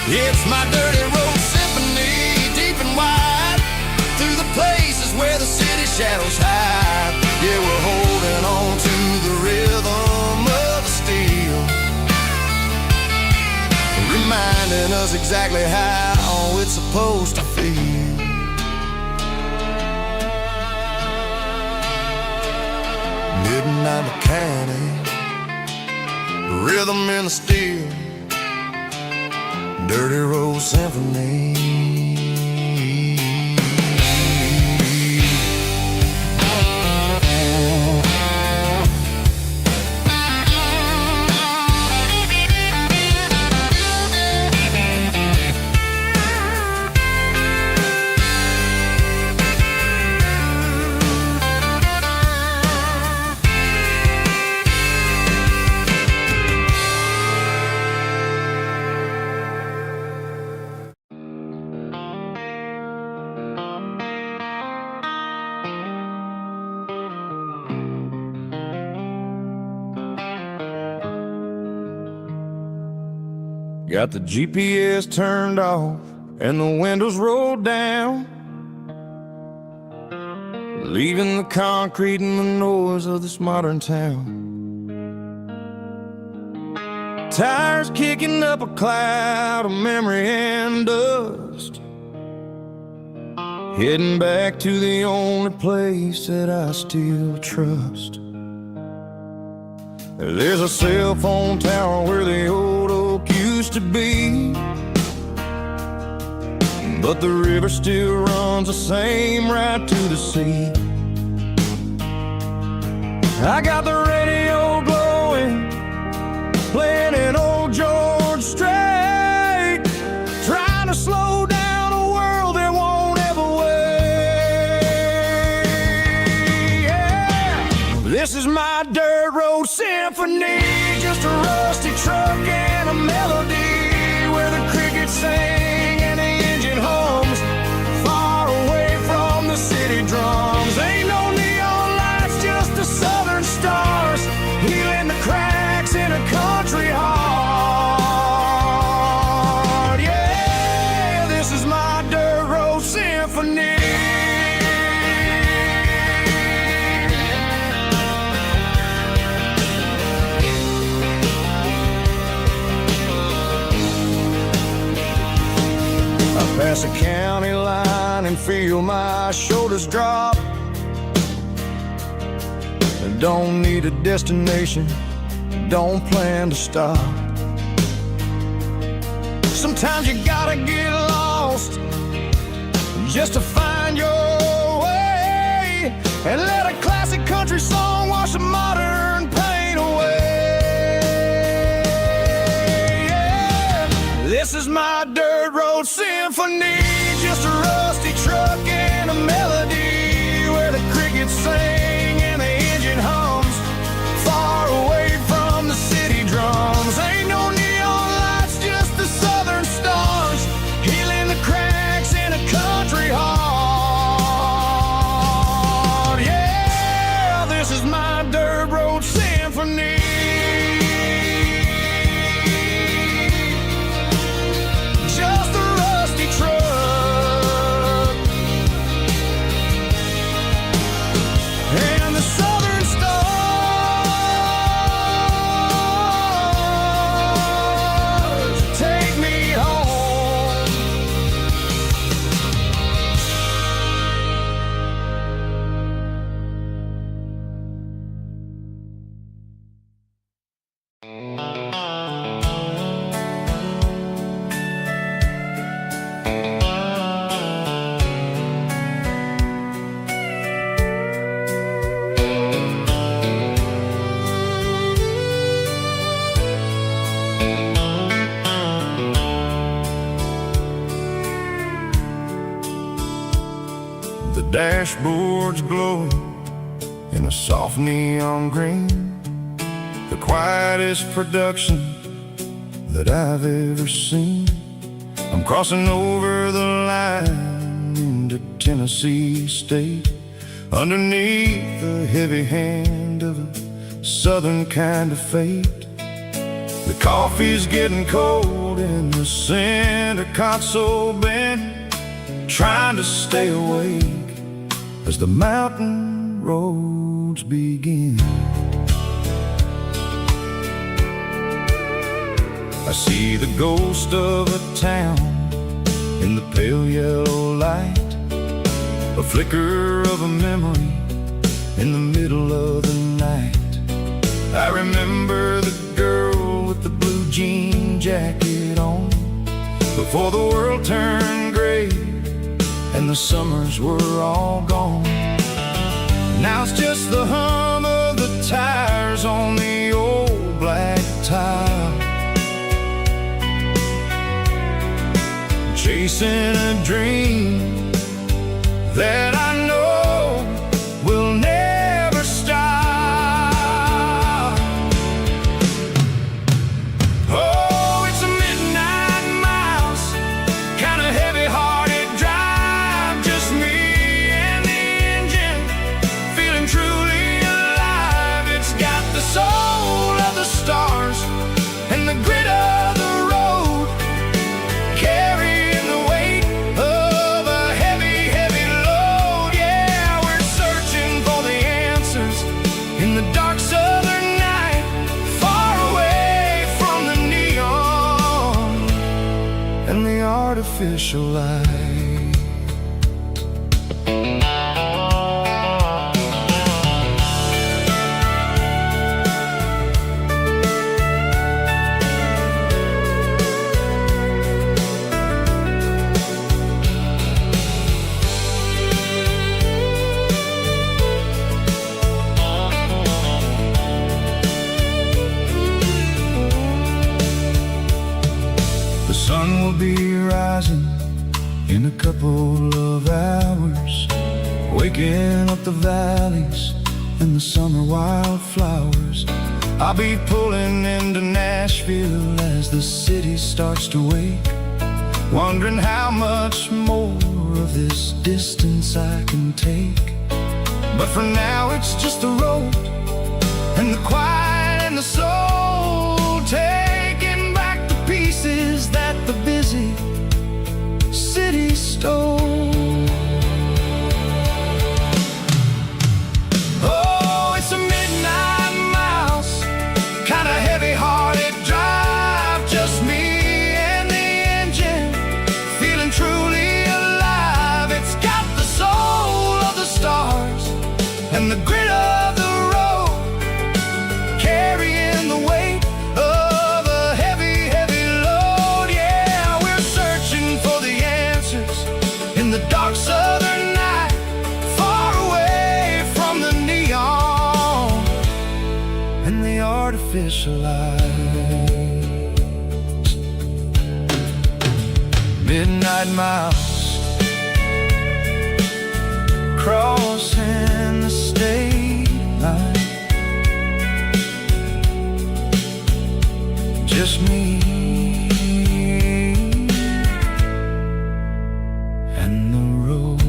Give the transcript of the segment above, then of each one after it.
It's my dirty road symphony, deep and wide, through the places where the city shadows hide. Yeah, we're holding on to the rhythm of the steel, reminding us exactly how it's supposed to feel. Midnight mechanic, rhythm in the steel, dirty road symphony. Got the GPS turned off and the windows rolled down, leaving the concrete and the noise of this modern town. Tires kicking up a cloud of memory and dust, heading back to the only place that I still trust. There's a cell phone tower where the old oak used to be, but the river still runs the same right to the sea. I got the radio glowing, playing an old George Strait, trying to slow down a world that won't ever wait. Yeah. This is my dirt road symphony, just a rusty truck and a melody where the crickets sing and the engine hums, far away from the city drums. Ain't no neon lights, just the southern stars, healing the cracks in a country heart. Yeah, this is my dirt road symphony. Pass a county line and feel my shoulders drop. Don't need a destination, don't plan to stop. Sometimes you gotta get lost just to find your way, and let a classic country song wash a modern pain away. Yeah. This is my dirt road symphony, just a rusty truck and a melody where the crickets sing and the engine hums, far away from the city drums. Ain't no neon lights, just the southern stars, healing the cracks in a country heart. Yeah, this is my dirt road symphony. Dashboards glowing in a soft neon green, the quietest production that I've ever seen. I'm crossing over the line into Tennessee State, underneath the heavy hand of a southern kind of fate. The coffee's getting cold in the center console bin, trying to stay awake as the mountain roads begin. I see the ghost of a town in the pale yellow light, a flicker of a memory in the middle of the night. I remember the girl with the blue jean jacket on, before the world turned gray and the summers were all gone. Now it's just the hum of the tires on the old black tile, chasing a dream that I know will never stop. Oh, it's a midnight mouse, kind of heavy-hearted drive, just me and the engine, feeling truly alive. It's got the soul of the stars and the grit of the road, carrying the weight of a heavy, heavy load. Yeah, we're searching for the answers in the dark southern night, far away from the neon and the artificial light. The sun will be rising in a couple of hours, waking up the valleys and the summer wildflowers. I'll be pulling into Nashville as the city starts to wake, wondering how much more of this distance I can take. But for now it's just the road and the quiet and the soul, taking back the pieces that the busy city stole. Oh, it's a midnight mouse, kind of heavy-hearted drive, just me and the engine, feeling truly alive. It's got the soul of the stars and the grit of the road, carrying the weight of a heavy, heavy load. Yeah, we're searching for the answers in the dark southern night, far away from the neon and the artificial lights. Midnight mouse, crossing the state line, just me and the road.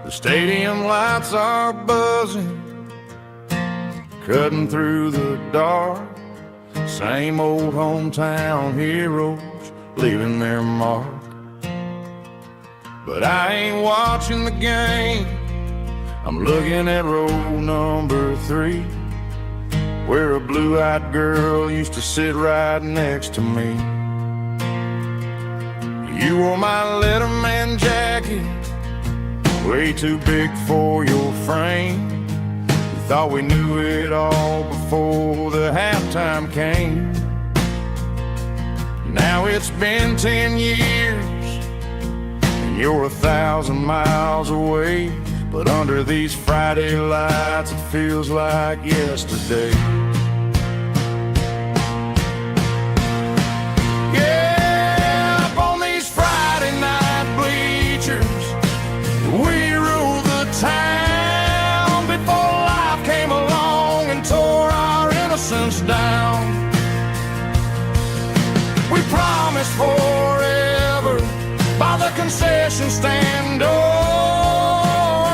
The stadium lights are buzzing, cutting through the dark. Same old hometown heroes leaving their mark. But I ain't watching the game, I'm looking at row number 3, where a blue-eyed girl used to sit right next to me. You wore my Letterman jacket, way too big for your frame. We thought we knew it all before the halftime came. Now it's been 10 years and you're 1,000 miles away, but under these Friday lights it feels like yesterday. Yeah, up on these Friday night bleachers we ruled the town before life came along and tore our innocence down. We promised forever by the concession stand door.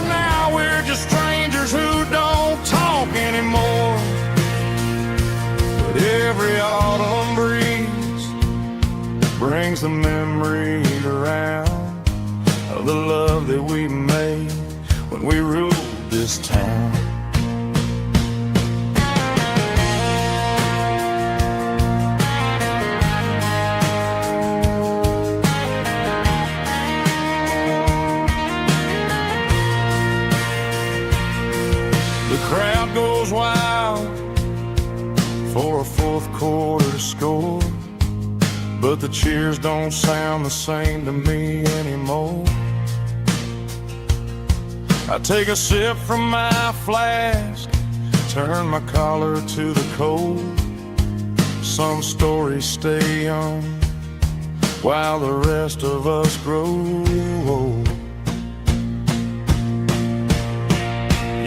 Now we're just strangers who don't talk anymore. But every autumn breeze brings the memory around of the love that we made when we ruled this town. The crowd goes wild for a fourth quarter score, but the cheers don't sound the same to me anymore. I take a sip from my flask, turn my collar to the cold. Some stories stay young while the rest of us grow old.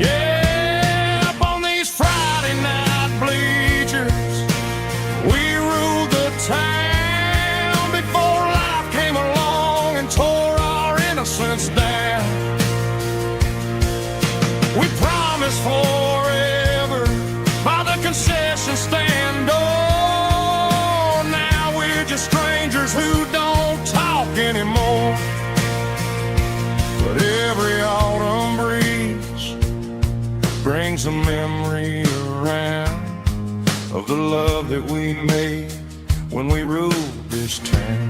Yeah, up on these Friday night bleachers we ruled the town before life came along and tore our innocence down. We promised forever by the concession stand door. Now we're just strangers who don't talk anymore. But every autumn breeze brings a memory around of the love that we made when we ruled this town.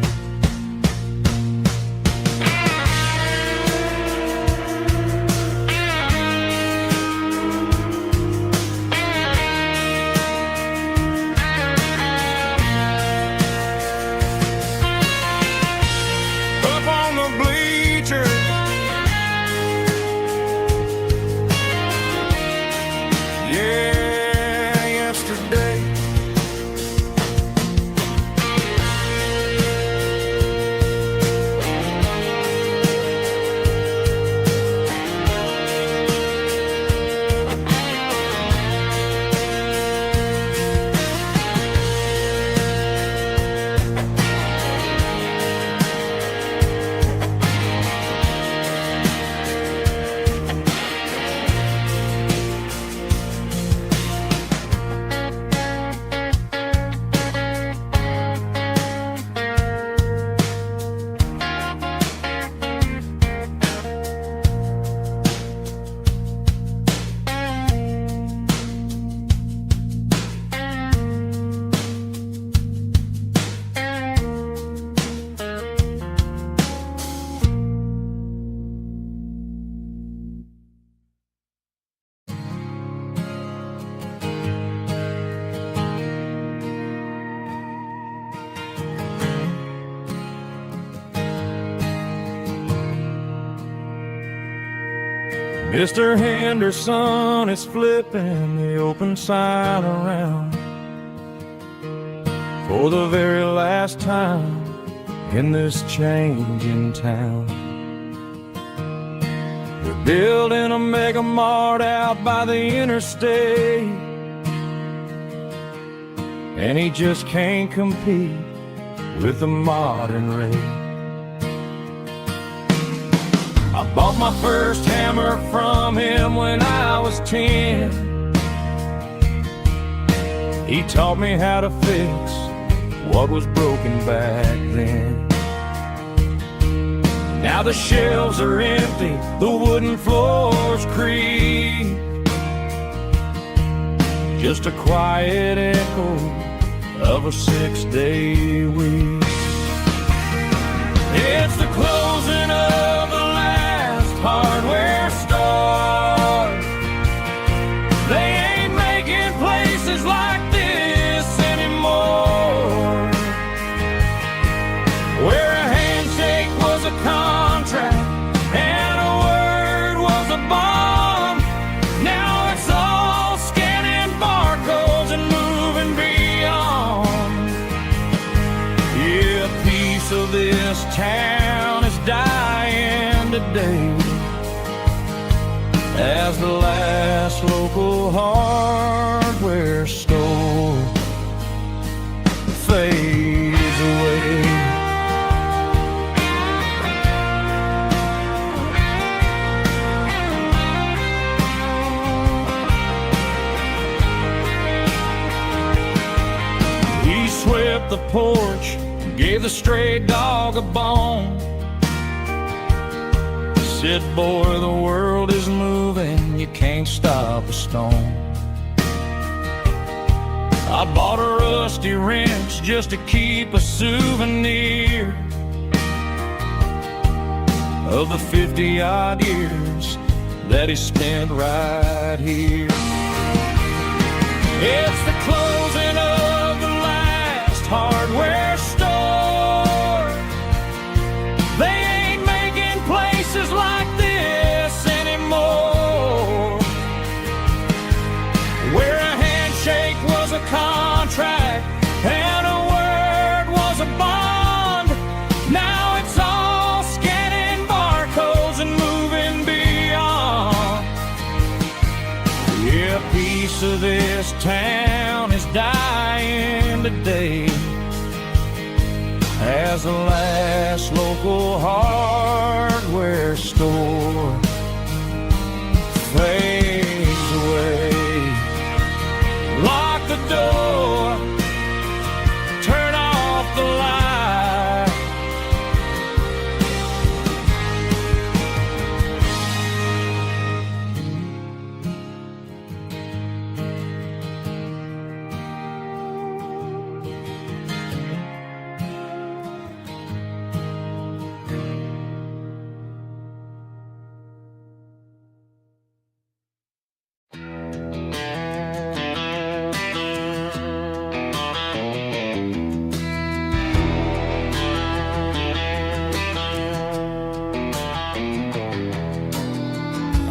Mr. Henderson is flipping the open sign around for the very last time in this changing town. They're building a mega mart out by the interstate, and he just can't compete with the modern rate. I bought my first hammer from him when I was 10. He taught me how to fix what was broken back then. Now the shelves are empty, the wooden floors creak, just a quiet echo of a 6-day week. It's the closing of the hardware store. They ain't making places like this anymore. dying today as the last local hardware store fades away. He swept the porch, gave the stray dog a bone. Said, boy, the world is moving, you can't stop a stone. I bought a rusty wrench just to keep a souvenir of the 50-odd years that he spent right here. It's the closing of the last hardware store. They ain't making places like this anymore, where a handshake was a contract and a word was a bond. Now it's all scanning barcodes and moving beyond. Yeah, a piece of this town is dying today as the last local hardware store fades away. Lock the door, turn off the light.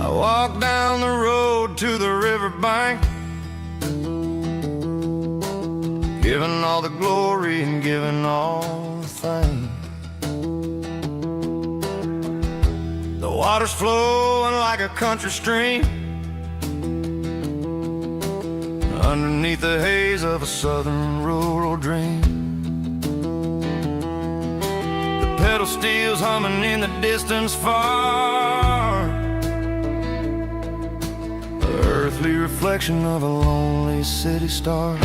Walk down the road to the riverbank, giving all the glory and giving all the thanks. The water's flowing like a country stream underneath the haze of a southern rural dream. The pedal steel's humming in the distance far, earthly reflection of a lonely city star.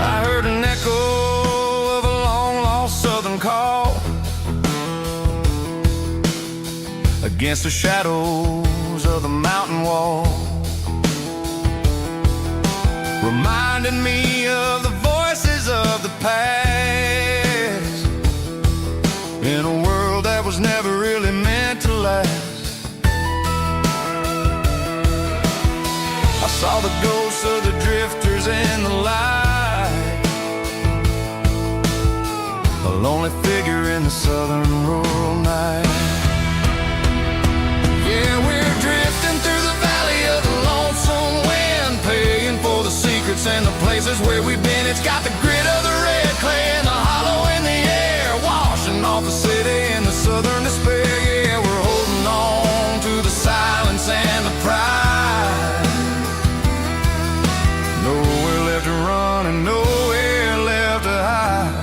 I heard an echo of a long-lost southern call against the shadows of the mountain wall, reminding me of the voices of the past in a world that was never really meant to last. I saw the ghosts of the drifters in the light, a lonely figure in the southern rural night. Yeah, we're drifting through the valley of the lonesome wind, paying for the secrets and the places where we've been. It's got the grit of the red clay and the hollow in the air, washing off the city and the southern despair. Yeah, we're holding on to the silence and the pride. Nowhere left to run and nowhere left to hide.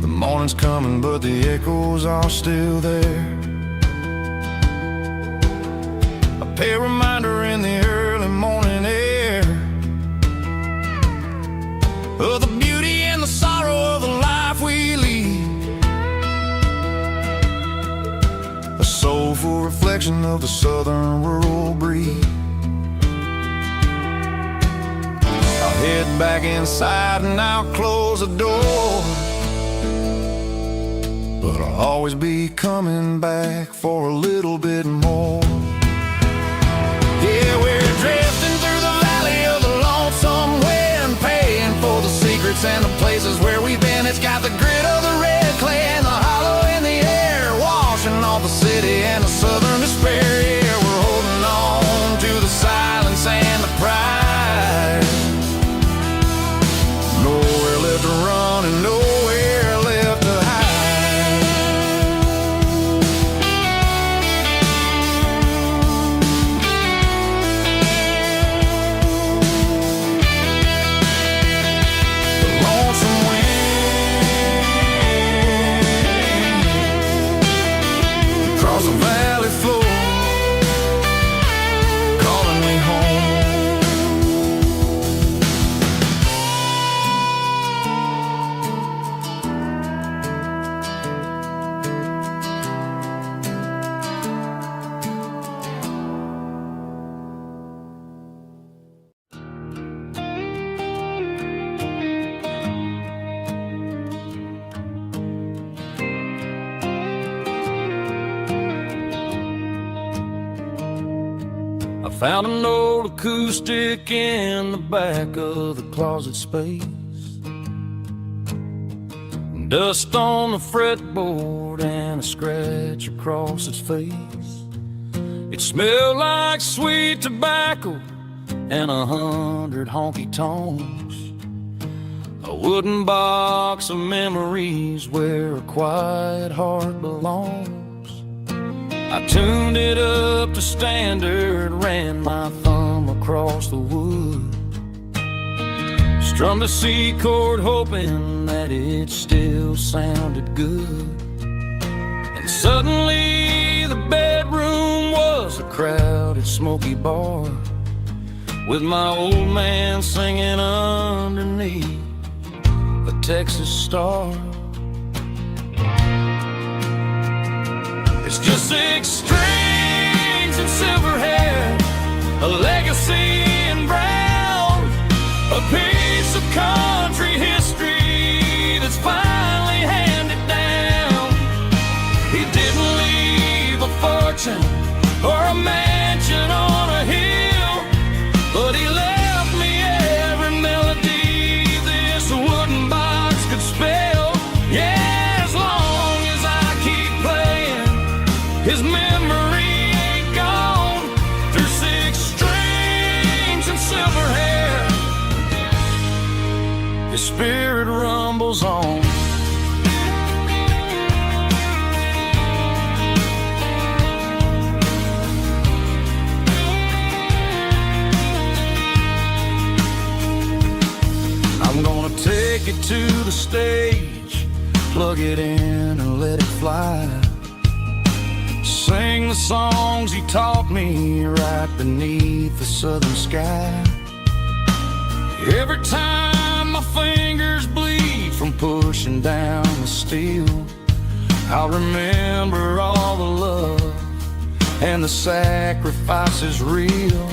The morning's coming, but the echoes are still there. A reminder in the early morning air of the beauty and the sorrow of the life we lead, a soulful reflection of the southern rural breed. I'll head back inside and I'll close the door, but I'll always be coming back for a little bit more. Yeah, we're drifting through the valley of the lonesome wind, paying for the secrets and the places where we've been. It's got the grit of the red clay and the hollow Found an old acoustic in the back of the closet space. Dust on the fretboard and a scratch across its face. It smelled like sweet tobacco and 100 honky-tonks. A wooden box of memories where a quiet heart belongs. I tuned it up to standard, ran my thumb across the wood. Strummed a C chord hoping that it still sounded good. And suddenly the bedroom was a crowded smoky bar, with my old man singing underneath a Texas star. It's just 6 strings and silver hair, a legacy in brown, a piece of country history that's finally handed down. He didn't leave a fortune or a mansion on a hill, but he left me every melody this wooden box could spell. Yeah, as long as I keep playing, his memory ain't gone. Through 6 strings and silver hair, his spirit rumbles on. I'm gonna take it to the stage, plug it in and let it fly. Sing the songs he taught me right beneath the southern sky. Every time my fingers bleed from pushing down the steel, I'll remember all the love and the sacrifices real.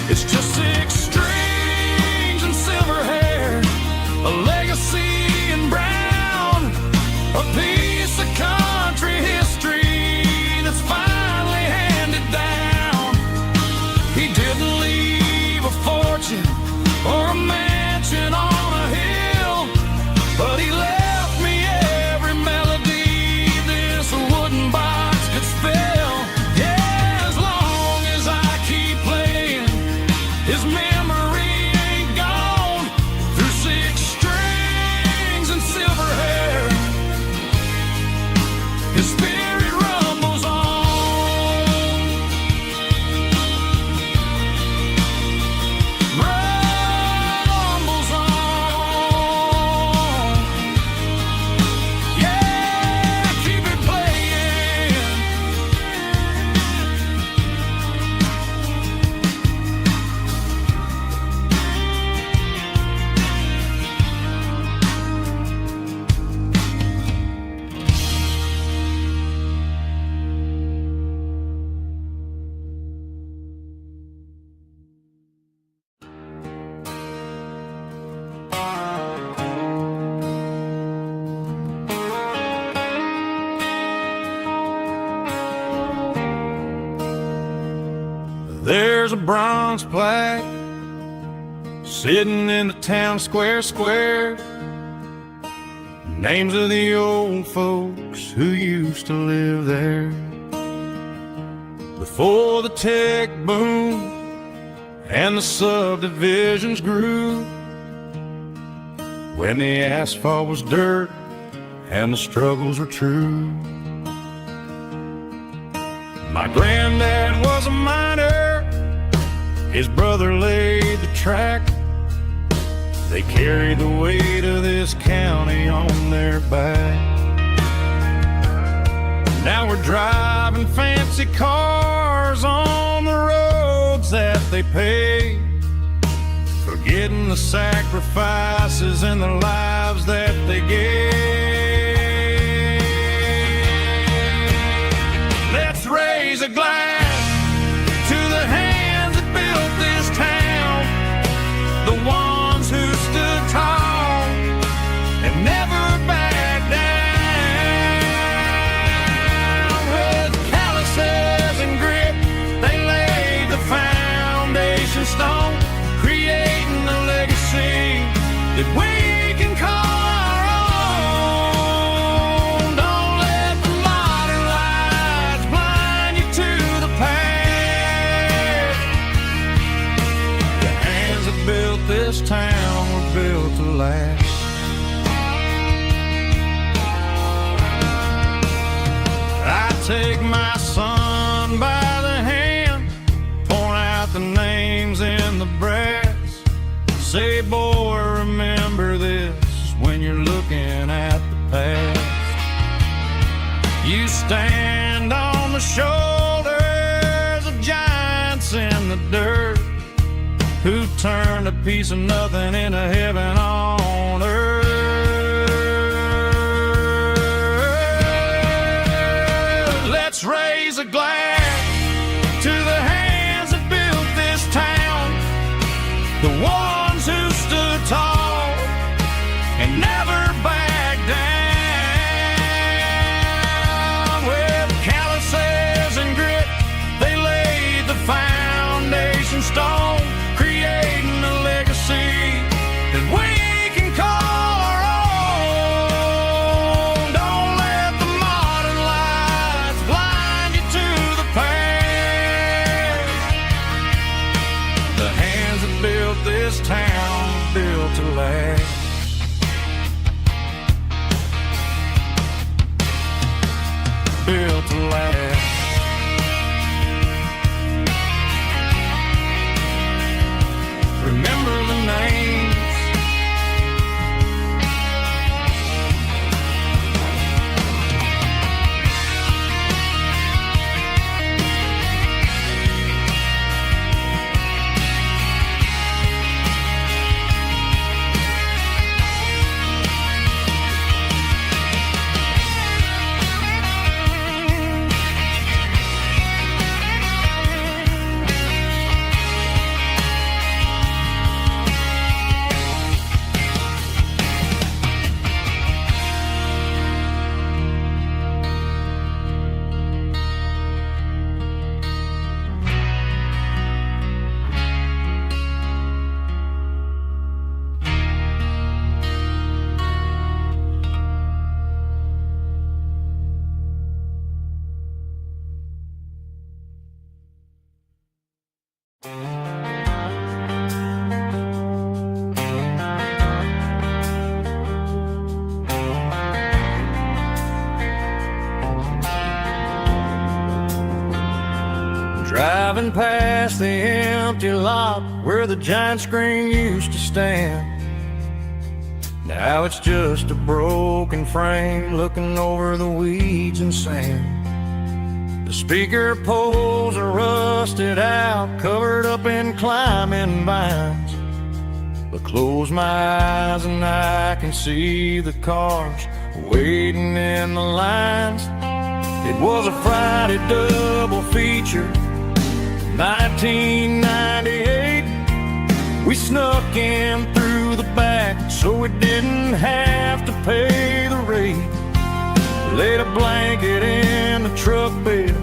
It's just 6 strings and silver hair, a legacy in brown, a piece of country history that's finally handed down. He didn't leave a fortune or a mansion on a hill, but he left me every melody this wooden box could spell. Yeah, as long as I keep playing, his memory ain't gone. Through 6 strings and silver hair, his spirit rumbles on. Rumbles on. Yeah, keep it playing. There's a bronze plaque sitting in the town square. Names of the old folks who used to live there. Before the tech boom and the subdivisions grew, when the asphalt was dirt and the struggles were true. My granddad was a miner, his brother laid the track. They carried the weight of this county on their back. Now we're driving fancy cars on the roads that they paved, forgetting the sacrifices and the lives that they gave. Let's raise a glass to the hands that built this town, the ones who stood tall and never backed down. With calluses take my son by the hand, point out the names in the brass, say, boy, remember this when you're looking at the past. You stand on the shoulders of giants in the dirt, who turned a piece of nothing into heaven on earth. Let's raise a glass to the hands that built this town, the ones who stood tall and never backed down. With calluses and grit, they laid the foundation stone, creating a legacy that we can call our own. Don't let the modern lights blind you to the past. The hands that built this town built to last. Built to last. Remember the names. Driving past the empty lot where the giant screen used to stand, now it's just a broken frame looking over the weeds and sand. The speaker poles are rusted out, covered up in climbing vines, but close my eyes and I can see the cars waiting in the lines. It was a Friday double feature, 1998. We snuck in through the back so we didn't have to pay the rate. Laid a blanket in the truck bed,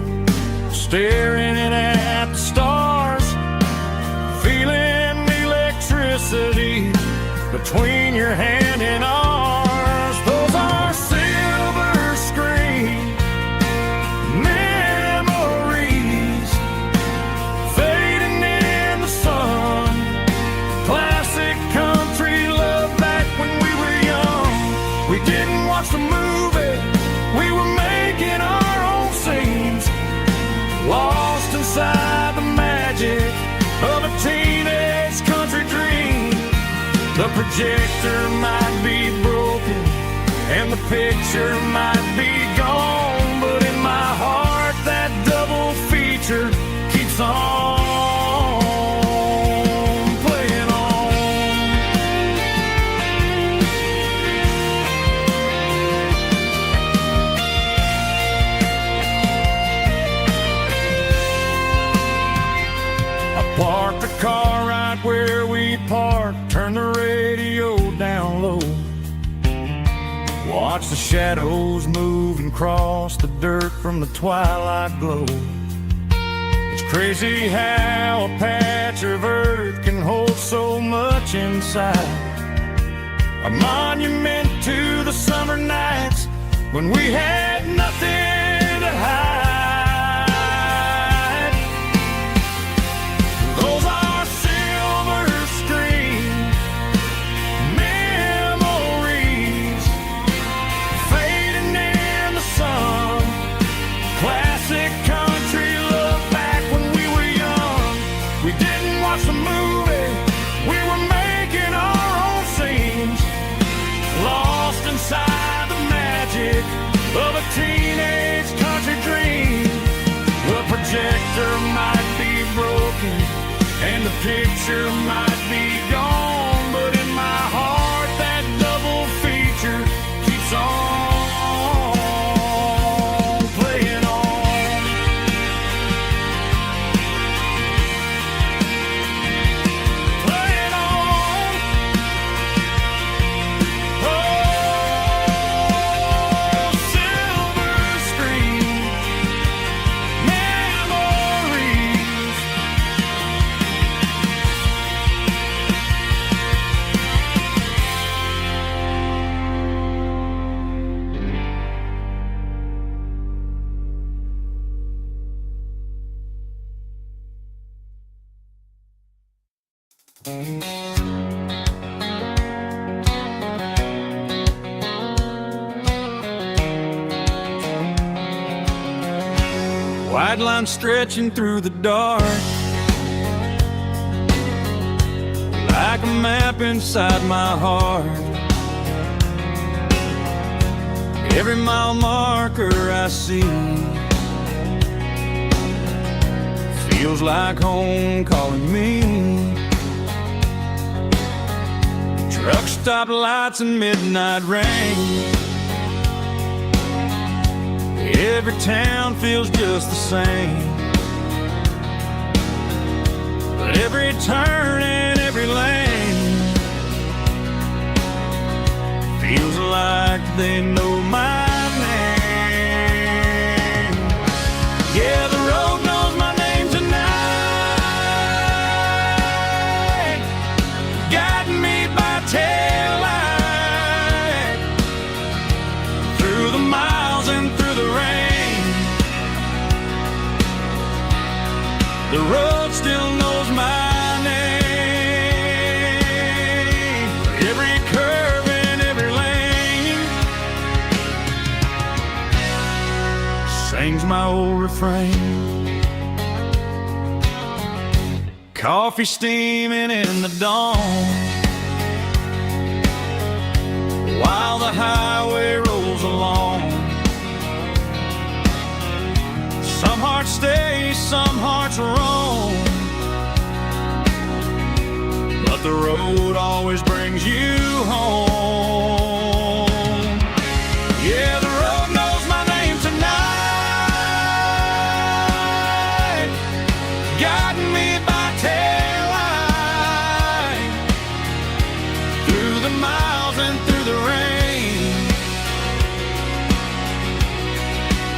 staring at the stars, feeling the electricity between your hand and ours. Those are silver screen memories fading in the sun. Classic country love back when we were young. We didn't watch the movie, we were making our own scenes, lost inside the magic of a teenage country dream. The projector might be broken and the picture might be gone, but in my heart that double feature keeps on playing on. I parked the car right where we parked, turned the radio down low, watch the shadows move and cross the dirt from the twilight glow. It's crazy how a patch of earth can hold so much inside, a monument to the summer nights when we had nothing to hide. Those are silver screen memories fading in the sun. picture might be gone, but in my heart that double feature keeps on playing on. Playing on. Oh, silver screen memories. White line stretching through the dark, like a map inside my heart. Every mile marker I see feels like home calling me. Truck stop lights and midnight rain. Every town feels just the same, but every turn and every lane feels like they know my name. Yeah, the road knows my name tonight, guiding me by taillight through the miles and through the rain. The road still knows my name. Every curve and every lane sings my old refrain. Coffee steaming in the dawn, while the highway rolls along. Some hearts stay, some hearts roam, but the road always brings you home. Yeah, the road knows my name tonight, guiding me by taillight through the miles and through the rain.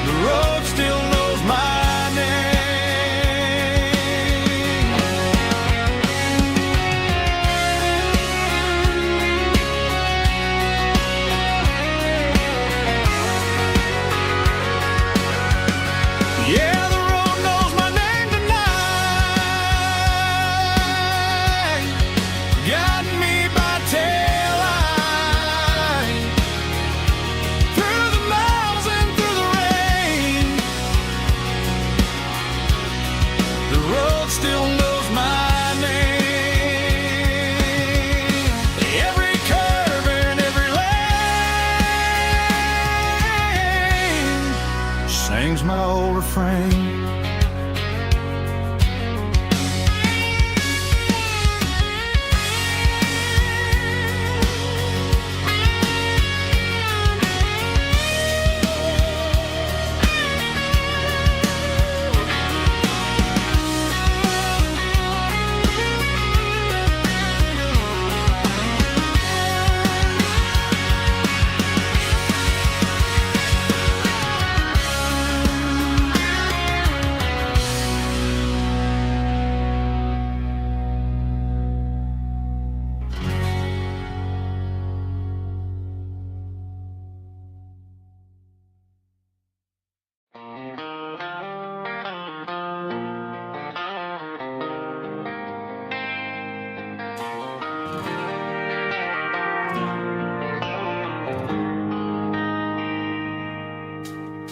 The road still knows my name. Yeah, the road knows my name tonight, guiding me by taillight through the miles and through the rain. The road still knows my name. Every curve and every lane sings my old refrain.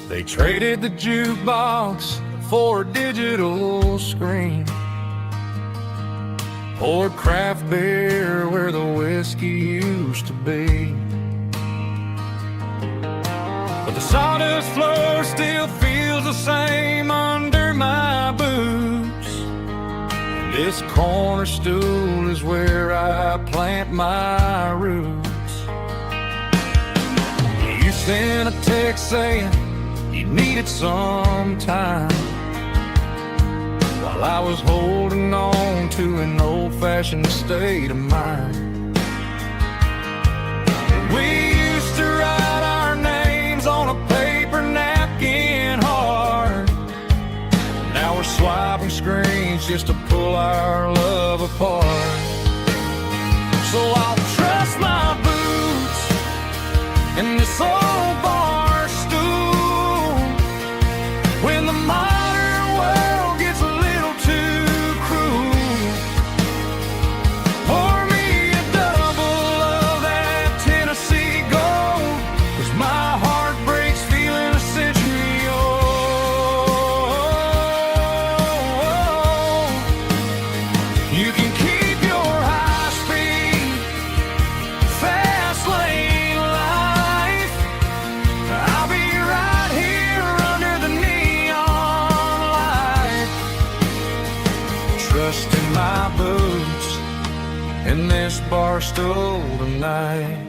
They traded the jukebox for a digital screen, poured craft beer where the whiskey used to be. But the sawdust floor still feels the same under my boots. This corner stool is where I plant my roots. You sent a text saying you needed some time, while I was holding on to an old-fashioned state of mind. We used to write our names on a paper napkin hard. Now we're swiping screens just to pull our love apart. So I'll trust my boots in this old bar stool when the modern world gets a little too cruel. Pour me a double of that Tennessee gold, 'cause my heart breaks feeling a century old. You can keep your high speed, fast lane life. I'll be right here under the neon light, trusting my boots in this bar stool tonight.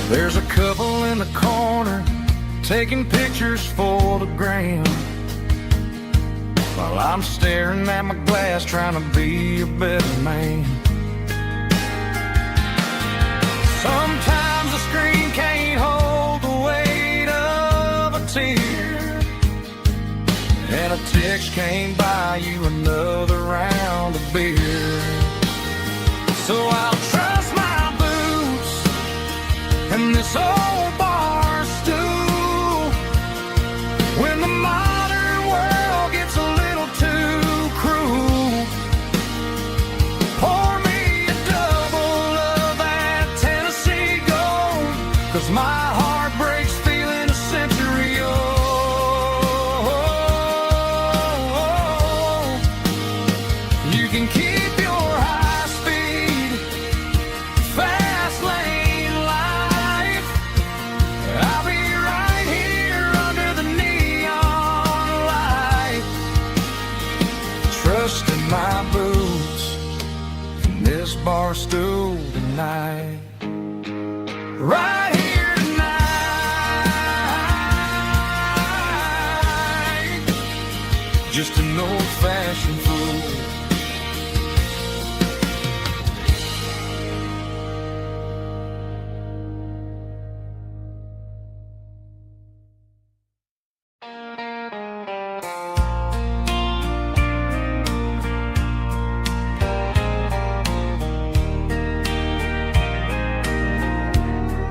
There's a couple in the corner taking pictures for the gram, while I'm staring at my glass trying to be a better man. Sometimes the screen can't hold the weight of a tear, and a text can't buy you another round of beer. So I'll trust my boots in this old bar stool when the modern world gets a little too cruel. Pour me a double of that Tennessee gold, 'cause my heart breaks feeling a century old. You can keep your high speed, fast lane life. I'll be right here under the neon light, trusting my boots in this bar stool tonight. Right here tonight, just an old-fashioned fool.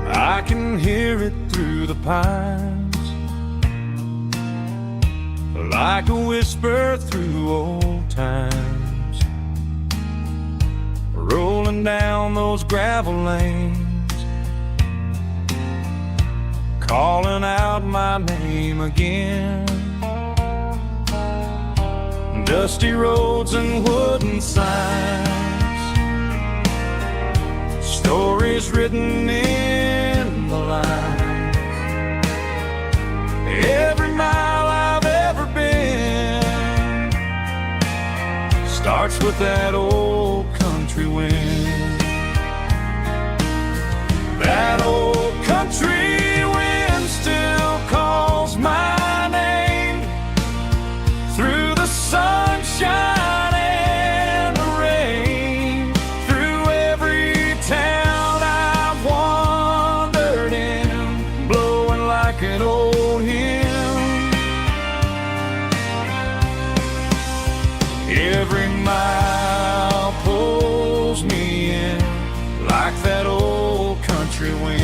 I can hear it through the pines, like a whisper through old times, rolling down those gravel lanes, calling out my name again. Dusty roads and wooden signs, stories written in the line. Every mile I've ever been starts with that old country wind. That old country wind still calls my name through the sunshine and the rain, through every town I've wandered in, blowing like an old hymn. Every mile pulls me in like that old country wind.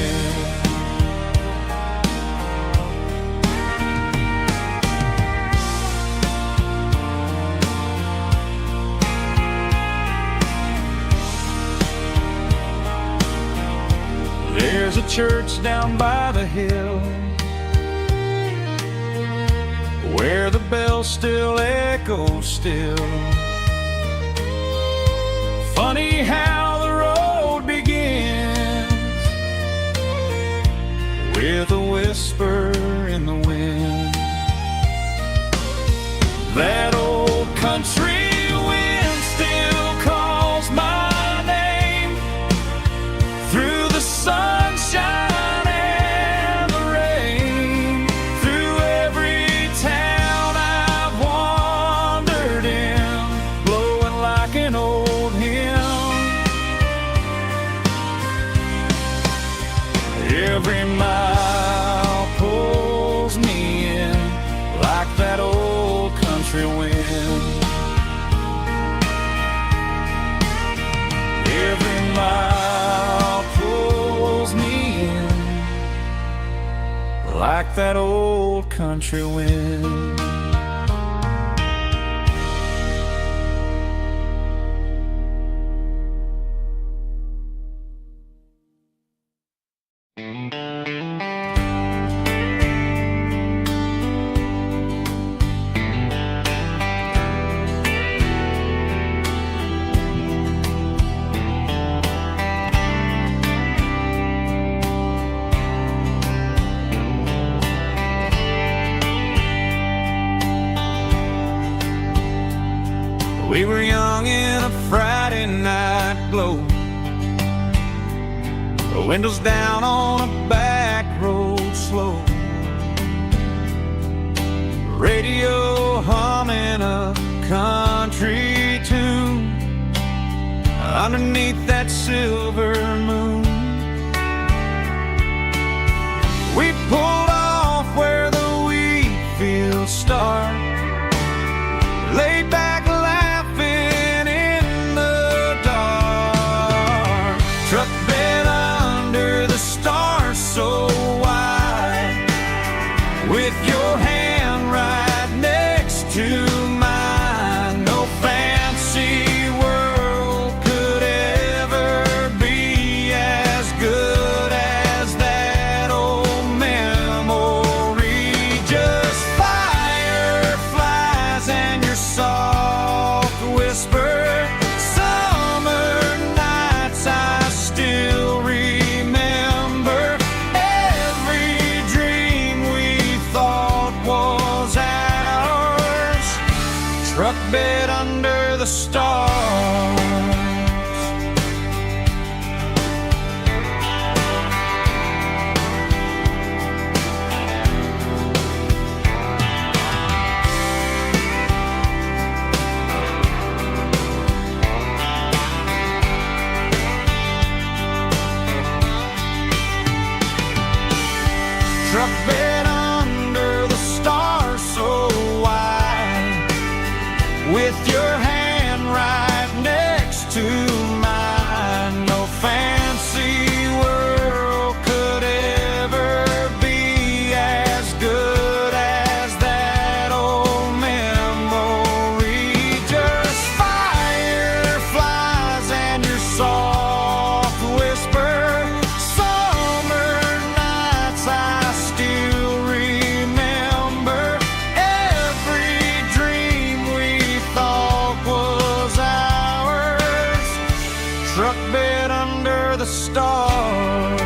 There's a church down by the hill where the bell still echoes still, Funny how the road begins with a whisper in the wind. That old country wind still calls my name through the sunshine and the rain, through every town I've wandered in, blowing like an old hymn. Every mile pulls me in like that old country wind. Every mile pulls me in like that old country wind. We were young in a Friday night glow, the windows down on a back road slow, radio humming a country tune underneath that silver moon. We pulled off where the wheat fields start, laid back so wide, with your hand right next to mine. No fancy world could ever be as good as that old memory. Just fireflies and your soft whisper. Summer nights I still remember. Truck bed under the stars. Truck bed under the stars so wide, with your hand right next to mine. No fancy world could ever be as good as that old memory. Just fireflies and your soft whisper. Summer nights I still remember. Every dream we thought was ours. Truck bed under the stars.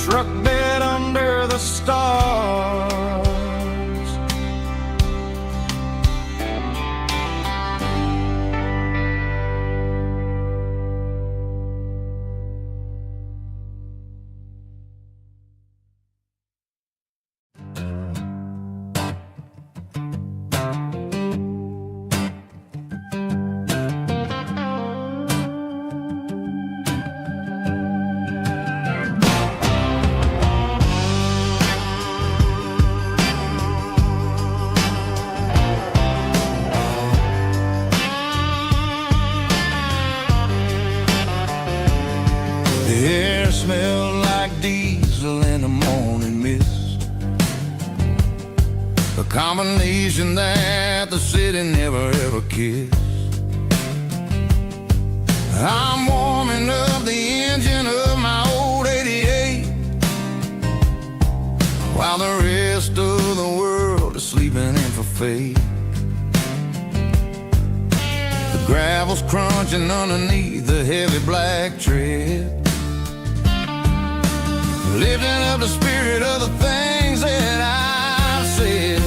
Truck bed under the stars. The air smelled like diesel in the morning mist, a combination that the city never ever kissed. I'm warming up the engine of my old 88 while the rest of fade. The gravel's crunching underneath the heavy black tread, lifting up the spirit of the things that I've said.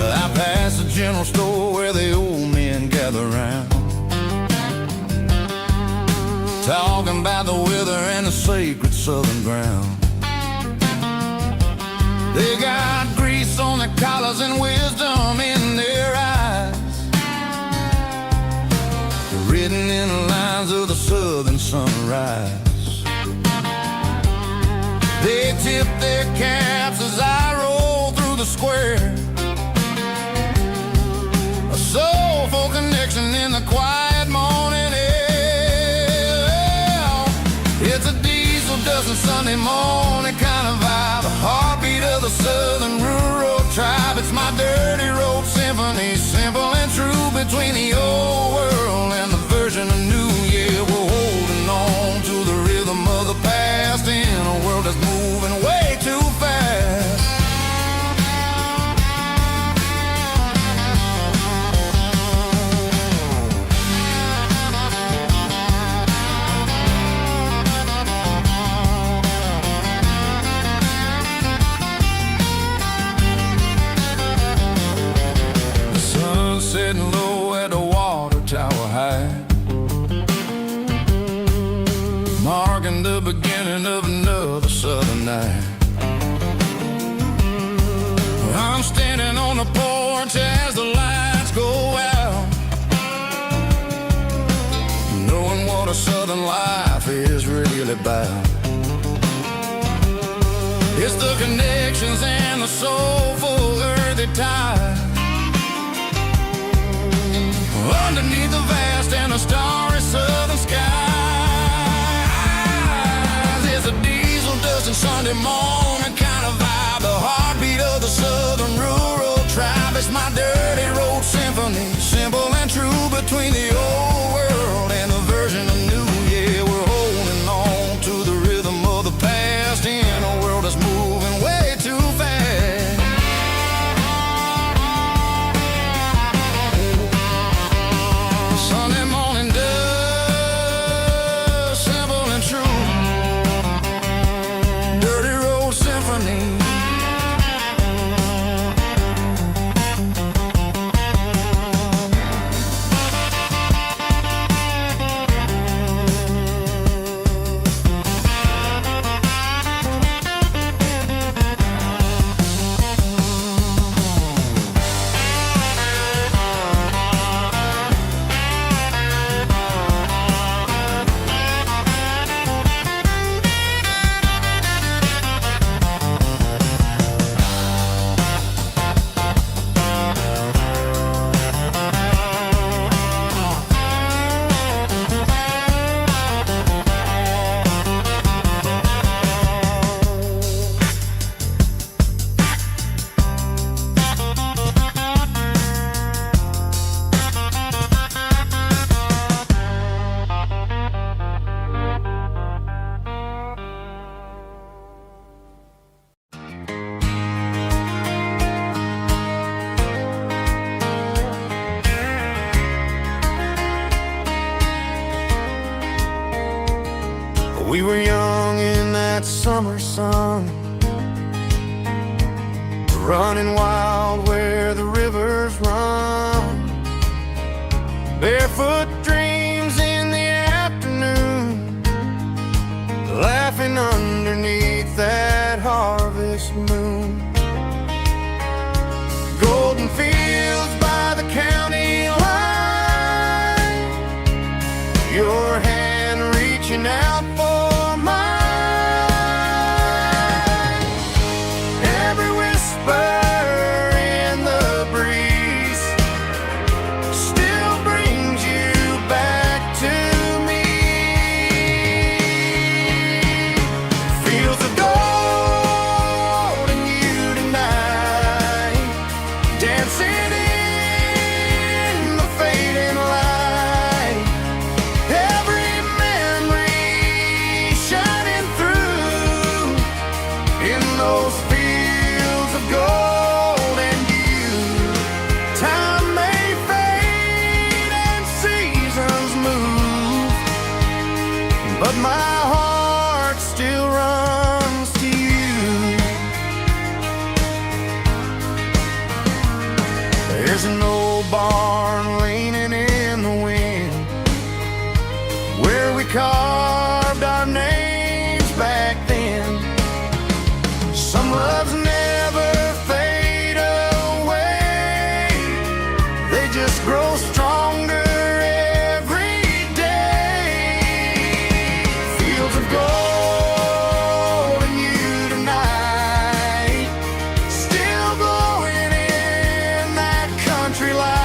I pass the general store where the old men gather round, talking about the weather and the sacred southern ground. They got grease on their collars and wisdom in their eyes, written in the lines of the southern sunrise. They tip their caps as I roll through the square, a soulful connection in the quiet morning air. It's a diesel dusting Sunday morning kind of vibe, a heartbeat of the southern rural tribe. It's my dirty road symphony, simple and true, between the old world and the version of new. Yeah, we're holding on to the rhythm of the past in a world that's moving way too fast. The sun's setting low at the water tower high, marking the beginning of another southern night. I'm standing on the porch as the lights go out, knowing what a southern life is really about. It's the connections and the soulful earthy tide, underneath the vast and the starry southern skies. It's a diesel dusting Sunday morning kind of vibe, the heartbeat of the southern rural tribe. It's my dirty road symphony, simple and true, between the old world and the version of new. Yeah, we're holding on to the rhythm of the past in a world that's moving way too fast. Sunday morning dust, simple and true, dirty road symphony. We were young in that summer sun, running wild where the rivers run, barefoot dreams in the afternoon, laughing underneath that harvest moon. Golden fields by the county line, your hand reaching out for mine. Every whisper in the breeze still brings you back. barn leaning in the wind, where we carved our names back then. Some loves never fade away, they just grow stronger every day. Fields of gold in you tonight, still glowing in that country light.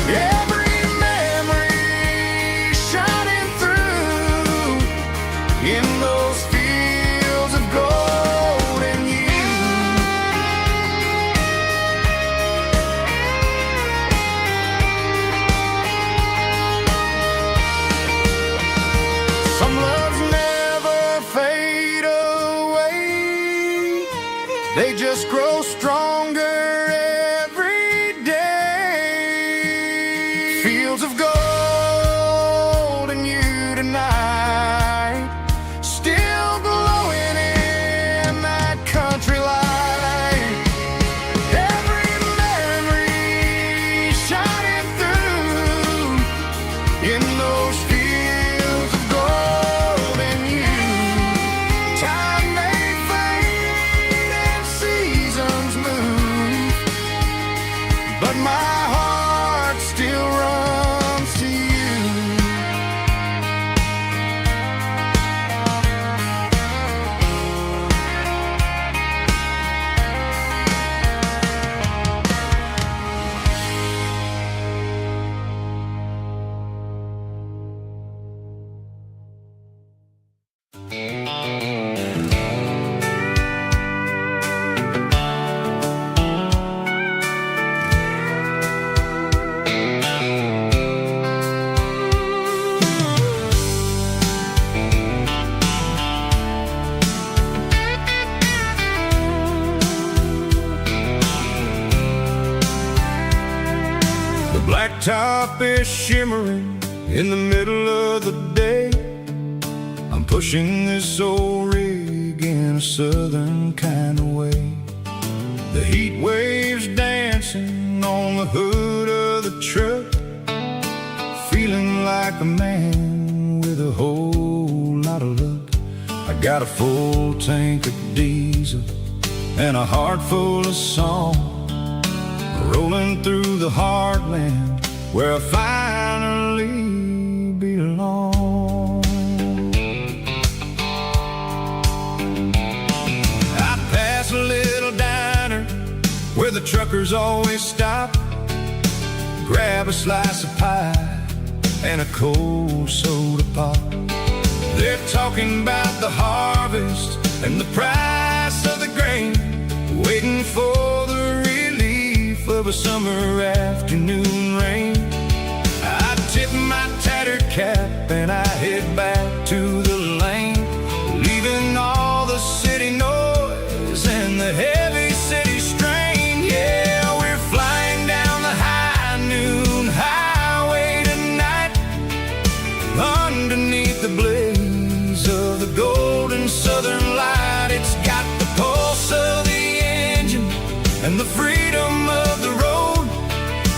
Every memory shining through in those fields of gold in you. Some loves never fade away, they just grow stronger every day. Fields of gold in you tonight, still glowing in that country light. Every memory shining through in those fields of gold in you. Time may fade and seasons move, but my heart still runs to you. The blacktop is shimmering in the middle of the day. I'm pushing this old rig in a southern kind of way. The heat waves dancing on the hood of the truck, feeling like a man with a whole lot of luck. I got a full tank of diesel and a heart full of song, rolling through the heartland where I finally belong. I pass a little diner where the truckers always stop, grab a slice of pie and a cold soda pop. They're talking about the harvest and the price of the grain, waiting for the relief of a summer afternoon rain. I tip my tattered cap and I head back to the lane, leaving all the city noise and the heavy city strain. Yeah, we're flying down the high noon highway tonight, underneath the blaze of the golden southern light. It's got the pulse of the engine and the freedom of the road,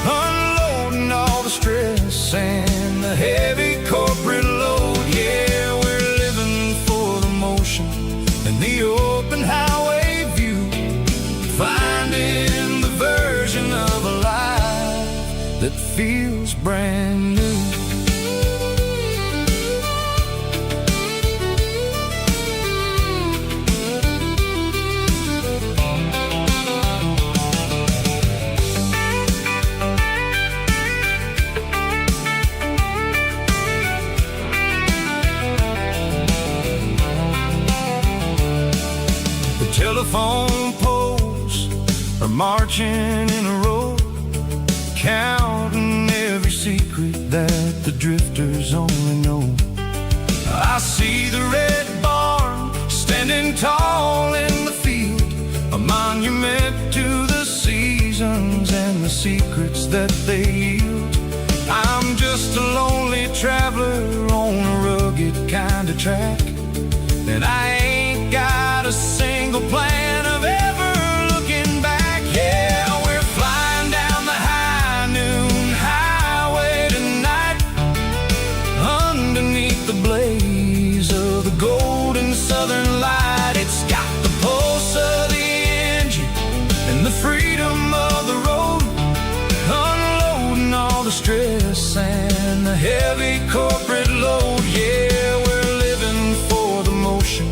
unloading all the stress and the heavy corporate load. Yeah, we're living for the motion and the open highway view, finding the version of a life that feels brand new. Telephone poles are marching in a row, counting every secret that the drifters only know. I see the red barn standing tall in the field, a monument to the seasons and the secrets that they yield. I'm just a lonely traveler on a rugged kind of track, and I ain't got a single plan of ever looking back. Yeah, we're flying down the high the stress and the heavy corporate load. Yeah, we're living for the motion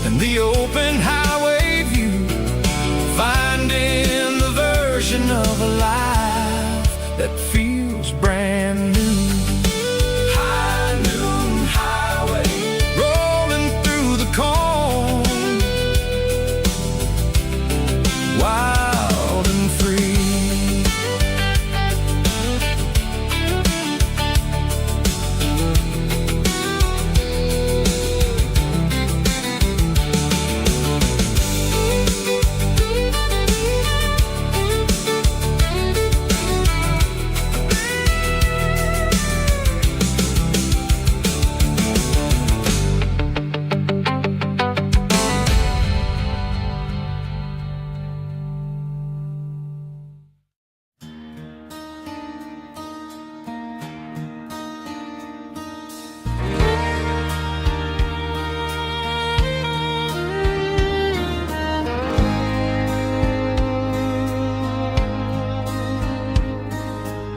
and the open highway view, finding the version of a life that feels brand new. High noon highway, rolling through the corn, wild and free.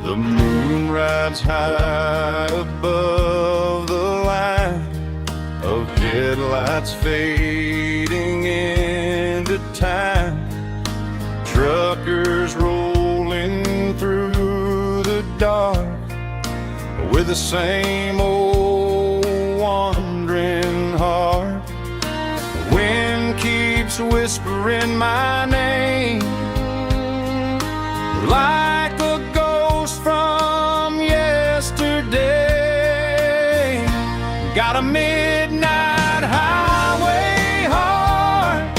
The moon rides high above the line of headlights fading into time. Truckers rolling through the dark with the same old wandering heart. The wind keeps whispering my name like a ghost from yesterday. Got a midnight highway heart,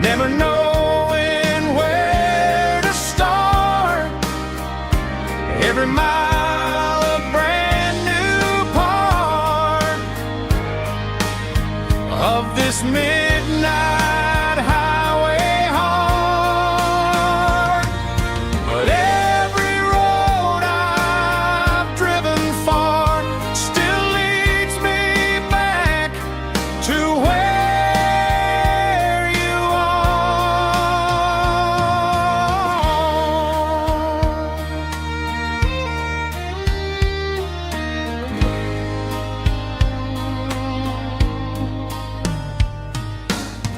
never knowing where to start. Every mile a brand new part of this midnight highway heart. But every road I've driven far still leads me back to where you are.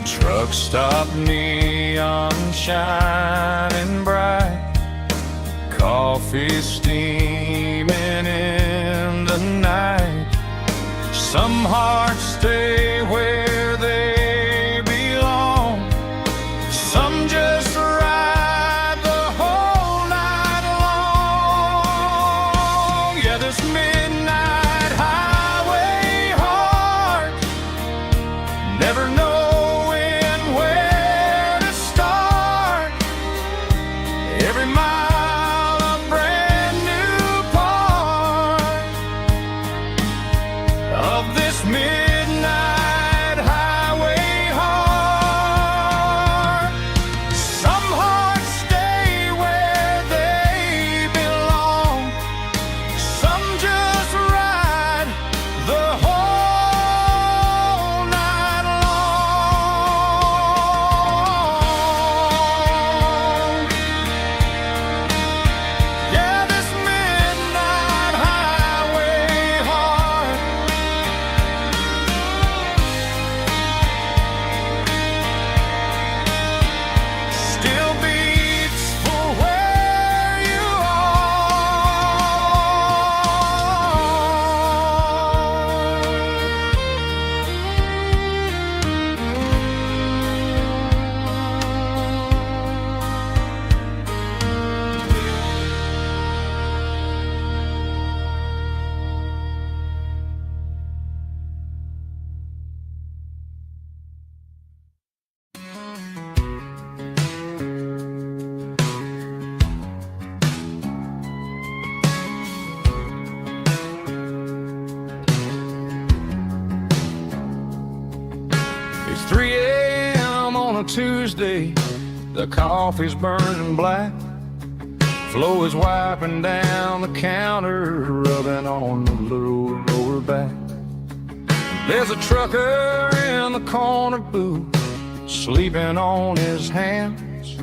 Truck stop, neon shining bright, coffee steaming in the night. Some hearts stay where they belong, some just ride the whole night long. Yeah, this midnight highway heart, never knowing where to start. Every mile a brand new part of this midnight highway heart. Some hearts stay where they belong, some just ride the whole night long. Yeah, this midnight highway heart still beats for where you It's 3 a.m. on a Tuesday. The coffee's burning black. Flo is wiping down the counter, rubbing on the little lower back. There's a trucker in the corner booth, sleeping on his hands.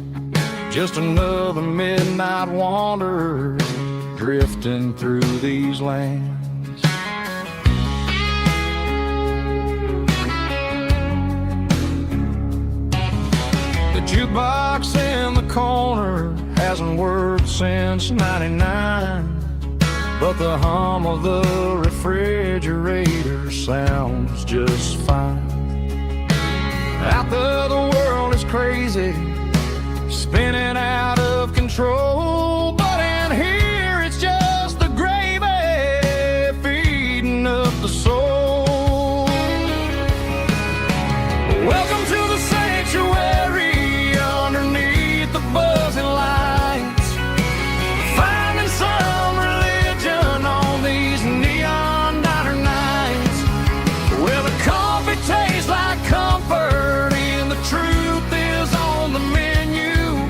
just another midnight wanderer drifting through these lands. The jukebox in the corner hasn't worked since '99, but the hum of the refrigerator sounds just fine. Out there the world is crazy, spinning out of control, but in here it's just the gravy feeding up the soul. Welcome to the sanctuary underneath the buzzing lights, finding some religion on these neon diner nights, where the coffee tastes like comfort and the truth is on the menu.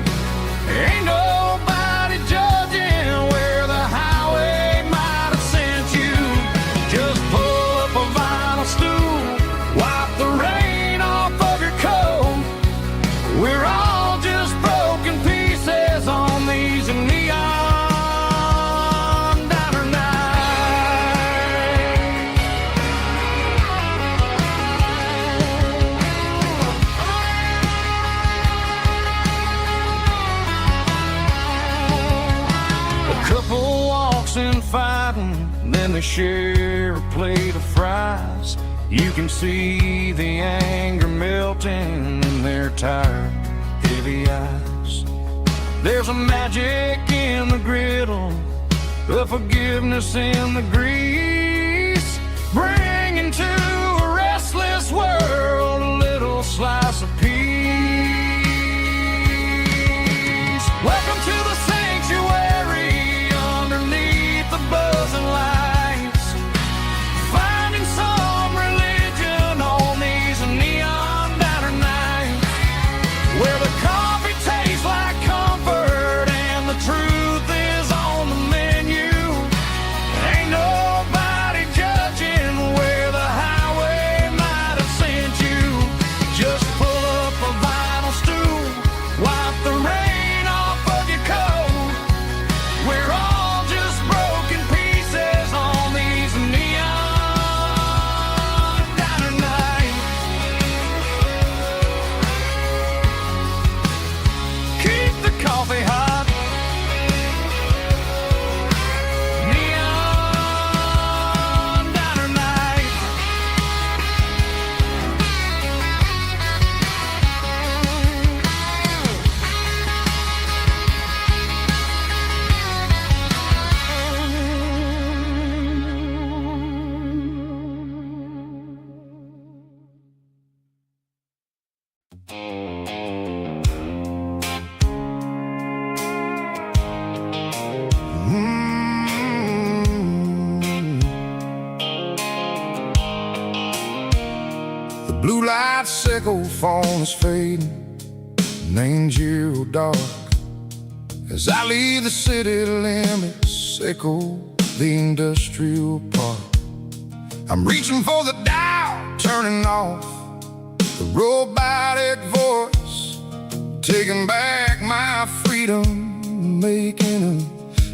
Ain't nobody judging where the highway might have sent you. Just pull up a vinyl stool, wipe the rain off of your coat. We're all just broken pieces on these neon diner nights. A couple walks in fighting, then they share a plate of fries. You can see the anger melting in their tired, heavy eyes. There's a magic in the griddle, a forgiveness in the grease, bringing to a restless world a little slice of peace. Welcome to the sanctuary underneath the buzzing lights, finding some religion on these neon diner nights, where the coffee tastes like comfort and the truth is on the menu. Ain't nobody judging where the highway might have sent you. Just pull up a vinyl stool, wipe the rain off of your coat. We're all just broken pieces on these neon diner nights. Keep the coffee hot. Neon diner nights. The blue light sickle phone is fading, named zero dark. As I leave the city limits, echo the industrial park. I'm reaching for the dial, turning off the robotic voice, taking back my freedom, making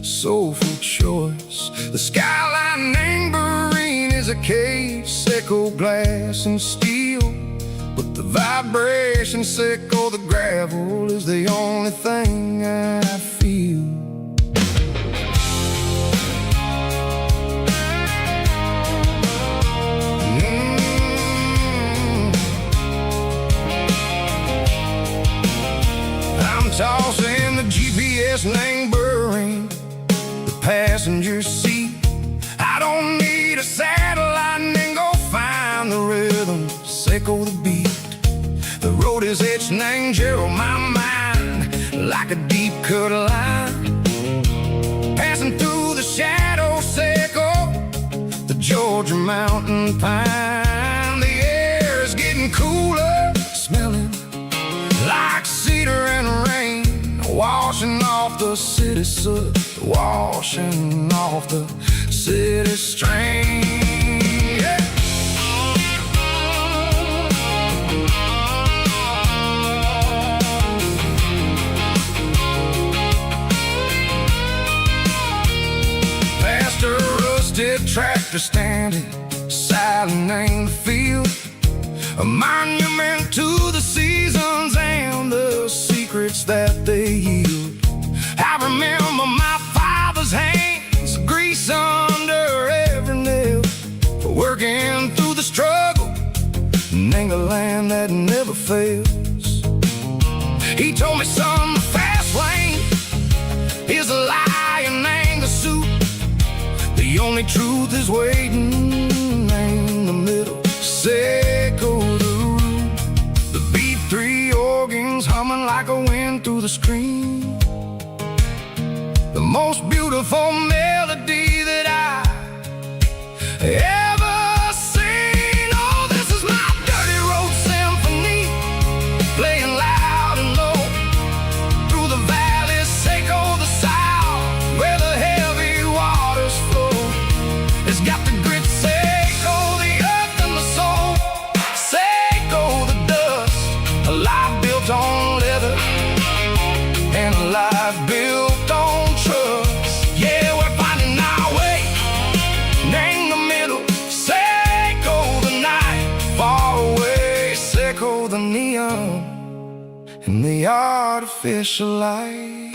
a soulful choice. The skyline anchoring is a case, echo glass and steel, but the vibration sickle, the gravel is the only thing I feel. I'm tossing the GPS neighboring the passenger seat. I don't need a satellite and go find the rhythm, sickle the beat. The road is etched and angel on my mind like a deep cut line, passing through the shadow sickle, the Georgia mountain pine. The air is getting cooler, smelling like cedar and rain, washing off the city soot, washing off the city strain. Yeah. red tractor standing silent in the field, a monument to the seasons and the secrets that they yield. I remember my father's hands, grease under every nail, for working through the struggle and a land that never fails. He told me, son, the fast lane is a lie and anger suit. The only truth is waiting in the middle. Say go the root. The B3 organs humming like a wind through the screen. The most beautiful melody that I ever seen. Oh, this is my dirty road symphony, playing loud and low through the valleys, Seco the south, where the heavy waters flow. It's got the grit, Seco the earth and the soul, Seco the dust, a life built on leather and a life built on trust. Yeah, we're finding our way in the middle. Seco the night, far away, Seco the neon and the artificial light.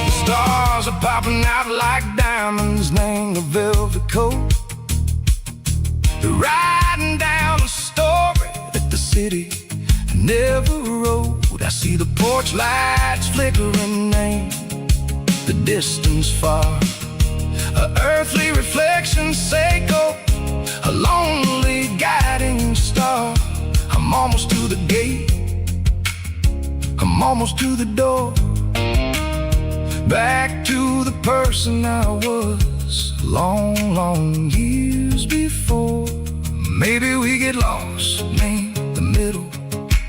The stars are popping out like diamonds, name the velvet coat. They're riding down a story that the city never wrote. I see the porch lights flickering, name the distance far, a earthly reflection, Seco, a lonely guiding star. I'm almost to the gate, I'm almost to the door, back to the person I was long, long years before. Maybe we get lost in the middle,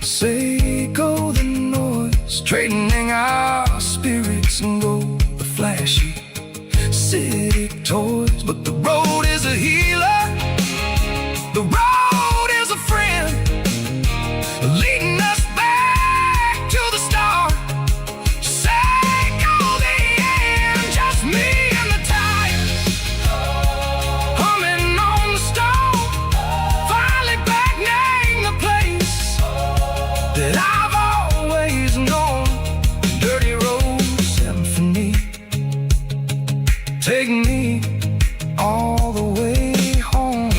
Seco the noise, trading our spirits and go the flashy city toys. But the road is a healer, the road is a friend, leading us back to the start. Seco the end, just me and the tires, humming on the stove, finally back name the place that I've always known. Dirty road symphony, take me all the way home.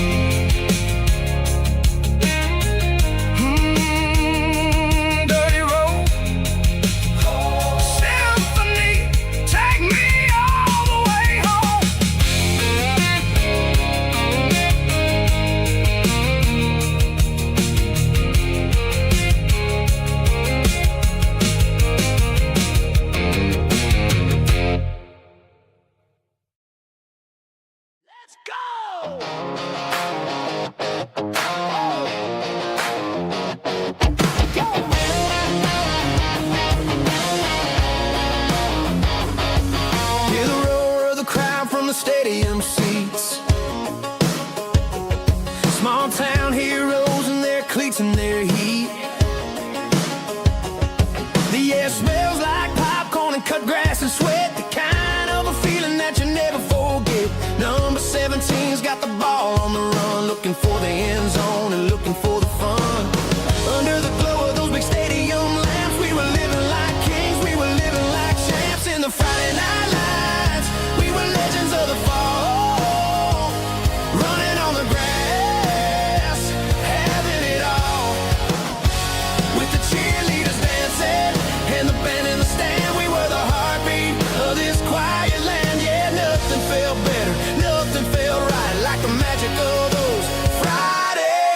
Dirty road symphony, take me all the way home. Let's go! Hear the roar of the crowd from the stadium seats. Small town heroes in their cleats and their heat. The air smells like popcorn and cut grass and sweat, the kind of a feeling that you never forget. Number 17's got the ball on the run, looking for the end zone and looking for the fun. Under the glow of those big stadium lamps, we were living like kings, we were living like champs in the Friday night lights. We were legends of the fall, running on the grass, having it all. With the cheerleaders dancing and the band in the stand, we were the heartbeat of this quiet land. Yeah, nothing felt better, nothing felt right like the magic of those Friday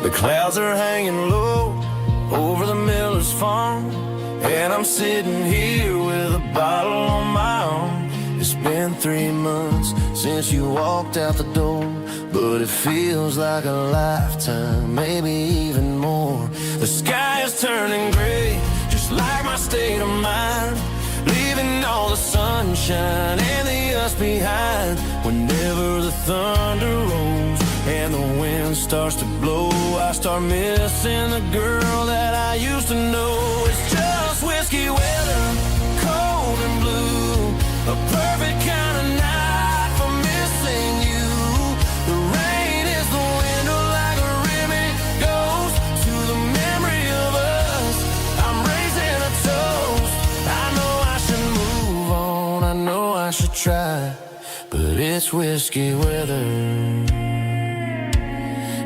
The clouds are hanging low over the miller's farm, and I'm sitting here with a bottle on my arm. It's been 3 months since you walked out the door, but it feels like a lifetime, maybe even more. The sky is turning gray, just like my state of mind, leaving all the sunshine and the us behind. Whenever the thunder rolls and the wind starts to blow, I start missing the girl that I used to know. It's just whiskey weather, cold and blue, a perfect kind of night for missing you. The rain is the window like a ribbon goes to the memory of us. I'm raising a toast. I know I should move on, I know I should try, but it's whiskey weather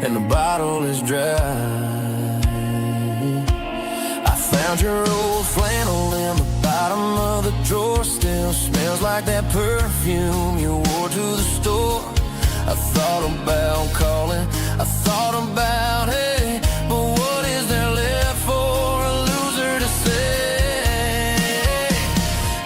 and the bottle is dry. I found your old flannel in the bottom of the drawer, still smells like that perfume you wore to the store. I thought about calling, I thought about, hey, but what is there left for a loser to say?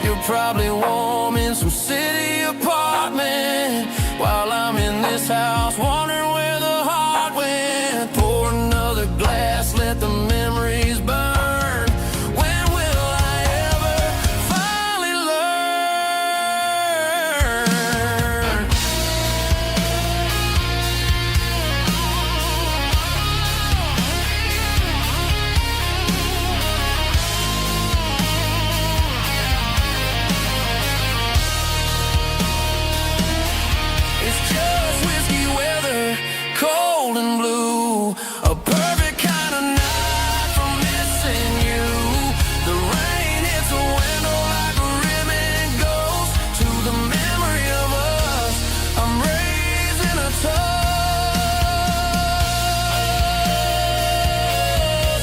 You're probably warm in some city apartment while I'm in this house wondering where the heart went. Pour another glass, let the memories burn. When will I ever finally learn? It's just whiskey weather, cold and blue, a perfect kind of night for missing you. The rain hits the window like a ribbon goes to the memory of us. I'm raising a toast.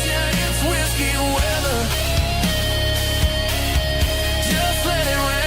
Yeah, it's whiskey weather. Just let it rain.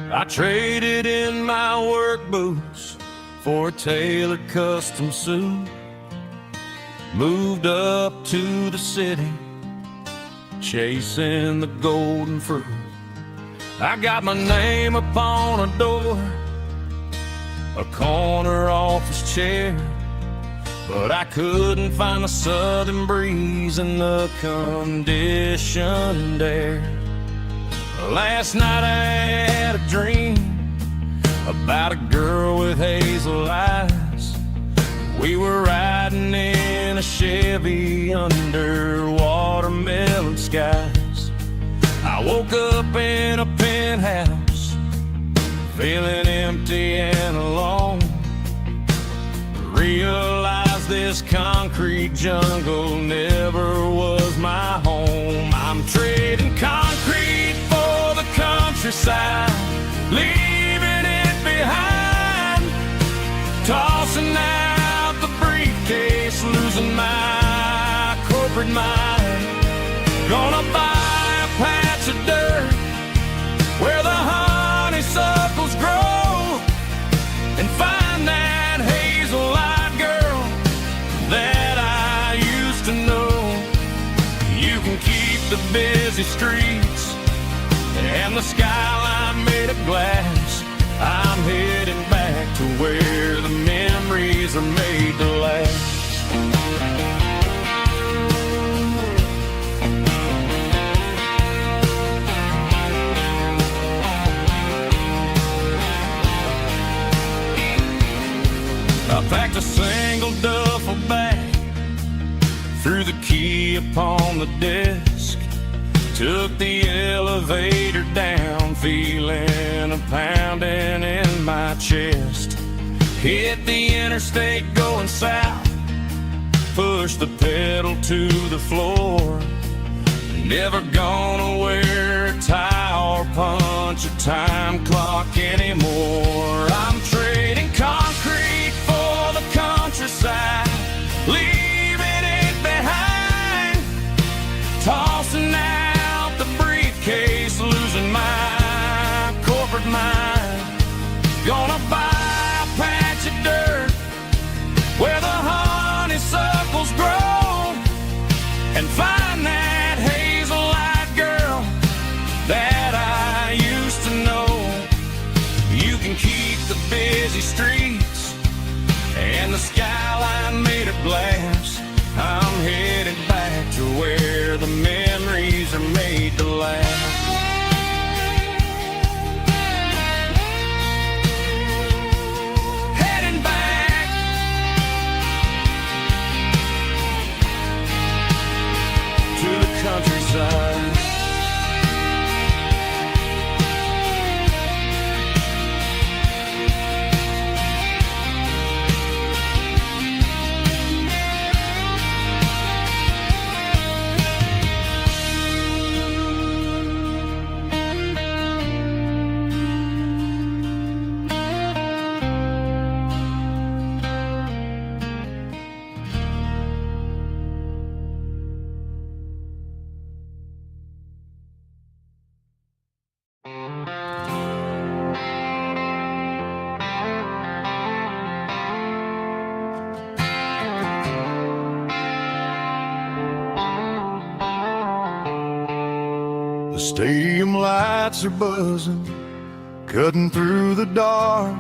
I traded in my work boots for a tailored custom suit, moved up to the city, chasing the golden fruit. I got my name upon a door, a corner office chair, but I couldn't find the southern breeze in the conditioned air. Last night I had a dream about a girl with hazel eyes. We were riding in a Chevy under watermelon skies. I woke up in a penthouse, feeling empty and alone. Realized this concrete jungle never was my home. I'm trading concrete for the countryside, leaving it behind, tossing out the briefcase, losing my corporate mind. Gonna buy a patch of dirt where the honeysuckles grow and find that hazel-eyed girl that I used to know. You can keep the busy streets and the skyline made of glass. I'm heading back to where the memories are made to last. I packed a single duffel bag, threw the key upon the desk, Took the elevator down, feeling a pounding in my chest. Hit the interstate going south, pushed the pedal to the floor. Never gonna wear a tie or punch a time clock anymore. I'm trading concrete for the countryside, leaving it behind, tossing out the briefcase, losing my corporate mind. Gonna buy a patch of dirt where the honeysuckles grow and find that hazel-eyed girl that I used to know. You can keep the busy streets and the skyline made of glass. I'm headed back to where the memories are made to last. Heading back to the countryside. The stadium lights are buzzing, cutting through the dark.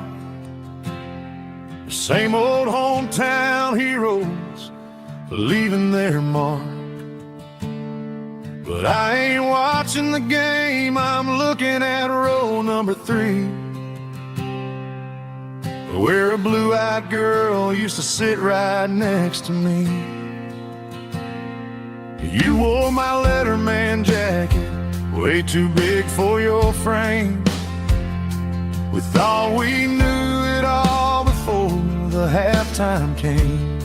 The same old hometown heroes leaving their mark. But I ain't watching the game, I'm looking at row number 3, where a blue-eyed girl used to sit right next to me. You wore my Letterman jacket, way too big for your frame. We thought we knew it all before the halftime came.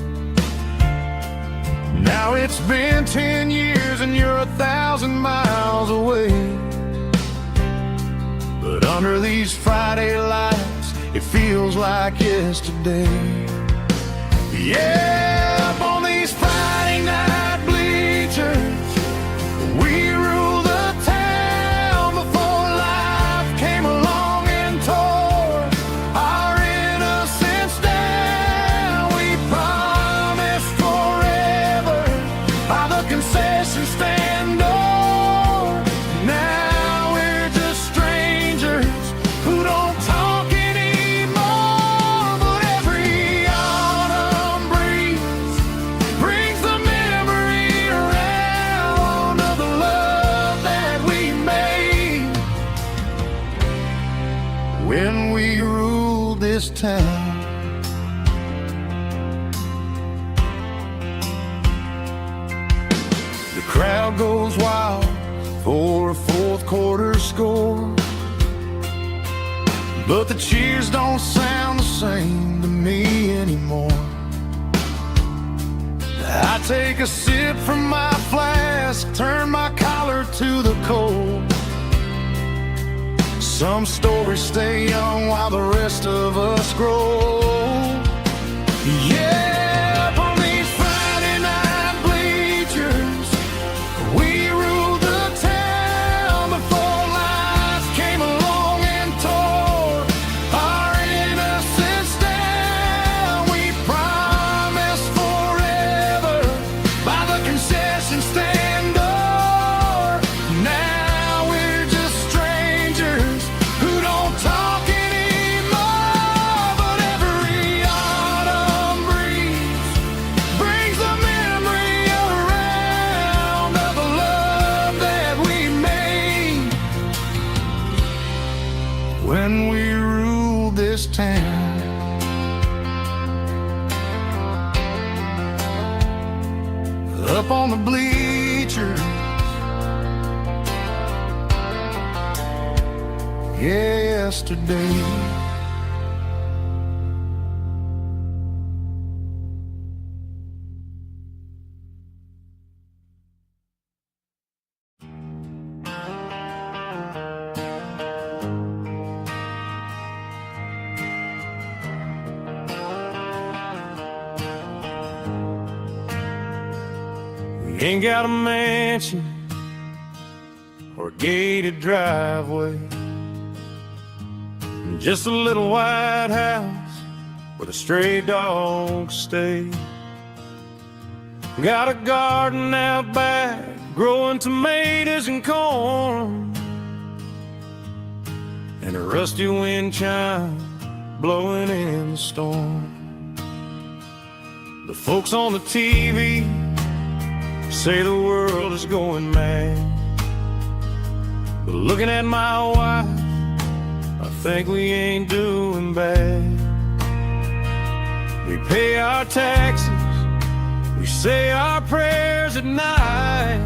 Now it's been 10 years and you're 1,000 miles away. But under these Friday lights, it feels like yesterday. Yeah, up on these Friday night bleachers, we rule the town before life came along and tore our innocence down. We promised forever by the concession stand door. Now we're just strangers who don't talk anymore. But every autumn breeze brings the memory around of the love that we made when we ruled this town. The crowd goes wild for a fourth quarter score, but the cheers don't sound the same to me anymore. I take a sip from my flask, turn my collar to the cold. Some stories stay young while the rest of us grow. Yeah, up on these Friday night bleachers, we ruled the town before life came along and tore our innocence down. We promised forever by the concession stand door. Now we're just strangers who don't talk anymore. But every autumn breeze brings the memory around of the love that we made when we ruled this town. Up on the bleachers, yesterday. Ain't got a mansion or a gated driveway, just a little white house where the stray dogs stay. Got a garden out back growing tomatoes and corn, and a rusty wind chime blowing in the storm. The folks on the TV say the world is going mad, but looking at my wife, I think we ain't doing bad. We pay our taxes, we say our prayers at night,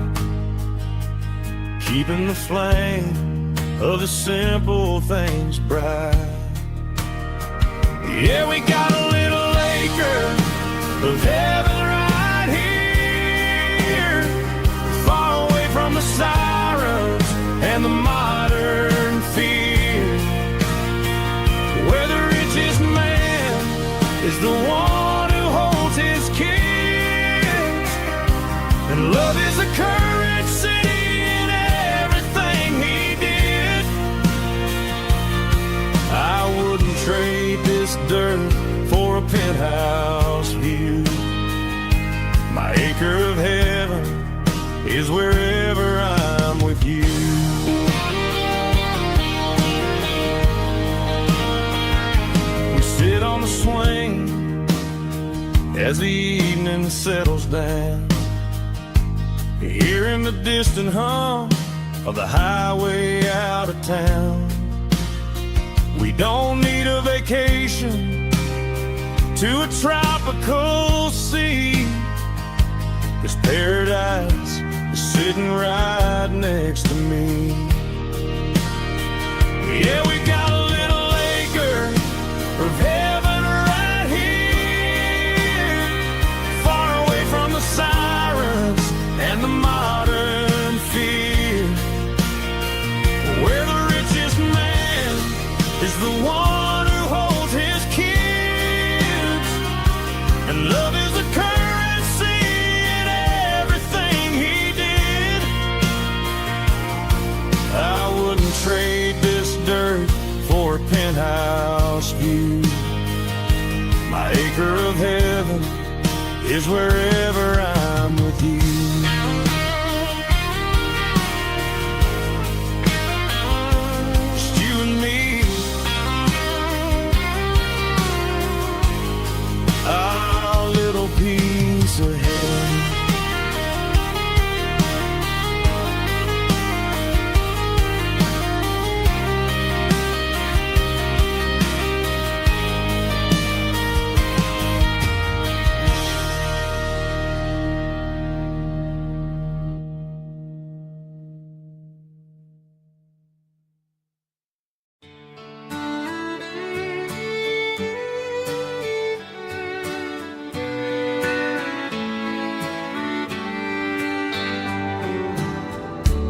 keeping the flame of the simple things bright. Yeah, we got a little acre of heaven right here, far away from the sirens and the modern fear, where the richest man is the one who holds his kids, and love is the currency in everything he did. I wouldn't trade this dirt for a penthouse view. My acre of heaven is wherever I'm with you. We sit on the swing as the evening settles down, hearing the distant hum of the highway out of town. We don't need a vacation to a tropical sea, 'cause paradise is sitting right next to me. Yeah, we got a little acre of heaven right here, far away from the sirens and the modern fear, where the richest man is the one who holds his kids, and love is the currency in everything he did. I wouldn't trade this dirt for a penthouse view. My acre of heaven is wherever I'm with you. Just you and me, our little piece of heaven.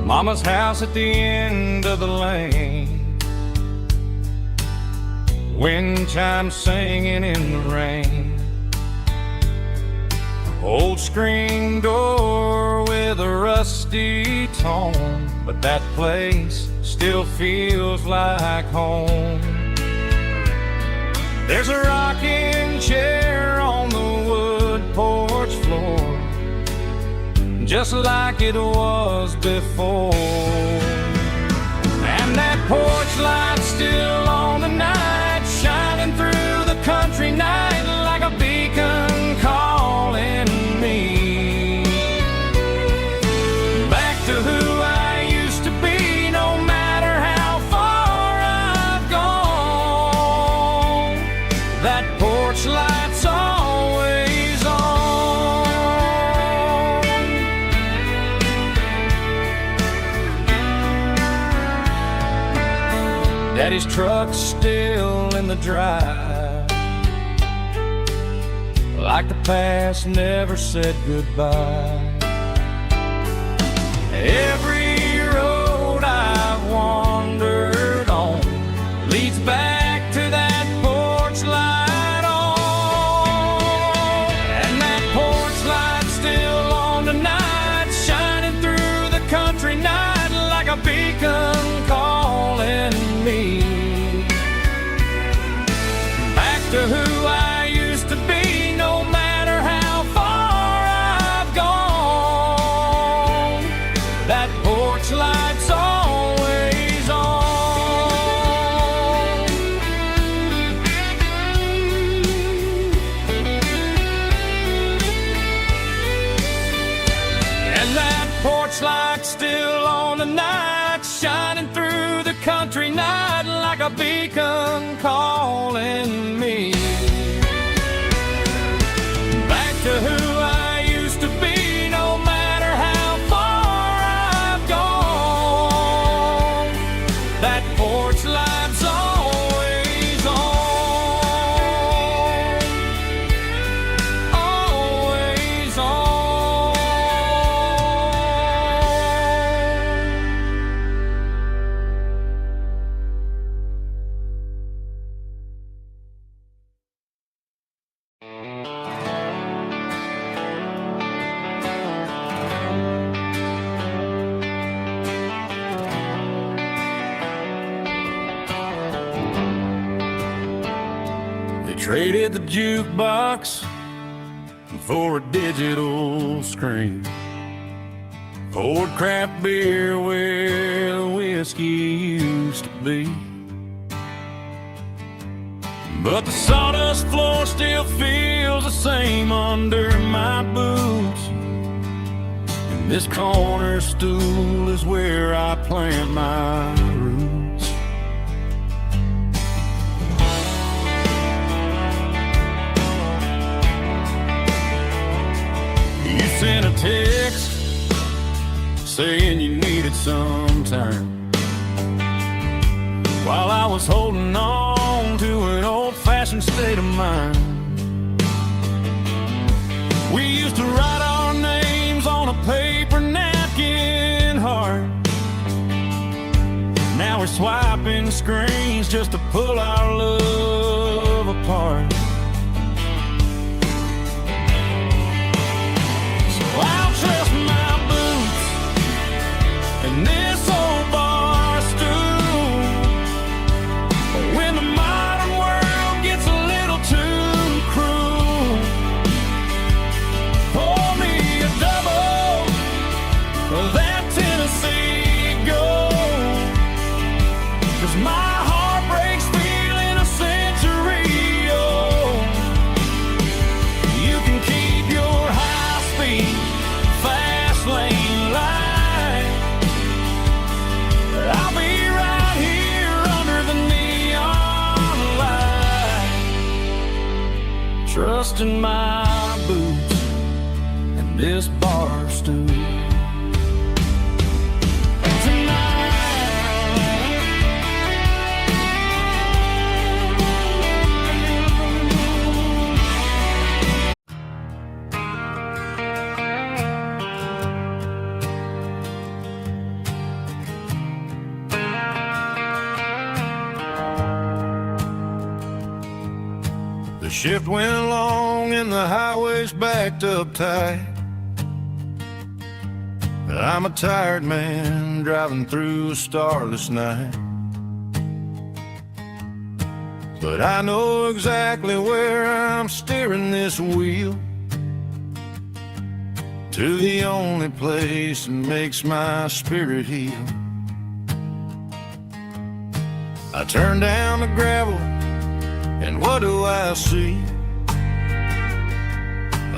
Mama's house at the end of the lane, wind chimes singing in the rain, old screen door with a rusty tone, but that place still feels like home. There's a rocking chair on the wood porch floor, just like it was before, and that porch light's still on tonight, shining through the country night like a beacon calling me back to who I used to be. No matter how far I've gone, that porch light's always on. Daddy's truck's still in the drive, like the past never said goodbye. Every road I've wandered on leads back to that porch light on. And that porch light's still on tonight, shining through the country night like a beacon calling me back to who I used to be, no matter how far I've gone. That porch light's always on. And that porch light's still on tonight, shining through the country night like a beacon calling me back to who I used to be, no matter how far I've gone. That porch light's always on, always on. Traded the jukebox for a digital screen, poured craft beer where the whiskey used to be. But the sawdust floor still feels the same under my boots, and this corner stool is where I plant my roots. You sent a text saying you needed some time, while I was holding on to an old-fashioned state of mind. We used to write our names on a paper napkin heart. Now we're swiping screens just to pull our love apart. I'll trust my boots and this old bar stool, but when the modern world gets a little too cruel, pour me a double of that Tennessee Gold, 'cause my heart breaks feeling a century old. You can keep your high-speed fast lane light, I'll be right here under the neon light, trusting my boots and this bar stool. The shift went along and the highway's backed up tight. I'm a tired man driving through a starless night, but I know exactly where I'm steering this wheel, to the only place that makes my spirit heal. I turn down the gravel, and what do I see?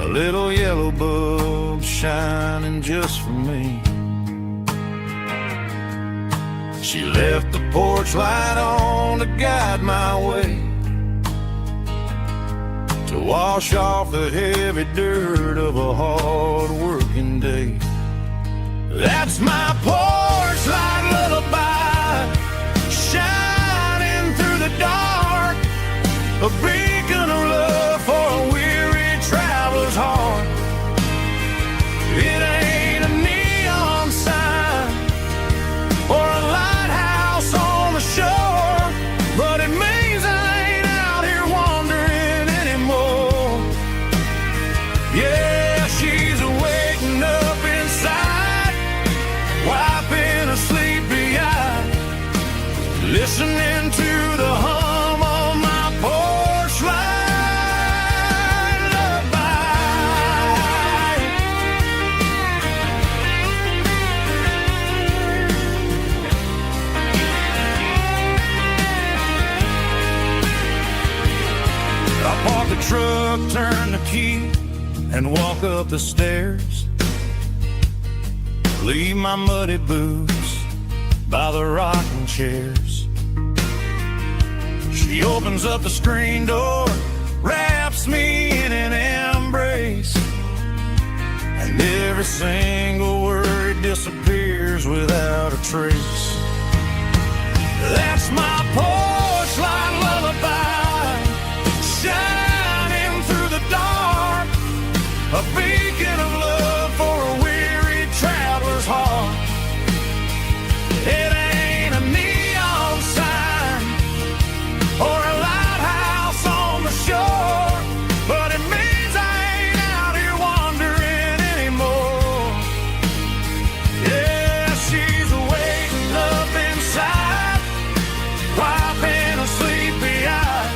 A little yellow bulb shining just for me. She left the porch light on to guide my way, to wash off the heavy dirt of a hard working day. That's my porch light lullaby, shining turn the key and walk up the stairs. Leave my muddy boots by the rocking chairs. She opens up the screen door, wraps me in an embrace, and every single word disappears without a trace. That's my porch light lullaby, shining through the dark, a beacon of love for a weary traveler's heart. It ain't a neon sign or a lighthouse on the shore, but it means I ain't out here wandering anymore. Yeah, she's waiting up inside, wiping a sleepy eye,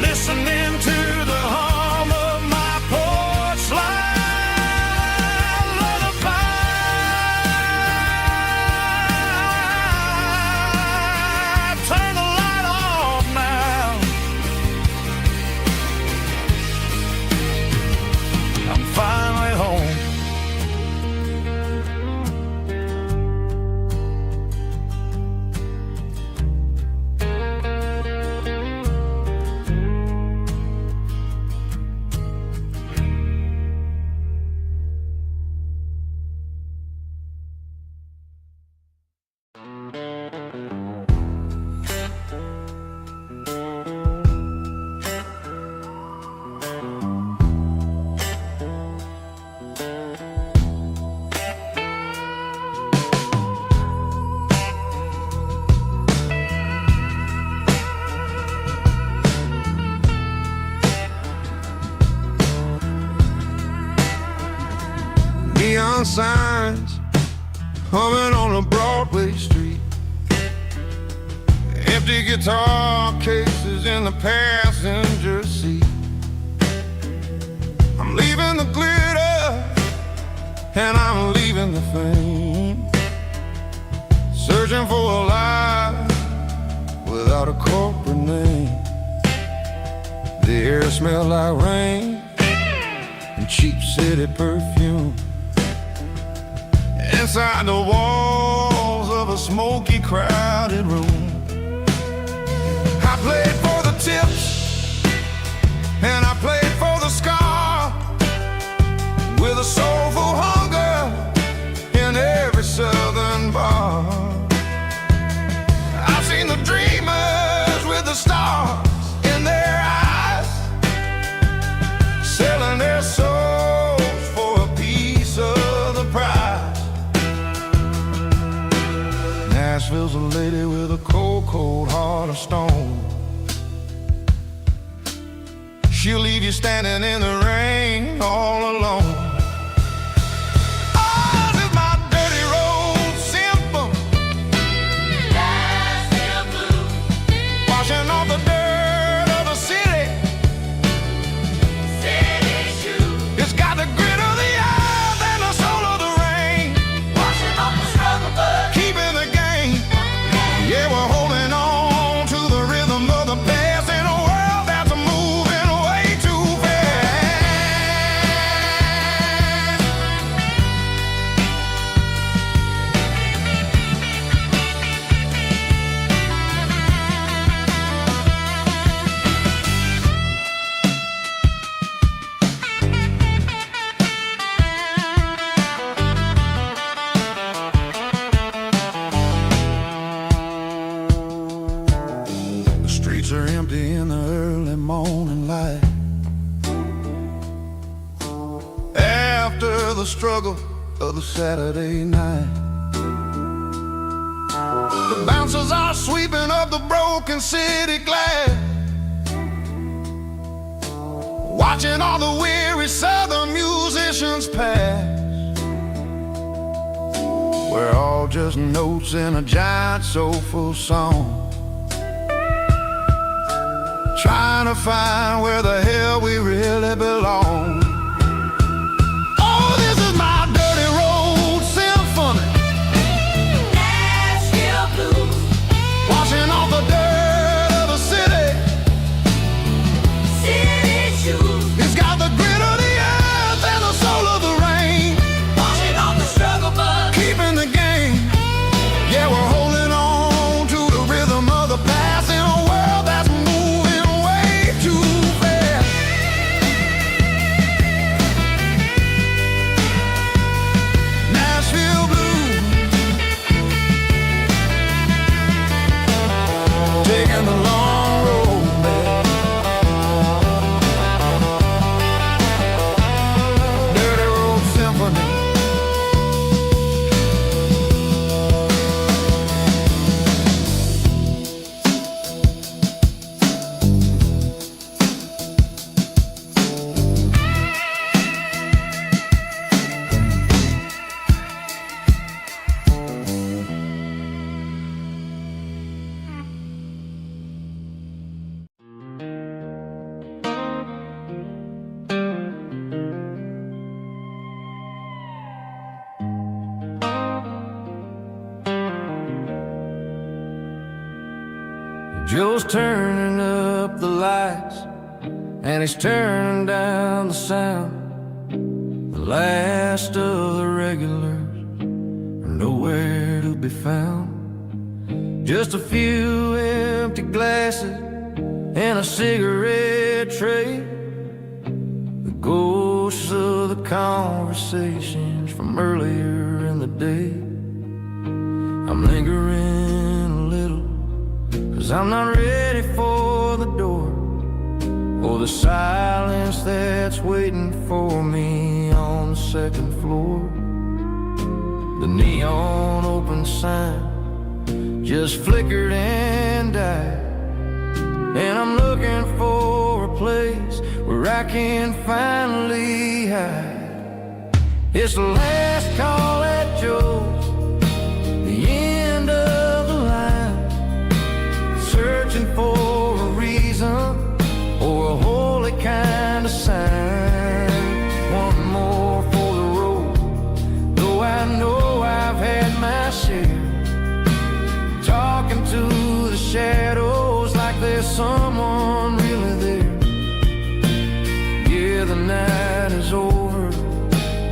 listening to the hum of my porch light lullaby. Turn the light off now. I'm finally home. Neon signs humming on a Broadway street, empty guitar cases in the passenger seat. I'm leaving the glitter and I'm leaving the fame, searching for a life without a corporate name. The air smells like rain and cheap city perfume. Inside the walls of a smoky, crowded room, I played for the tips and I played for the scar, with a soulful hunger in every southern bar. I've seen the dreamers with the stars in their eyes, selling their souls for a piece of the prize. Nashville's a lady with a cold, cold heart of stone. She'll leave you standing in the rain all alone. Oh, this is my dirty road symphony, Nashville blues, washing off the dirt of the city, city shoes. It's got the grit of the earth and the soul of the rain, washing off the struggle, but keeping the game. Yeah, we're holding on to the rhythm of the past in a world that's moving way too fast. The streets are empty in the early morning light, after the struggle of the Saturday night. The bouncers are sweeping up the broken city glass, watching all the weary southern musicians pass. We're all just notes in a giant soulful song, trying to find where the hell we really belong. Oh, this is my dirty road symphony, Nashville blues, washing off the dirt of the city, city shoes. Joe's turning up the lights, and he's turning down the sound. The last of the regulars are nowhere to be found. Just a few empty glasses and a cigarette tray, the ghosts of the conversations from earlier in the day. I'm lingering a little, 'cause I'm not ready for the door, or the silence that's waiting for me on the second floor. The neon open sign just flickered and died, and I'm looking for a place where I can finally hide. It's the last call at Joe's, the end of the line, searching for a reason or a holy kind of sign. One more for the road, though I know I've had my share, talking to the shadows like there's someone really there. Yeah, the night is over,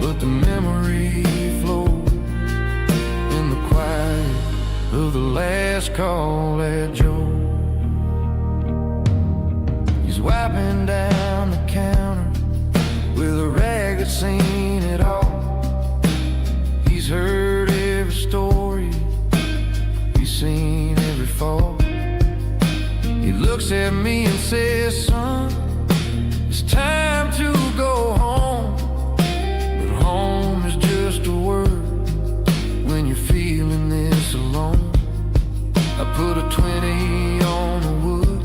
but the memory flows in the quiet of the last call at Joe. He's wiping down the counter with a rag that's seen it all. He's heard every story, he's seen every fall. He looks at me and says, son, it's time to go home. But home is just a word when you're feeling this alone. I put a 20 on the wood,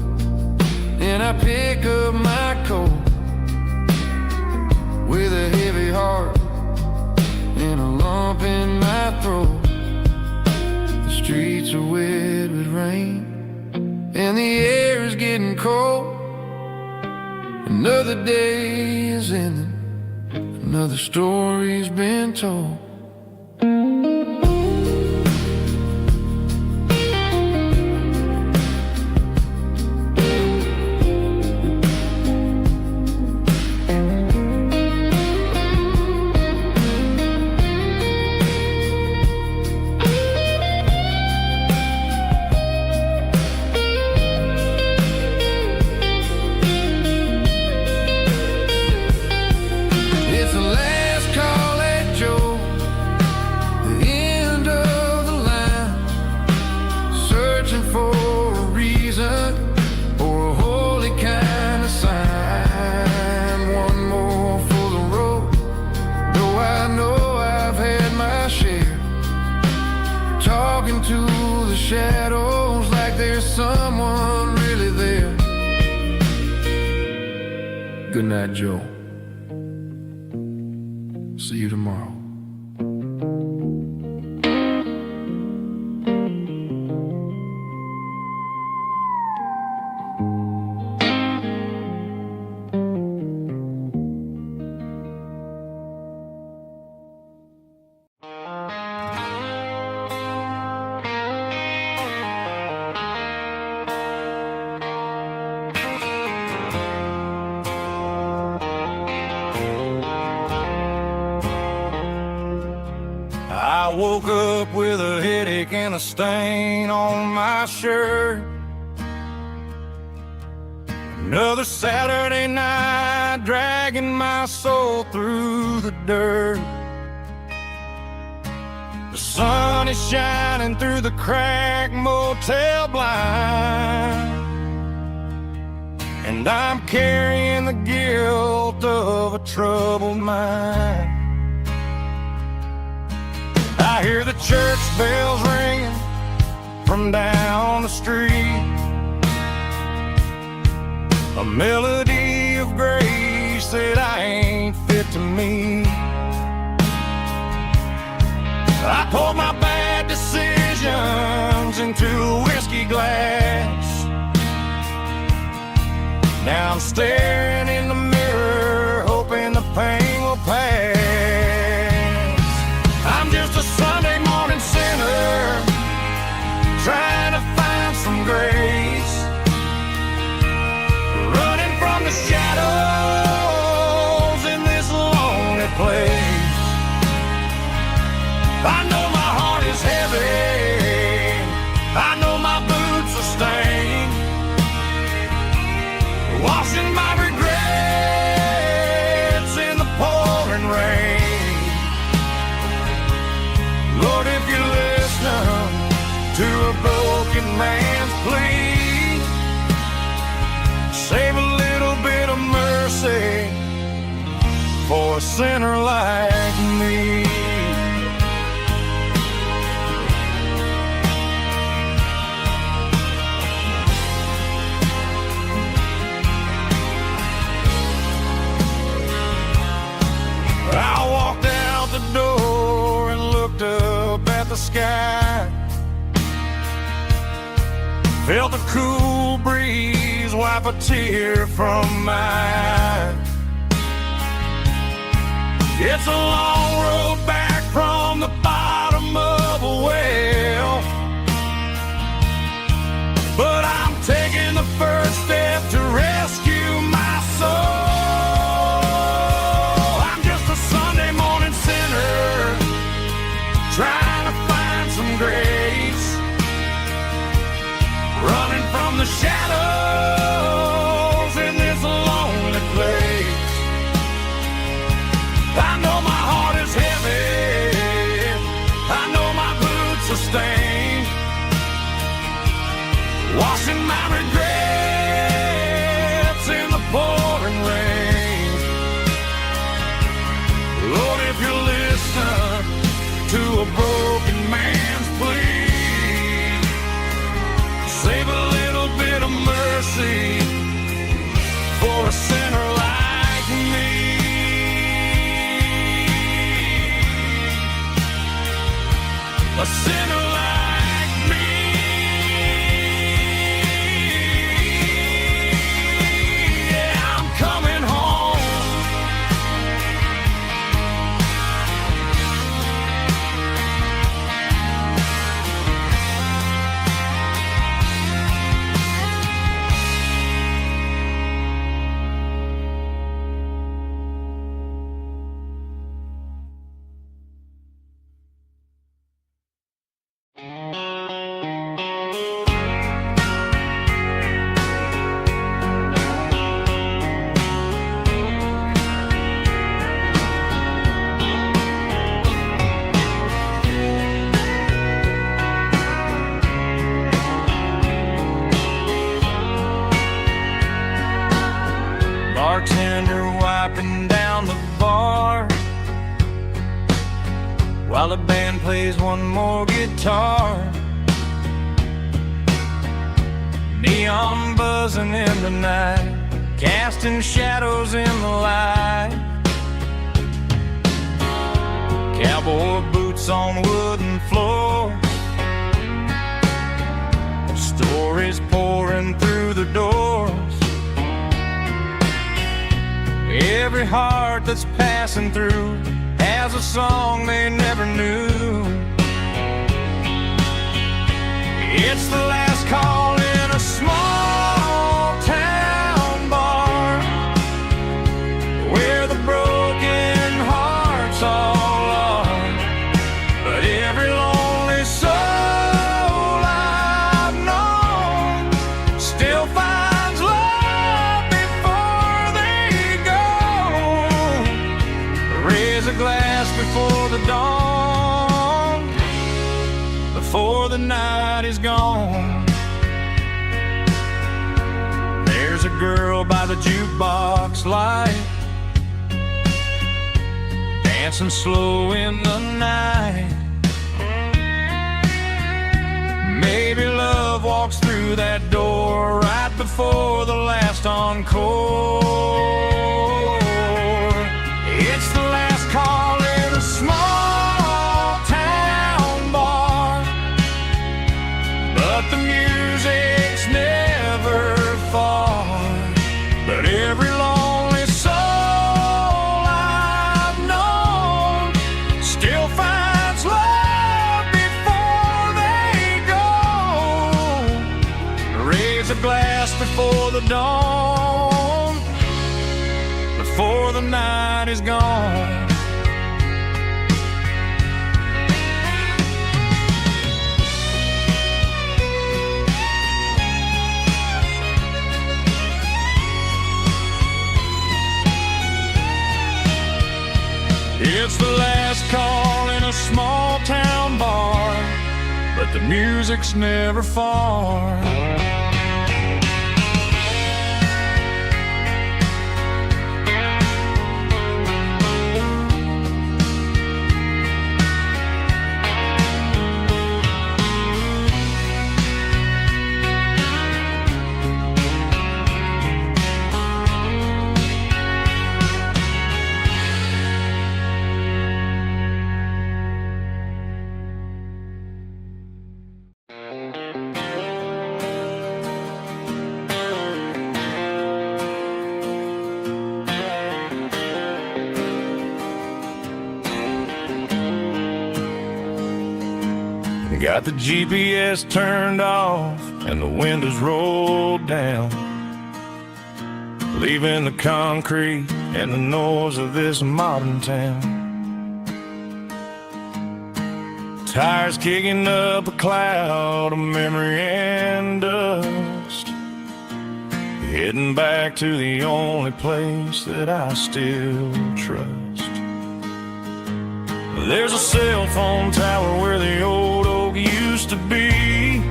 and I pick up my coat with a heavy heart and a lump in my throat. The streets are wet with rain, and the air is getting cold. Another day is ending, another story's been told. To the shadows like there's someone really there. Good night, Joe. See you tomorrow. I woke up with a headache and a stain on my shirt. Another Saturday night dragging my soul through the dirt. The sun is shining through the cracked motel blind, and I'm carrying the guilt of a troubled mind. I hear the church bells ringing from down the street, a melody of grace that I ain't fit to meet. I poured my bad decisions into a whiskey glass. Now I'm staring in the mirror, hoping the pain will pass. I'm just a Sunday morning sinner, trying to find some grace. I know my heart is heavy, I know my boots are stained, washing my regrets in the pouring rain. Lord, if you listen to a broken man's plea, save a little bit of mercy for a sinner like me. I walked out the door and looked up at the sky, felt a cool breeze wipe a tear from my eye. It's a long road back from the bottom of a well, but I'm taking the first step to rescue my soul. I'm just a Sunday morning sinner trying to find some grace, running from the shadows in this lonely place. I know my heart is heavy, I know my boots are stained, washing my regrets in the pouring rain. Lord, if you listen to a broken man's plea, save a little bit of mercy for a sinner like me. A sinner like me. Yeah, I'm coming home. Bartender wiping down the bar while the band plays one more guitar. Neon buzzing in the night, casting shadows in the light. Cowboy boots on wooden floors, stories pouring through the doors. Every heart that's passing through has a song they never knew. It's the last call in a small town bar where the broken hearts all are. But every lonely soul I've known still finds love before they go. Raise a glass before the dawn, before the night is gone. There's a girl by the jukebox light, dancing slow in the night. Maybe love walks through that door right before the last encore. It's the last call in a small town bar, but the music's never far. But every lonely soul I've known still finds love before they go. Raise a glass before the dawn, before the night is gone. but the music's never far. Got the GPS turned off and the windows rolled down, leaving the concrete and the noise of this modern town. Tires kicking up a cloud of memory and dust, heading back to the only place that I still trust. There's a cell phone tower where the old oak used to be,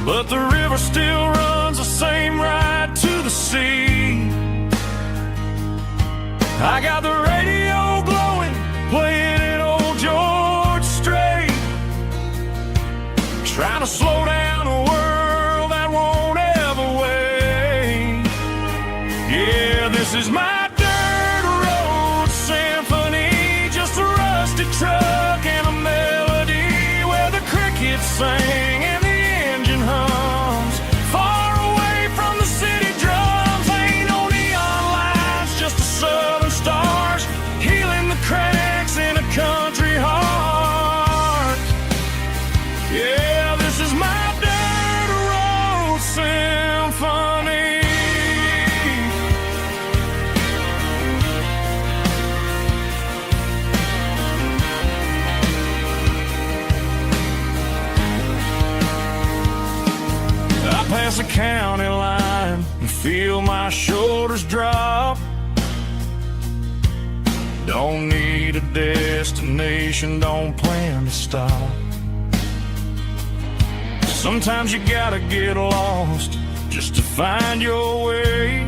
but the river still runs the same right to the sea. I got the radio glowing, playing an old George Strait, trying to slow down a world that won't ever wait. Yeah, this is my truck and a melody where the crickets sing and the engine hums, far away from the city drums. Ain't no neon lights, just the southern stars healing the cracks in a country heart. Yeah, this is my dirt road symphony. Past the county line and feel my shoulders drop. Don't need a destination, don't plan to stop. Sometimes you gotta get lost just to find your way,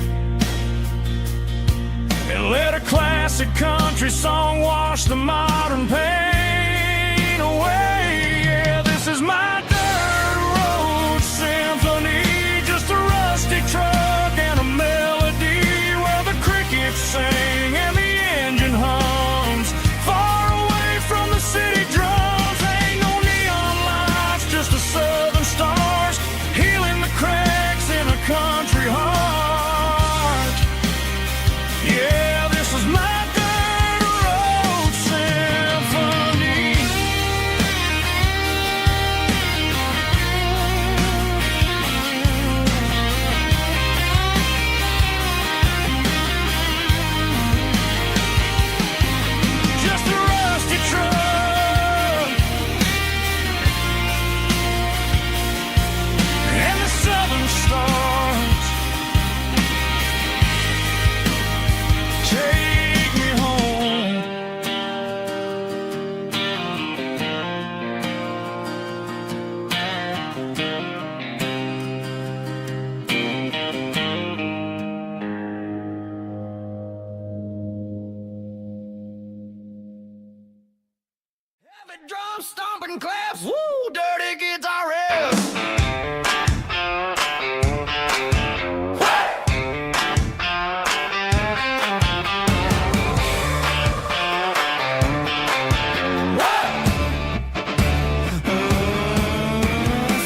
and let a classic country song wash the modern pain away. Yeah, this is my rustic truck and a melody where the crickets sing and the engine hums, far away from the city drums. Ain't no neon lights, just the southern stars healing the cracks in a country heart. Yeah, this is my dirt road symphony. Drum stomping claps, woo, dirty guitar riffs.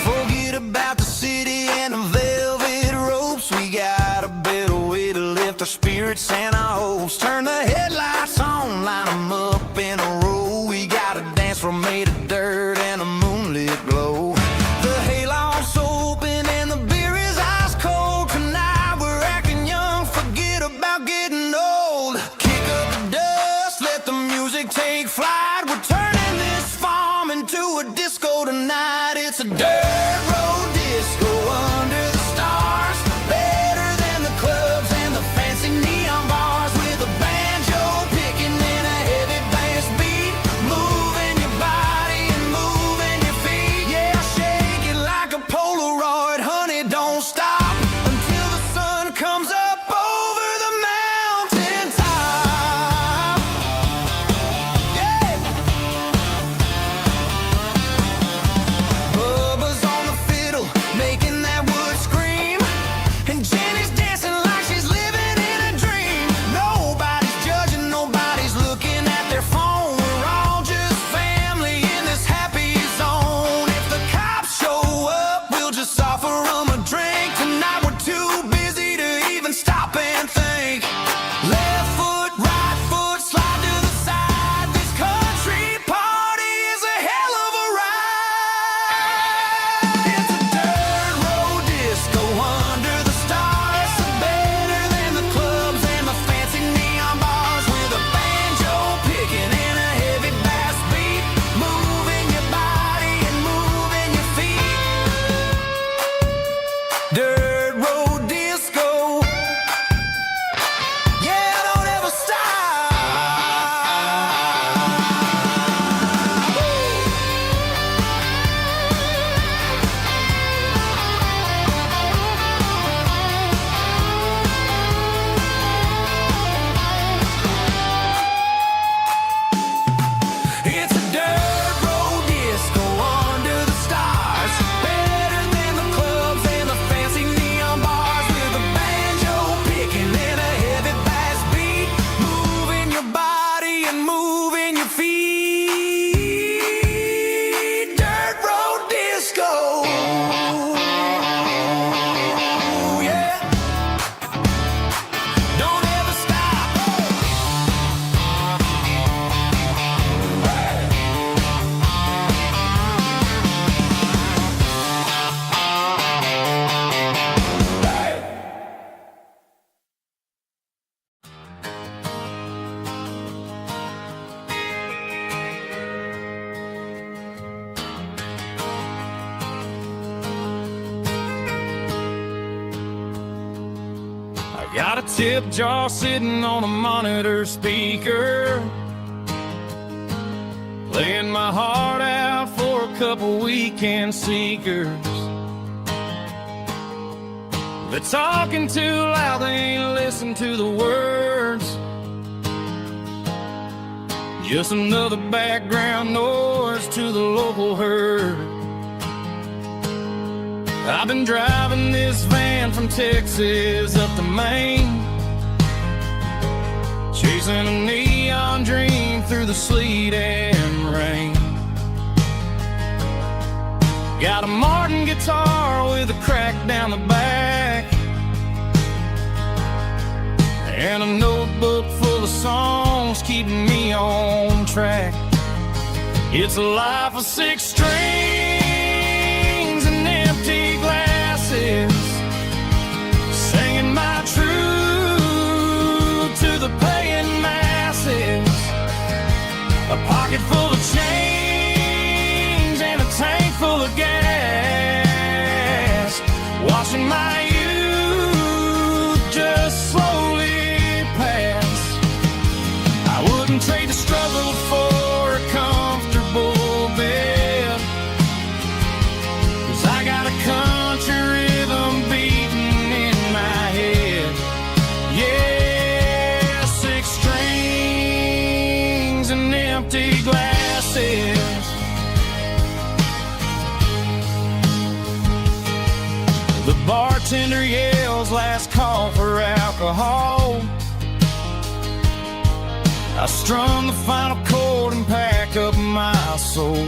Forget about the city and the velvet ropes. We got a better way to lift our spirits and our hopes. Turn the headlights on, line them up in a row. From made of dirt and a moonlit glow. The hayloft's open and the beer is ice cold. Tonight we're acting young, forget about getting old. Kick up the dust, let the music take flight. We're turning this farm into a disco tonight. It's a dirt road disco under the stars, better than the clubs and the fancy neon bars, with a banjo picking in a heavy bass beat, moving your body and moving Got a tip jar sitting on a monitor speaker, playing my heart out for a couple weekend seekers. They're talking too loud, they ain't listen to the words. Just another background noise to the local herd. I've been driving this van from Texas up to Maine, chasing a neon dream through the sleet and rain. Got a Martin guitar with a crack down the back, and a notebook full of songs keeping me on track. It's a life of 6 strings and empty glasses, singing my truth to the paying masses. A pocket full of change and a tank full of gas, watching my youth just slowly pass. I wouldn't trade the struggle for a comfortable bed, 'cause I got a country rhythm beating in my head. Yeah, 6 strings and empty glasses. The bartender yells last call for alcohol. I strum the final chord and pack up my soul.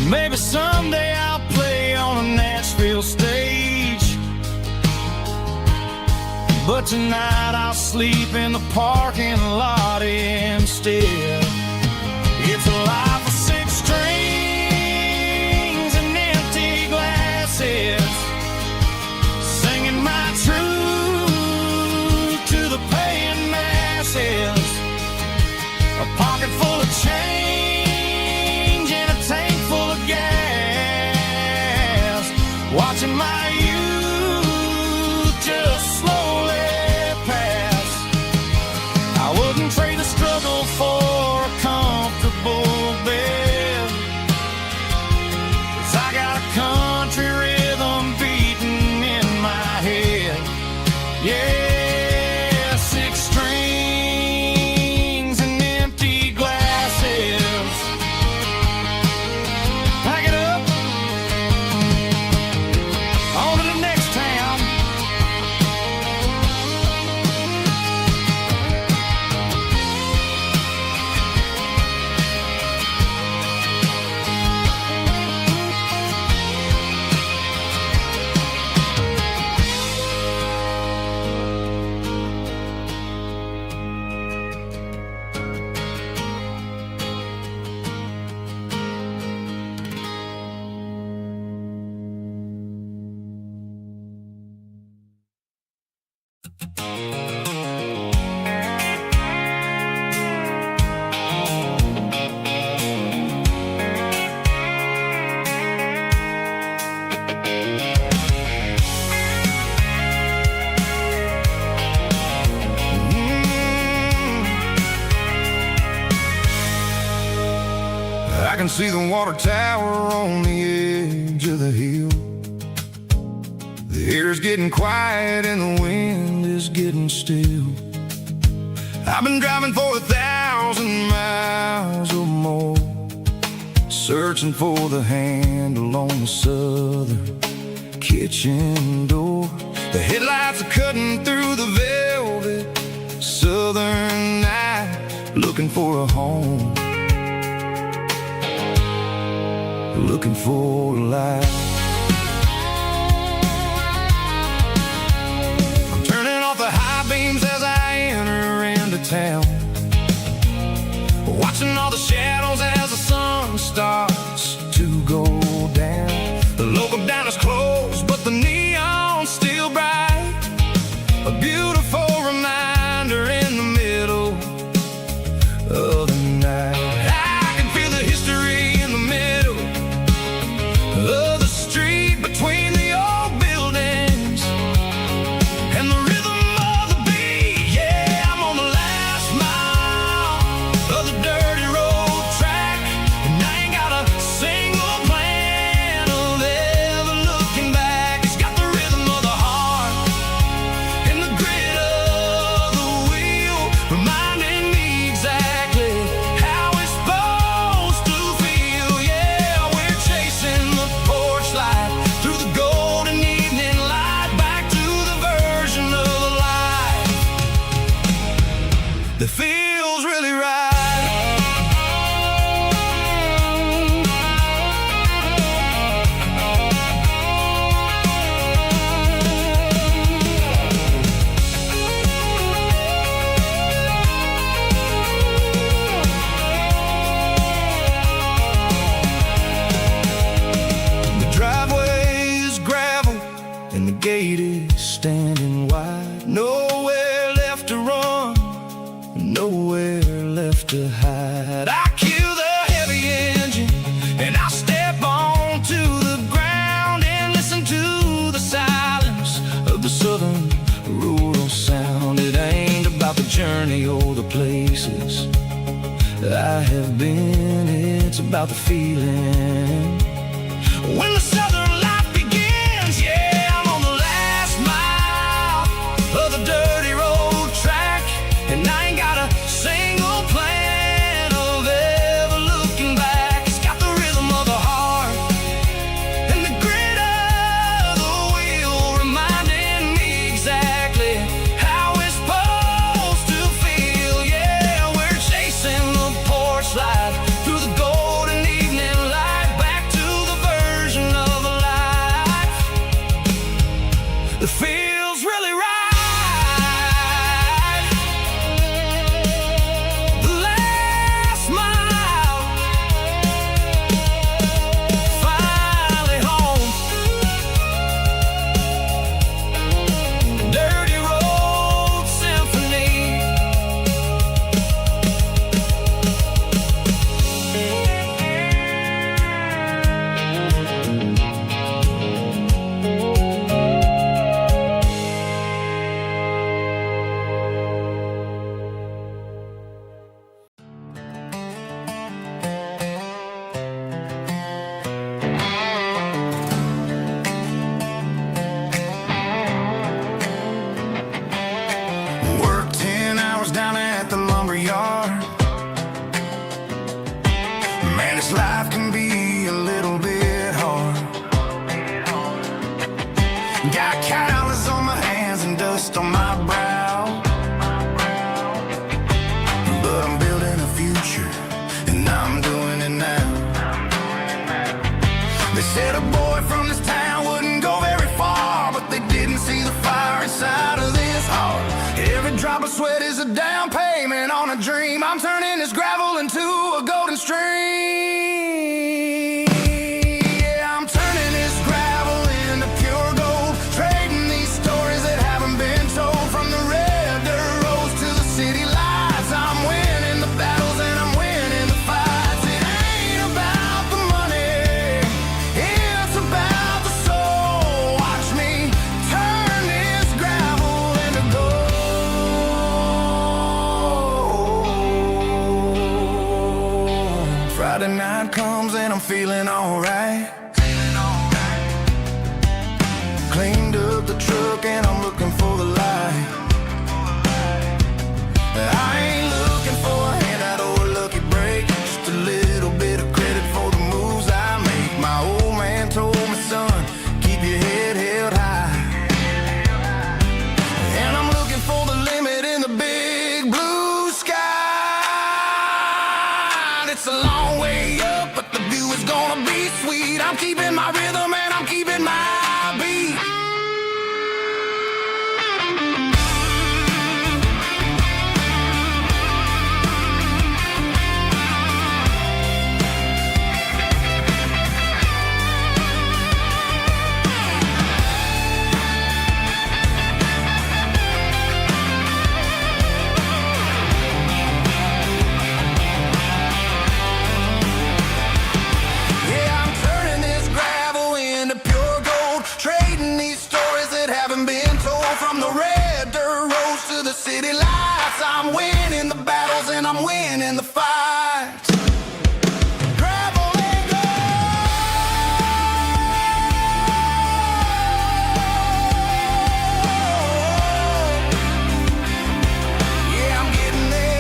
Maybe someday I'll play on a Nashville stage, but tonight I'll sleep in the parking lot instead. It's a life of 6 strings and empty glasses, singing my truth to the paying masses. A pocket full of change and a tank full of gas, watching my youth just slowly pass. I wouldn't trade the struggle for a comfortable bed, 'cause I got a country rhythm beating in my head. Yeah, 6 strings and empty glasses. Pack it up, on to the next town. I can see the water tower on the edge of the hill. The air's getting quiet and the wind is getting still. I've been driving for 1,000 miles or more, searching for the handle on the southern kitchen door. The headlights are cutting through the velvet southern night, looking for a home, looking for a life. I'm turning off the high beams as I enter into town, watching all the shadows as the sun starts to go down. The local diner's closed, but the neon's still bright, a beautiful reminder in the middle of the night. I can feel the history in the middle of the street, between the old buildings I cue the heavy engine and I step onto the ground and listen to the silence of the southern rural sound. It ain't about the journey or the places I have been, it's about the feeling when the southern life begins. Yeah, I'm on the last mile of the dirty road track, and I ain't got a single plan of ever looking back. It's got the rhythm of the heart and the grit of the wheel, reminding me exactly how it's supposed to feel. Yeah, we're chasing the porch light through the golden evening light, back to the version of a life that feels really right. The last mile, finally home. Dirty Road Symphony. Work 10 hours down at the lumber yard. Man, this life can be a little bit hard. Got calluses on my hands and dust on my brow, but I'm building a future and I'm doing it now. They said a boy from this town wouldn't go very far, but they didn't see the fire inside of this heart. Every drop of sweat is a down payment on a dream. I'm turning this gravel into a golden stream. Yeah, I'm turning this gravel into pure gold, trading these stories that haven't been told. From the red dirt roads to the city lights, I'm winning the battles and I'm winning the fights. It ain't about the money, it's about the soul. Watch me turn this gravel into gold. Friday night comes and I'm feeling alright. Cleaned up the truck and I'm looking for the light. I ain't looking for a handout or a lucky break, just a little bit of credit for the moves I make. My old man told me, son, keep your head held high. And I'm looking for the limit in the big blue sky. It's a long way up, but the view is gonna be sweet. I'm keeping my rhythm and I'm keeping my beat. Yeah, I'm turning this gravel into pure gold, trading these stories that haven't been told. From the red dirt roads to the city lights, I'm winning the battles and I'm winning the fights. Gravel and gold. Yeah, I'm getting there.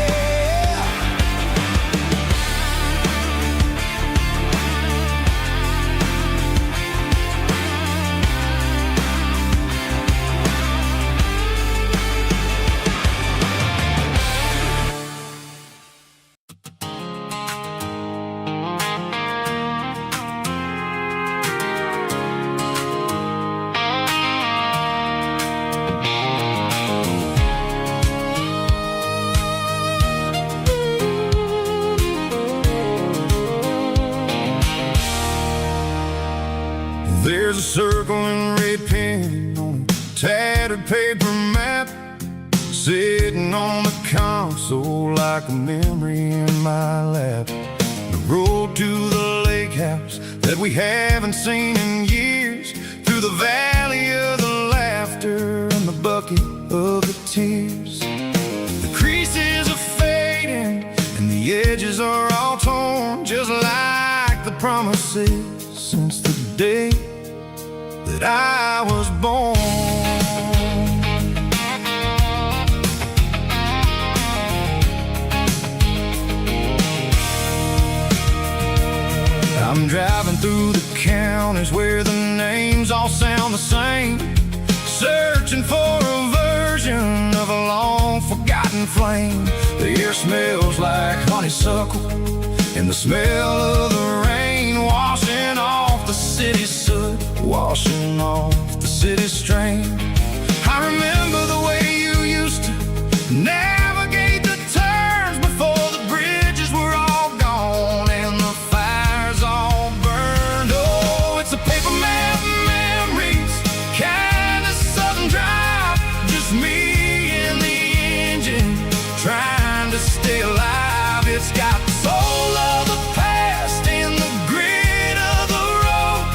There's a circle and red pen on a tattered paper map, sitting on the console like a memory in my lap. that we haven't seen in years, through the valley of the laughter and the bucket of the tears. The creases are fading and the edges are all torn, just like the promises since the day that I was born. I'm driving through the counties where the names all sound the same, searching for a version of a long forgotten flame. The air smells like honeysuckle and the smell of the rain washing off the city's soot, washing off the city's strain. I remember the way you used to navigate the turns before the bridges were all gone and the fires all burned. Oh, it's a paper map memories, kind of southern drive, just me and the engine trying to stay alive. It's got the soul of the past and the grit of the road,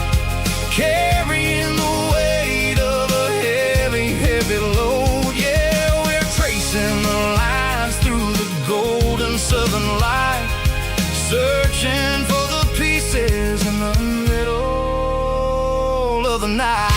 carrying the weight of a heavy, heavy load. Yeah, we're tracing the lines through the golden southern light, searching for the pieces in the middle of the night.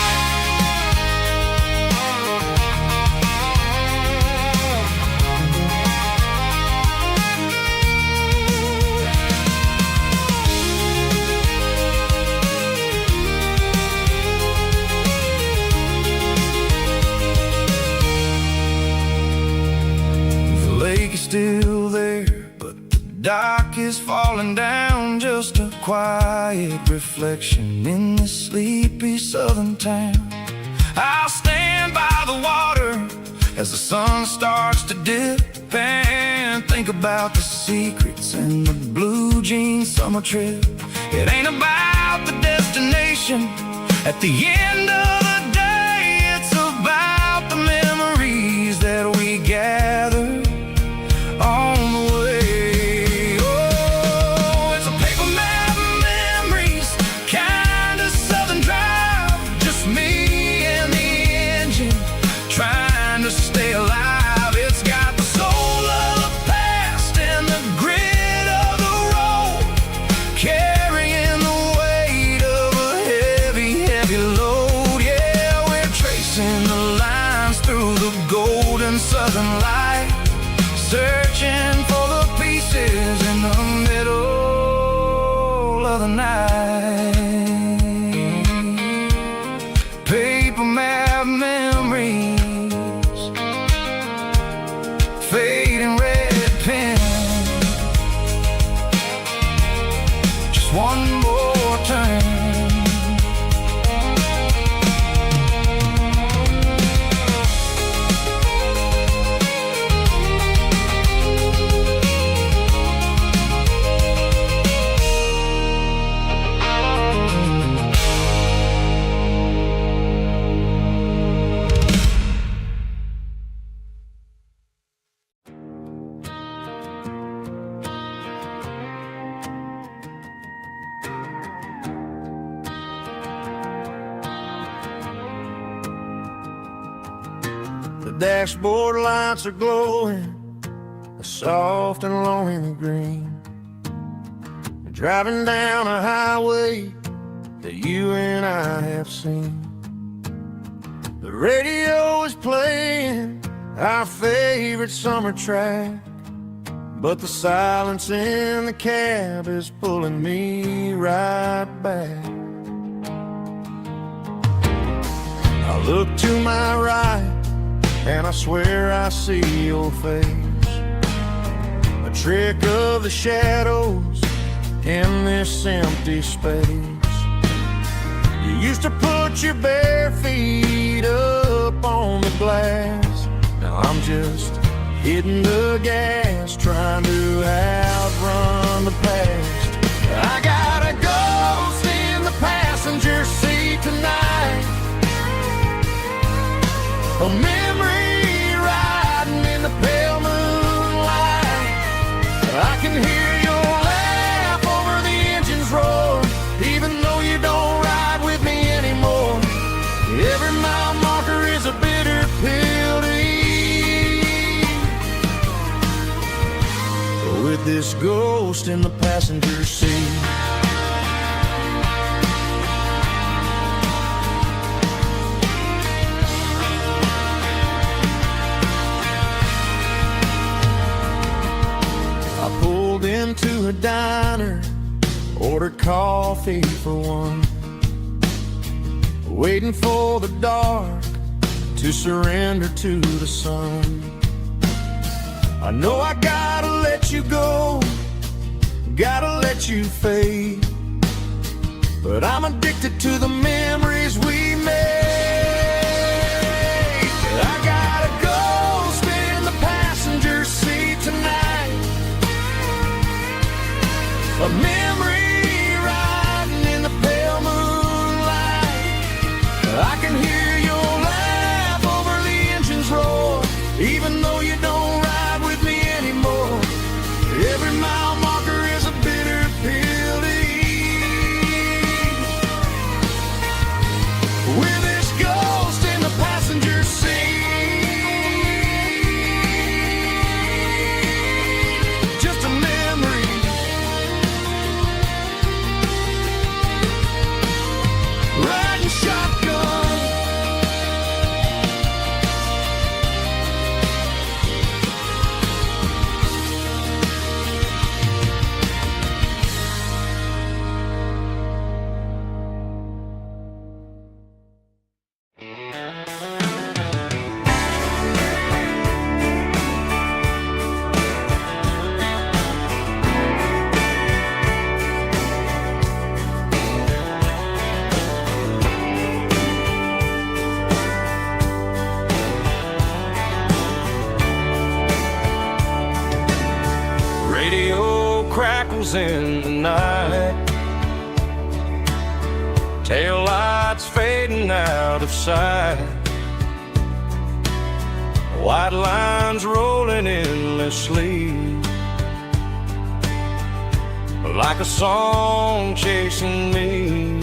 Still there, but the dock is falling down, just a quiet reflection in this sleepy southern town. I'll stand by the water as the sun starts to dip and think about the secrets and the blue jean summer trip. It ain't about the destination at the end of the day, it's about the memories that we gather on the way. Oh, it's a paper map memories, kind of southern drive, just me and the engine trying to stay alive. It's got the soul of the past and the grit of the road, carrying the weight of a heavy, heavy load. Yeah, we're tracing the lines through the golden southern light, searching for the pieces in the middle of the night. Paper map memories, fading red pen, just one more turn. The dashboard lights are glowing, a soft and lonely green. We're driving down a highway that you and I have seen. The radio is playing our favorite summer track, but the silence in the cab is pulling me right back. I look to my right and I swear I see your face, a trick of the shadows in this empty space. You used to put your bare feet up on the glass, now I'm just hitting the gas, trying to outrun the past. I got a ghost in the passenger seat tonight, a memory riding in the pale moonlight. I can hear your laugh over the engine's roar, even though this ghost in the passenger seat. I pulled into a diner, ordered coffee for one, waiting for the dark to surrender to the sun. I know I gotta let you go, gotta let you fade, but I'm addicted to the memories we made. I gotta go spin the passenger seat tonight, a memory riding in the pale moonlight. I can hear your laugh over the engine's roar, even though you don't ride with me anymore. Every mile marker is a bitter pill to eat. With this ghost in the passenger seat, just a memory. Riding shotgun. Radio crackles in the night, tail lights fading out of sight, white lines rolling endlessly, like a song chasing me.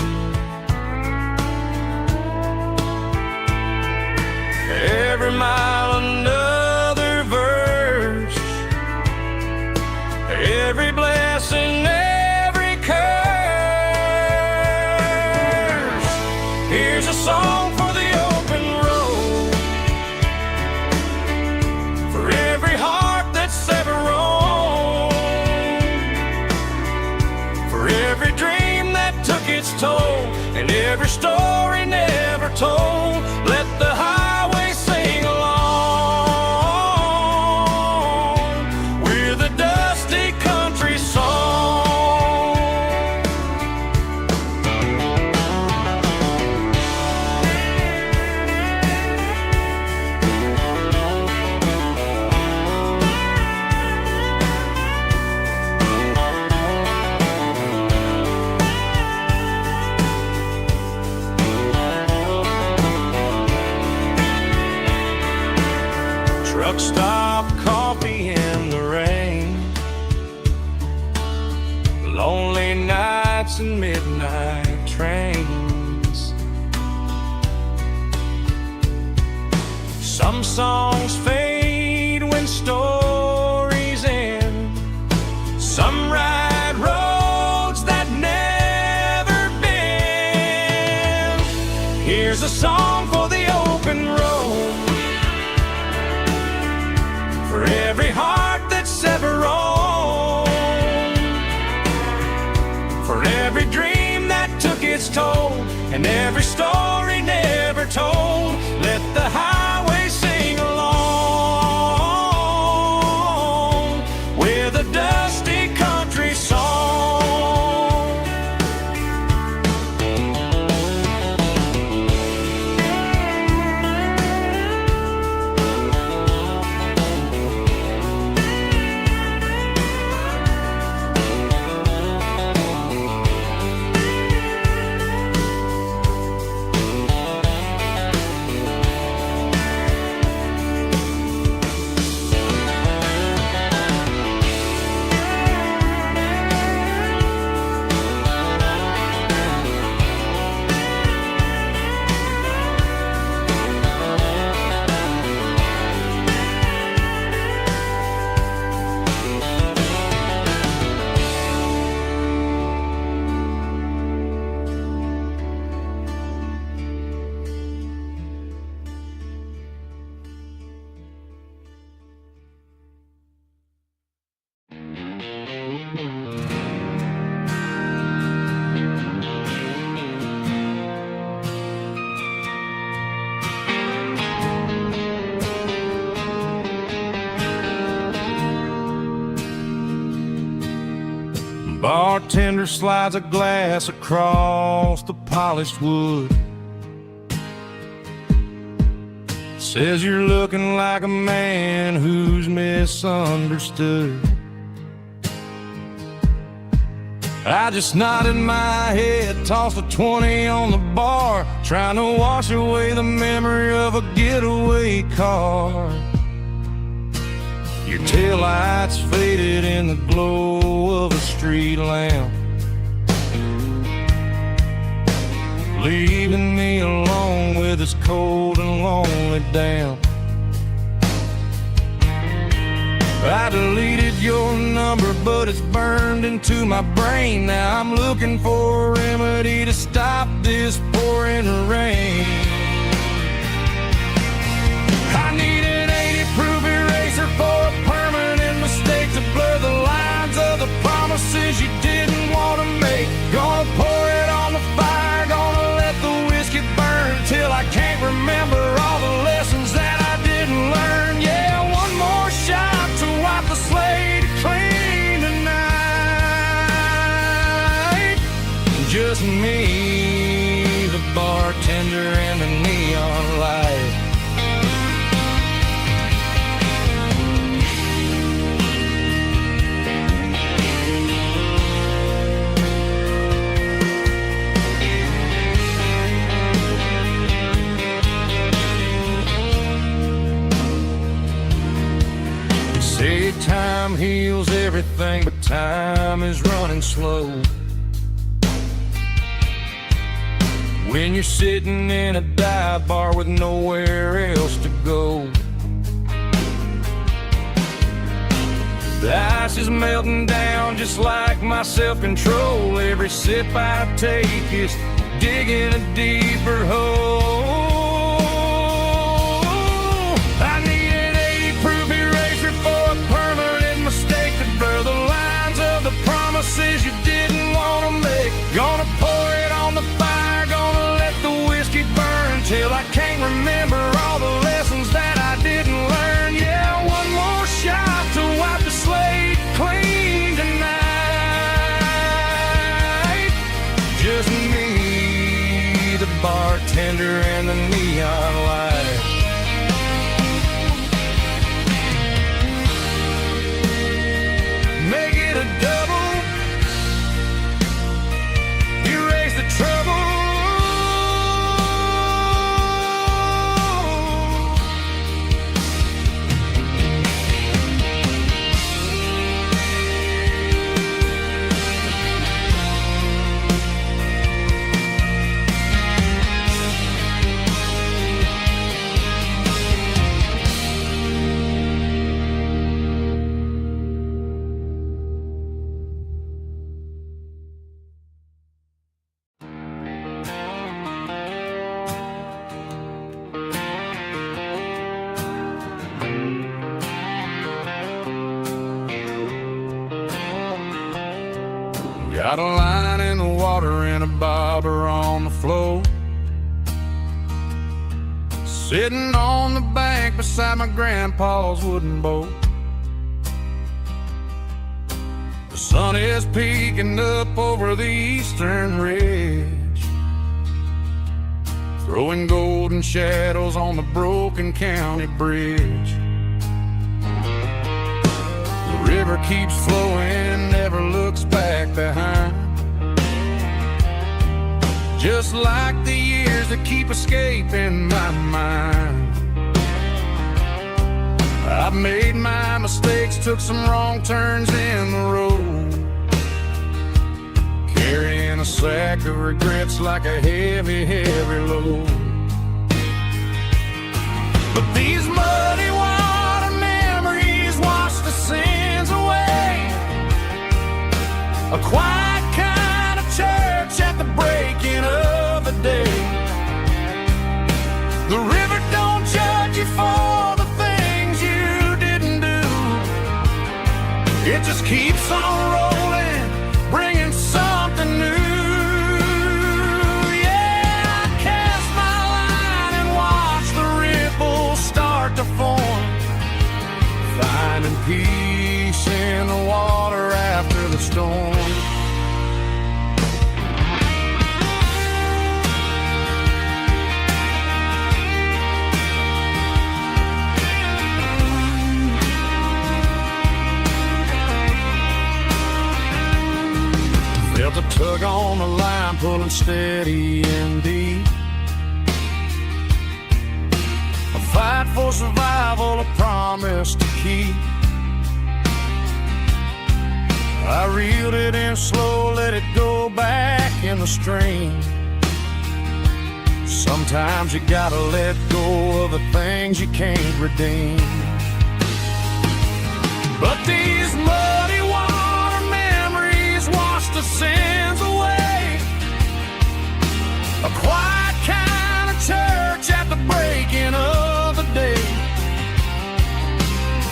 Every mile another verse, every blessing, every curse. Here's a song for the open road, for every heart that's ever roamed, for every dream that took its toll, and every story never told. Let the highway sing along with a dusty country song. Truck stop, coffee in the rain, lonely nights and midnight trains. Some songs fade when stories end, some ride roads that never bend. Here's a song for the open road, for every heart that's ever roamed, for every dream that took its toll, and every story never told. Let the highway sing along with a dusty country song. bartender slides a glass across the polished wood. Says you're looking like a man who's misunderstood. I just nodded my head, tossed a 20 on the bar, trying to wash away the memory of a getaway car. Your taillights faded in the glow of a street lamp, leaving me alone with this cold and lonely damp. I deleted your number, but it's burned into my brain. Now I'm looking for a remedy to stop this pouring rain. I need an 80-proof eraser for a permanent mistake, to blur the lines of the promises you didn't want to make. Gonna pour it on the fire, gonna let the whiskey burn till I can't remember all the lessons that I didn't learn. Yeah, one more shot to wipe the slate clean tonight. Just me, the bartender, and the neon light. Say time heals everything, but time is running slow. When you're sitting in a dive bar with nowhere else to go, the ice is melting down just like my self-control. Every sip I take is digging a deeper hole. I need an 80-proof eraser for a permanent mistake, to blur the lines of the promises you didn't want to make. Gonna pour it on the fire, gonna let the whiskey burn till I can't remember all the lessons that I didn't learn. Yeah, one more shot to wipe the slate clean tonight. Just me, the bartender, and the neon light. Make it a double, erase the trouble. Got a line in the water and a bobber on the floor, sitting on the bank beside my grandpa's wooden boat. The sun is peeking up over the eastern ridge, throwing golden shadows on the broken county bridge. The river keeps flowing, never looks back behind, just like the years that keep escaping my mind. I've made my mistakes, took some wrong turns in the road, carrying a sack of regrets like a heavy, heavy load. But these muddy water memories wash the sins away. A quiet kind of church at the breaking of the day. The river don't judge you for the things you didn't do. It just keeps on rolling, bringing something new. Yeah, I cast my line and watch the ripples start to form, finding peace in the water after the storm. a tug on the line, pulling steady and deep. A fight for survival, a promise to keep. I reeled it in slow, let it go back in the stream. Sometimes you gotta let go of the things you can't redeem. But these muddy water memories wash the sins away. A quiet kind of church at the breaking of the day.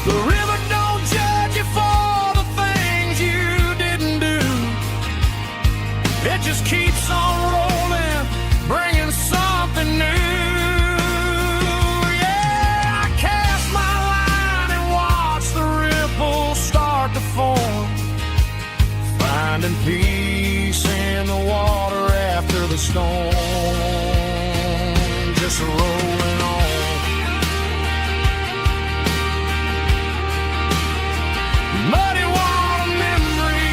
The river don't judge you for the things you didn't do. It just keeps on rolling, bringing something new. Yeah, I cast my line and watch the ripples start to form, finding peace in the water after the storm, just rolling on. Muddy water memory.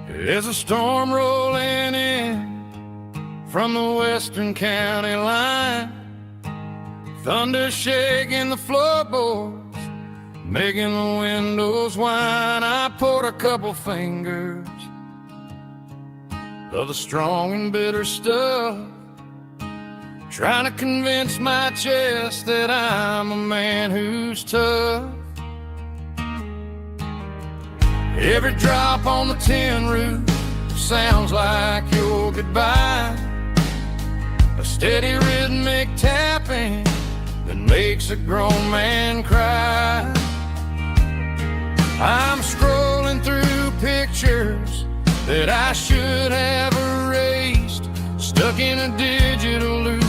There's a storm rolling in from the western county line. Thunder shaking the floorboards, making the windows whine. I poured a couple fingers of the strong and bitter stuff, trying to convince my chest that I'm a man who's tough. Every drop on the tin roof sounds like your goodbye, a steady rhythmic tapping that makes a grown man cry. I'm scrolling through pictures that I should have erased, stuck in a digital loop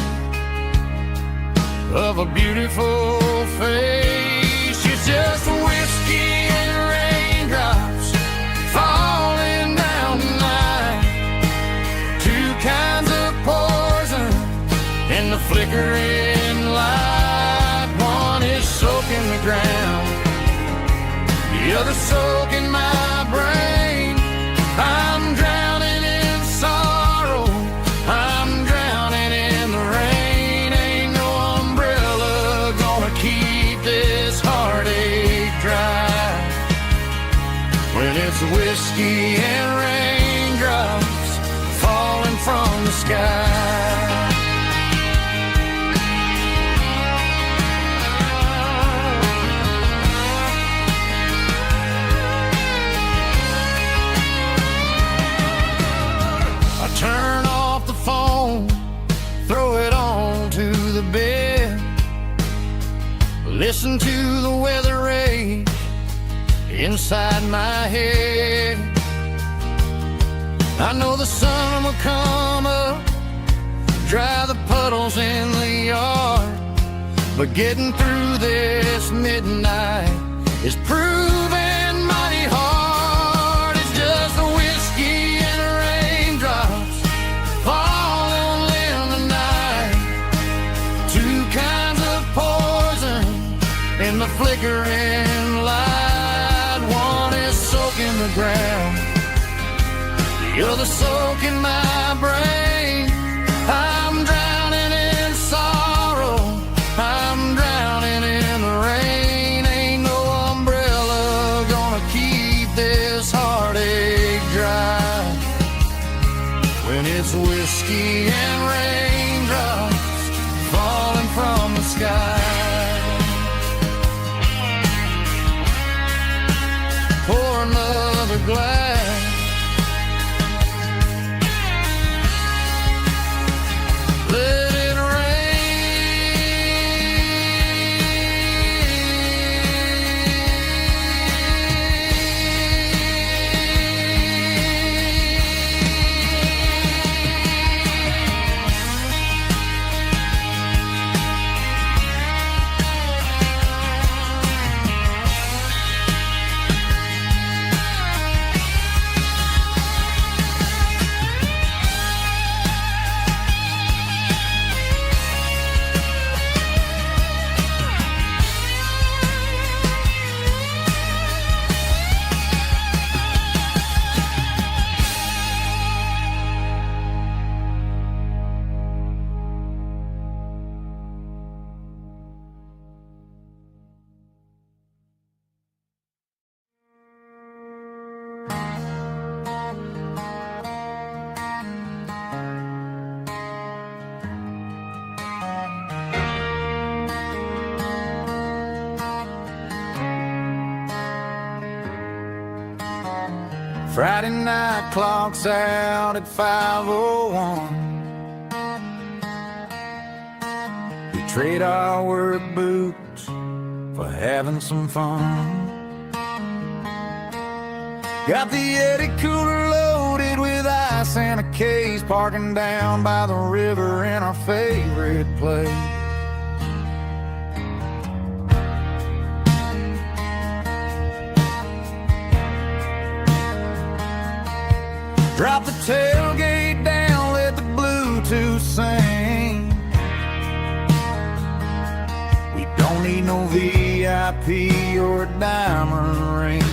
of a beautiful face. It's just whiskey and raindrops falling down tonight, two kinds of poison in the flickering light. One is soaking the ground, the other soaking my brain. I'm drowning in sorrow, I'm drowning in the rain. Ain't no umbrella gonna keep this heartache dry when it's whiskey and raindrops falling from the sky. Turn off the phone, throw it on to the bed, listen to the weather rage inside my head. I know the sun will come up, dry the puddles in the yard, but getting through this midnight is proving mighty hard. It's just the whiskey and raindrops falling in the night, two kinds of poison in the flickering light. One is soaking the ground, the other soaking my brain. I'm drowning in sorrow, I'm drowning in the rain. Ain't no umbrella gonna keep this heartache dry when it's whiskey and raindrops falling from the sky. Pour another glass, let it rain. Friday night clocks out at 5:01. We trade our work boots for having some fun. Got the Yeti cooler loaded with ice and a case, parking down by the river in our favorite place. Drop the tailgate down, let the Bluetooth sing. We don't need no VIP or a diamond ring.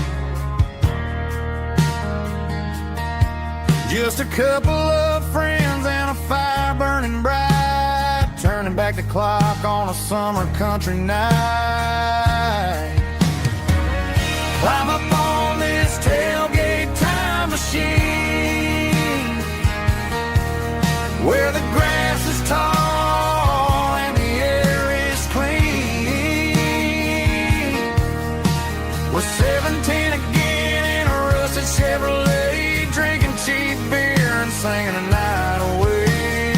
Just a couple of friends and a fire burning bright, turning back the clock on a summer country night. Climb up on this tailgate time machine, where the grass is tall and the air is clean. We're 17 again in a rusted Chevrolet, drinking cheap beer and singing the night away.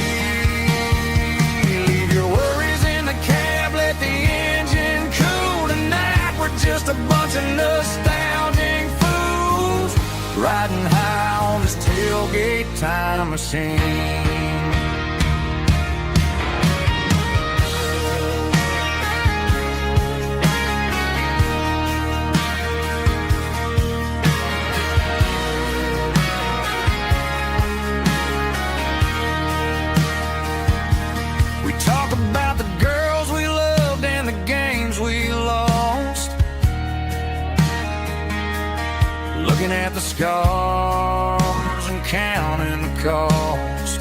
Leave your worries in the cab, let the engine cool tonight. We're just a bunch of nostalgic fools, riding high on this tailgate time machine. Talk about the girls we loved and the games we lost, looking at the scars and counting the cost.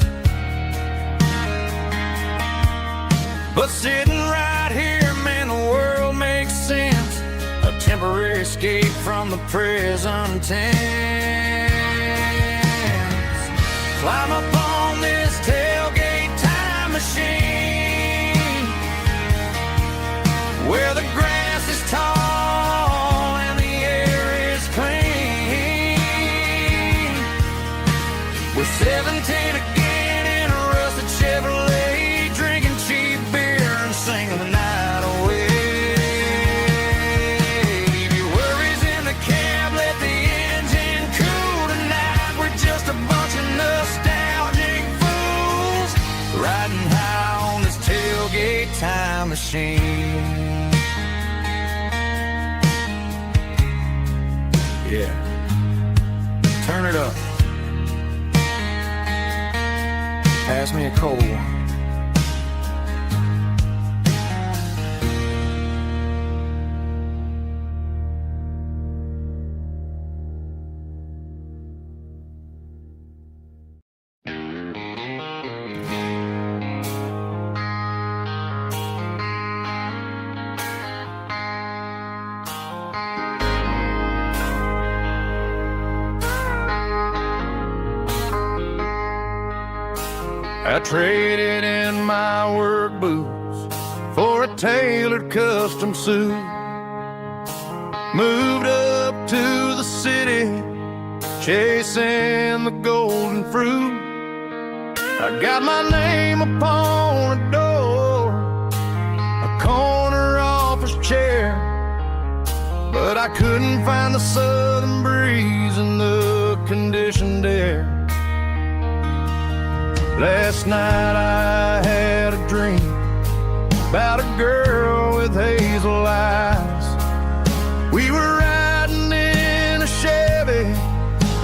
But sitting right here, man, the world makes sense, a temporary escape from the present tense. Climb up on this tailgate time machine, where the grass is tall and the air is clean. We're 17 again in a rusted Chevrolet, drinking cheap beer and singing the night away. Leave your worries in the cab, let the engine cool tonight. We're just a bunch of nostalgic fools, riding high on this tailgate time machine. Yeah, turn it up. Pass me a cold one. I traded in my work boots for a tailored custom suit. Moved up to the city, chasing the golden fruit. I got my name upon a door, a corner office chair, but I couldn't find the southern breeze in the conditioned air. Last night I had a dream about a girl with hazel eyes. We were riding in a Chevy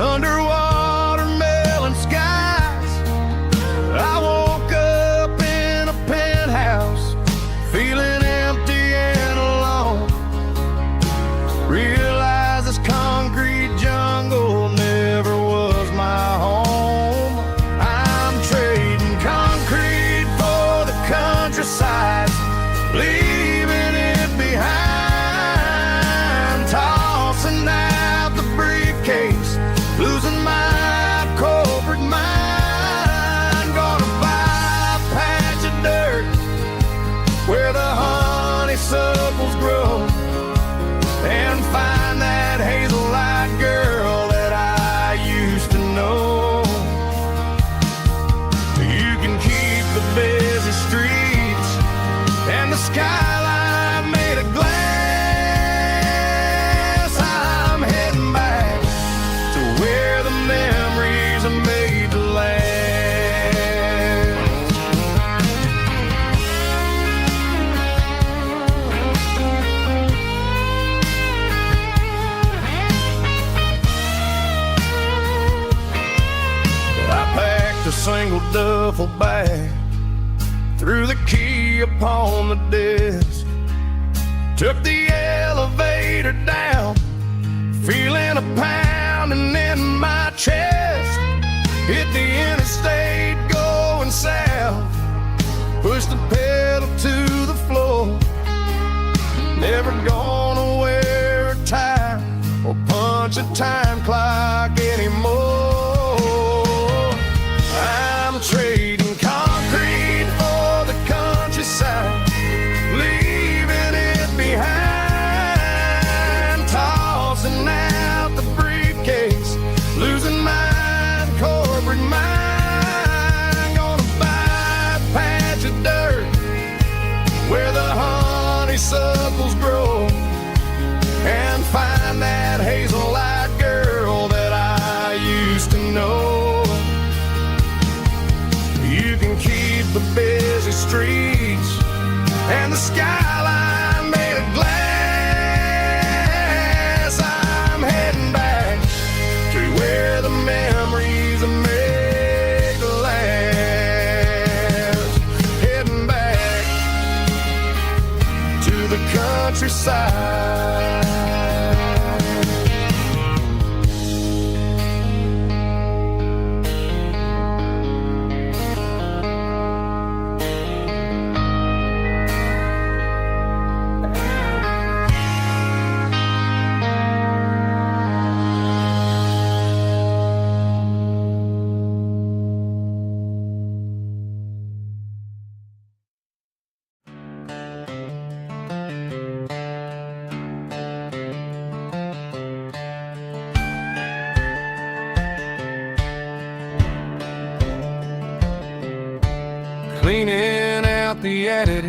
under watermelon skies. I woke up in a penthouse feeling empty and alone. Realized this concrete jungle never was my home. Countryside, leaving it behind, tossing out the briefcase, losing my corporate mind. Gonna buy a patch of dirt where the honeysuckles grow and find duffel bag, threw the key upon the desk, took the elevator down, feeling a pounding in my chest. Hit the interstate going south, pushed the pedal to the floor. Never gonna wear a tie or punch a time clock anymore. I'm trading concrete for the countryside, leaving it behind, tossing out the briefcase, losing my corporate mind. Gonna buy a patch of dirt where the honeysuckles grow, and find that hazel-eyed girl that I used to know. You can keep the busy streets and the skyline made of glass. I'm heading back to where the memories are made to last. Heading back to the countryside. Cleaning out the attic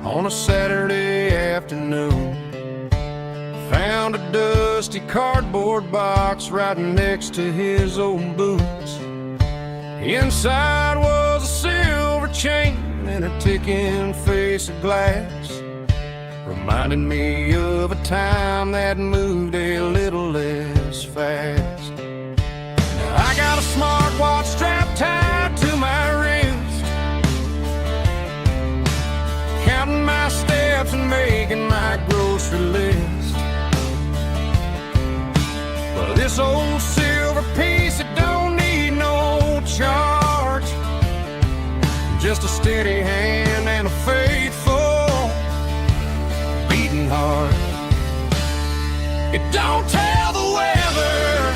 on a Saturday afternoon, found a dusty cardboard box right next to his old boots. Inside was a silver chain and a ticking face of glass, reminding me of a time that moved a little less fast. Now I got a smartwatch strapped tied to my wrist, counting my steps and making my grocery list. Well, this old silver piece, it don't need no charge, just a steady hand and a faithful beating heart. It don't tell the weather,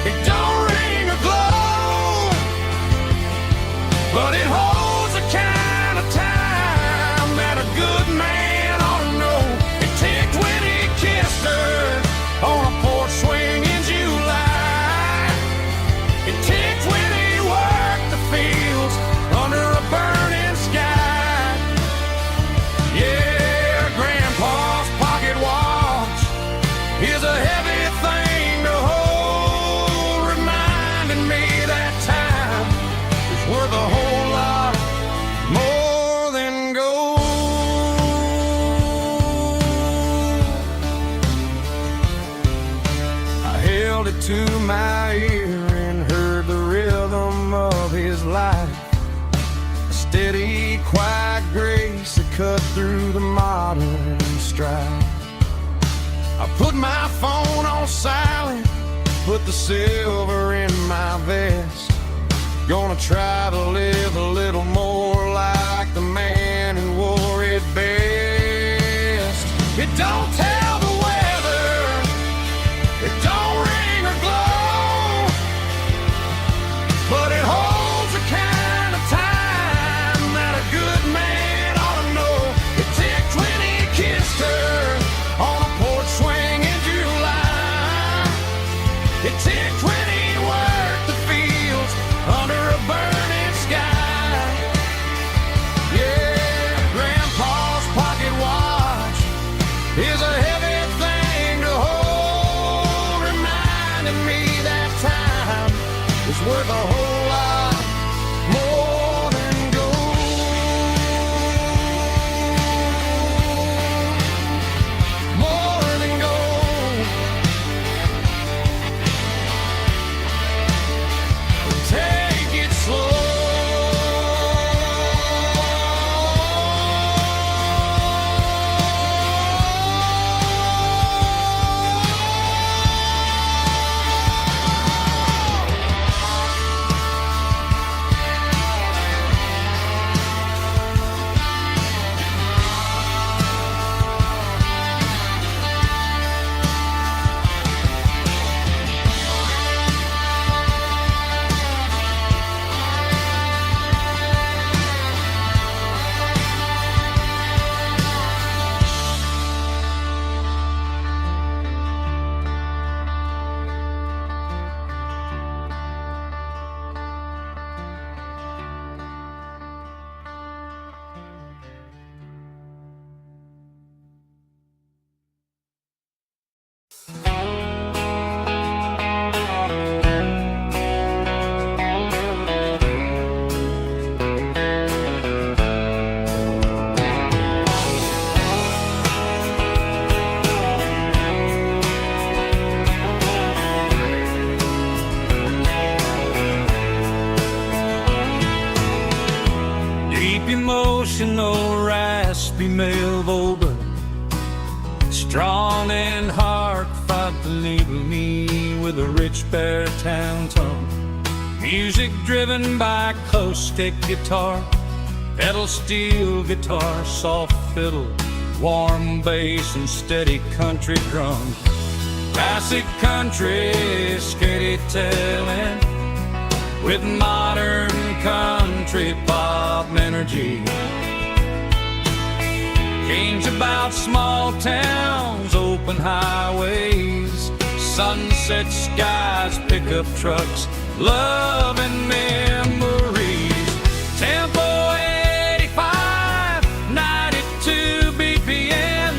it don't ring or glow, but it holds the kind of time that a good man ought to know. It ticked when he kissed her on a porch swing in July. It ticked when he worked the fields under a burning sky. Yeah, Grandpa's pocket watch is a heavy thing to hold, reminding me that time is worth a whole lot more than gold. I held it to my ear and heard the rhythm of his life, a steady, quiet grace that cut through the modern strife. I put my phone on silent, put the silver in my vest. Gonna try to live a little more like the man who wore it best. It don't tell the weather, it don't ring or glow, but it holds the kind of time that a good man ought to know. It ticked when he kissed her on a porch swing in July. It ticked when he worked the fields under a burning sky. female vulva, strong and hard, fight to enable me with a rich baritone tone. Music driven by close stick guitar, pedal steel guitar, soft fiddle, warm bass and steady country drums. Classic country storytelling with modern country pop energy. Games about small towns, open highways, sunset skies, pickup trucks, love and memories. Tempo 85, 92 BPM,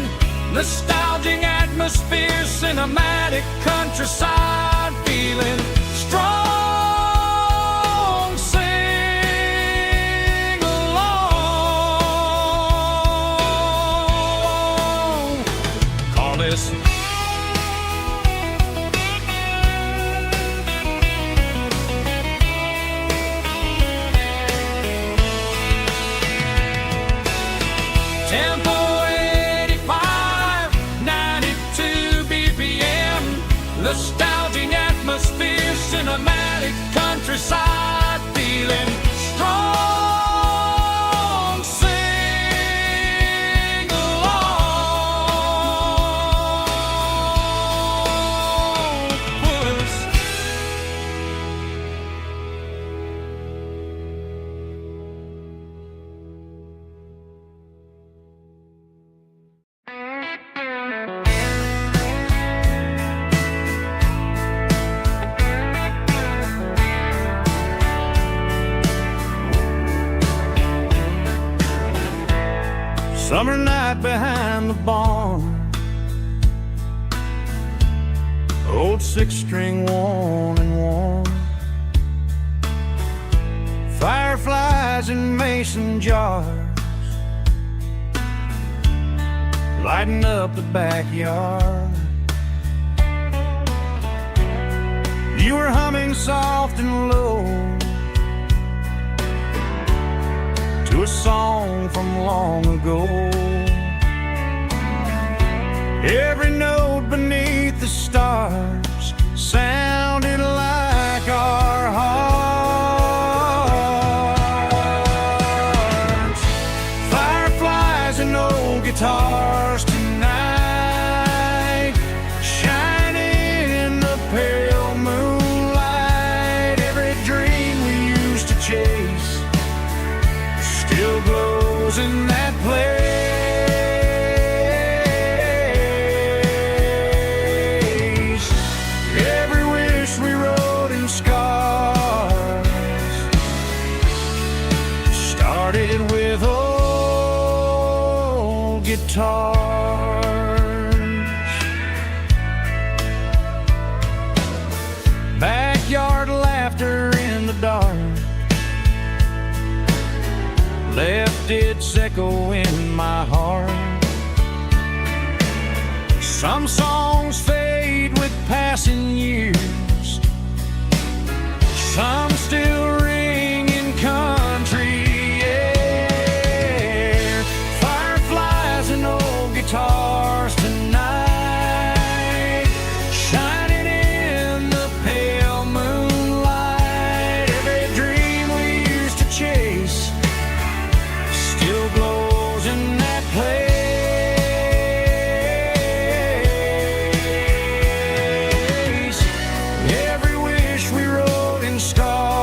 nostalgic atmosphere, cinematic countryside feeling strong. Sing along. Call this Tempo 85, 92 BPM, nostalgic atmosphere, cinematic countryside feeling strong. Sing along. Puss. Summer night behind the barn, old six-string worn and worn, fireflies in mason jars, lighting up the backyard. You were humming soft and low to a song from long ago. Every note beneath the stars sounded like our hearts. Fireflies and old guitars tonight, shining in the pale moonlight. Every dream we used to chase still glows in that place. Every wish we wrote in scars started with old guitars. Backyard laughter in the dark left its echo in my heart. Some songs fade with passing years, some still ring in country air. Fireflies and old guitars tonight, shining in the pale moonlight. Every dream we used to chase still glows in that place. Every wish we wrote in stars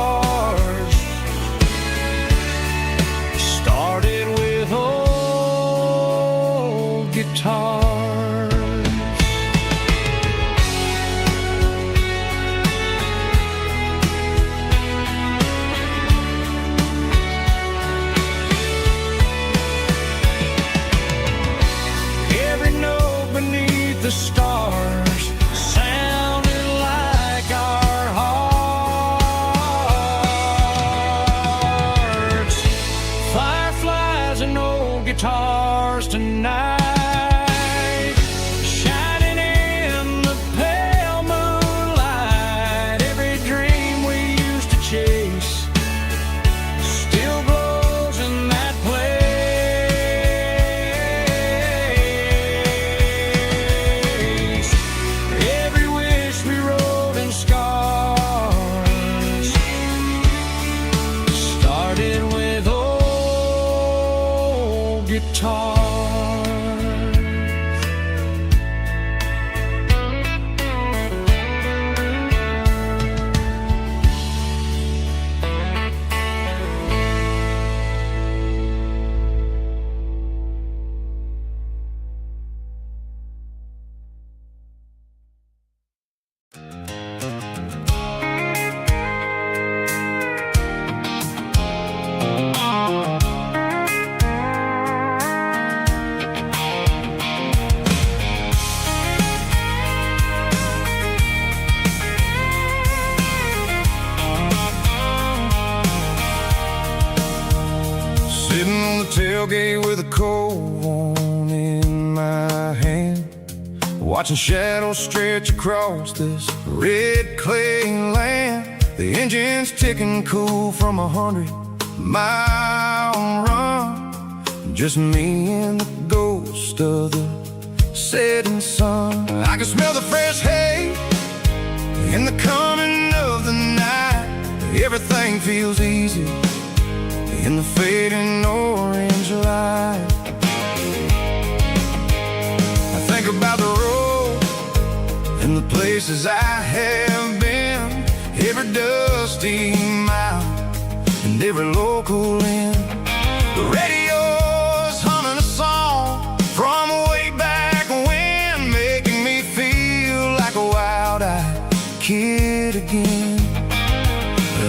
the tailgate with a cold one in my hand, watching shadows stretch across this red clay land. The engine's ticking cool from 100-mile run. Just me and the ghost of the setting sun. I can smell the fresh hay in the coming of the night. Everything feels easy in the fading orange light. I think about the road and the places I have been, every dusty mile and every local inn. The radio's humming a song from way back when, making me feel like a wild-eyed kid again.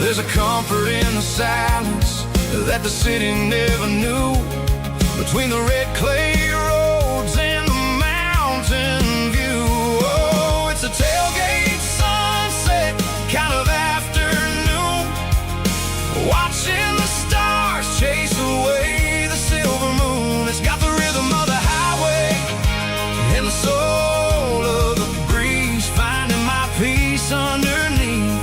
There's a comfort in the silence that the city never knew, between the red clay roads and the mountain view. Oh, it's a tailgate sunset kind of afternoon, watching the stars chase away the silver moon. It's got the rhythm of the highway and the soul of the breeze, finding my peace underneath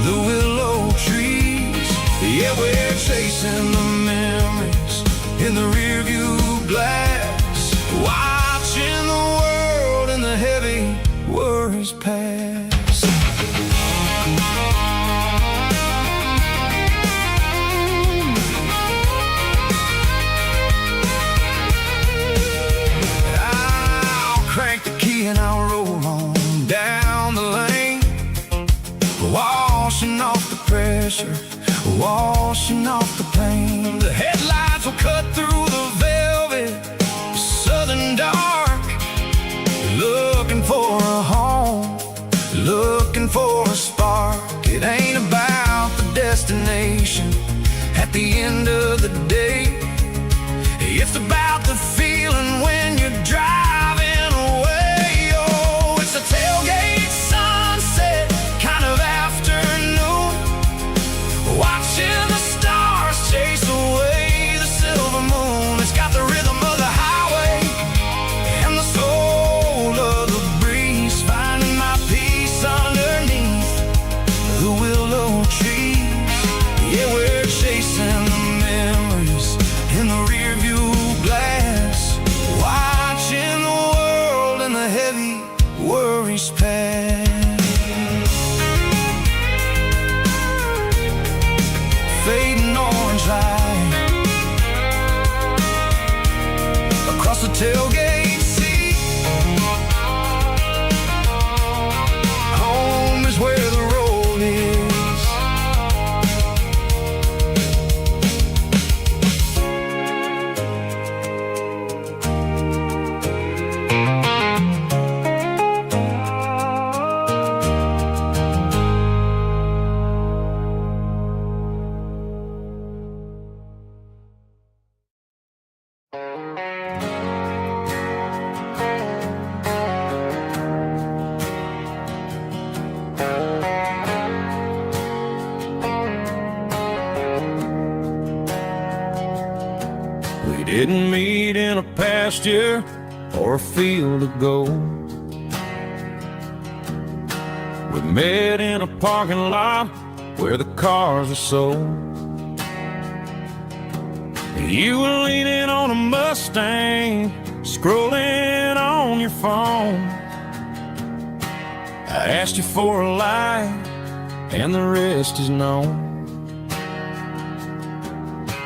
the willow trees. Yeah, we're chasing the memories in the rearview glass, watching the world and the heavy worries pass. I'll crank the key and I'll roll on down the lane, washing off the pressure, washing off the pain. The headlights will cut through the velvet southern dark, looking for a home, looking for a spark. It ain't about the destination at the end of the day, it's about the feeling when you're driving away. Oh, it's a tailgate sunset kind of afternoon, watching the stars chase away the silver moon. It's got the rhythm of the highway and the soul of the breeze, finding my peace underneath the willow trees. Yeah, we're chasing the memories in the rearview glass, watching the world and the heavy worries pass. Fading orange light across the tailgate seat. Home is where the road is. We didn't meet in a pasture or a field of gold. We met in a parking lot where the cars are sold. You were leaning on a Mustang, scrolling on your phone. I asked you for a light, and the rest is known.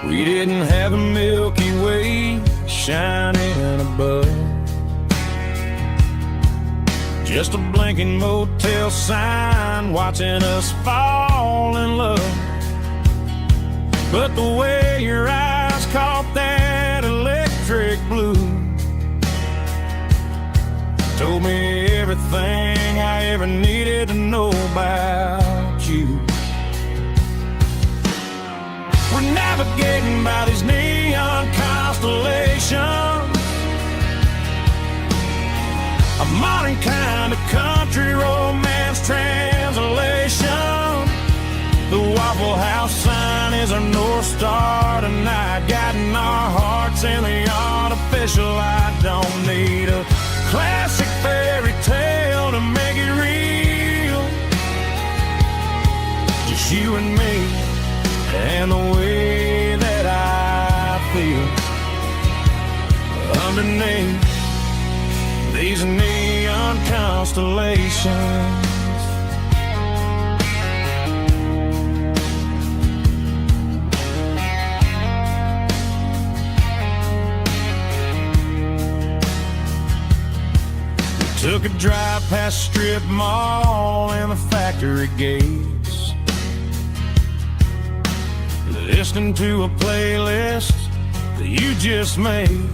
We didn't have a Milky Way shining above, just a blinking motel sign watching us fall in love. But the way your eyes caught that electric blue told me everything I ever needed to know about you. We're navigating by these neon constellations, a modern kind of country romance translation. The Waffle House sign is our North Star tonight, guiding our hearts in the artificial light. Don't need a classic fairy tale to make it real. Just you and me and the way that I feel underneath these neon constellations. Took a drive past Strip Mall and the factory gates, listening to a playlist that you just made.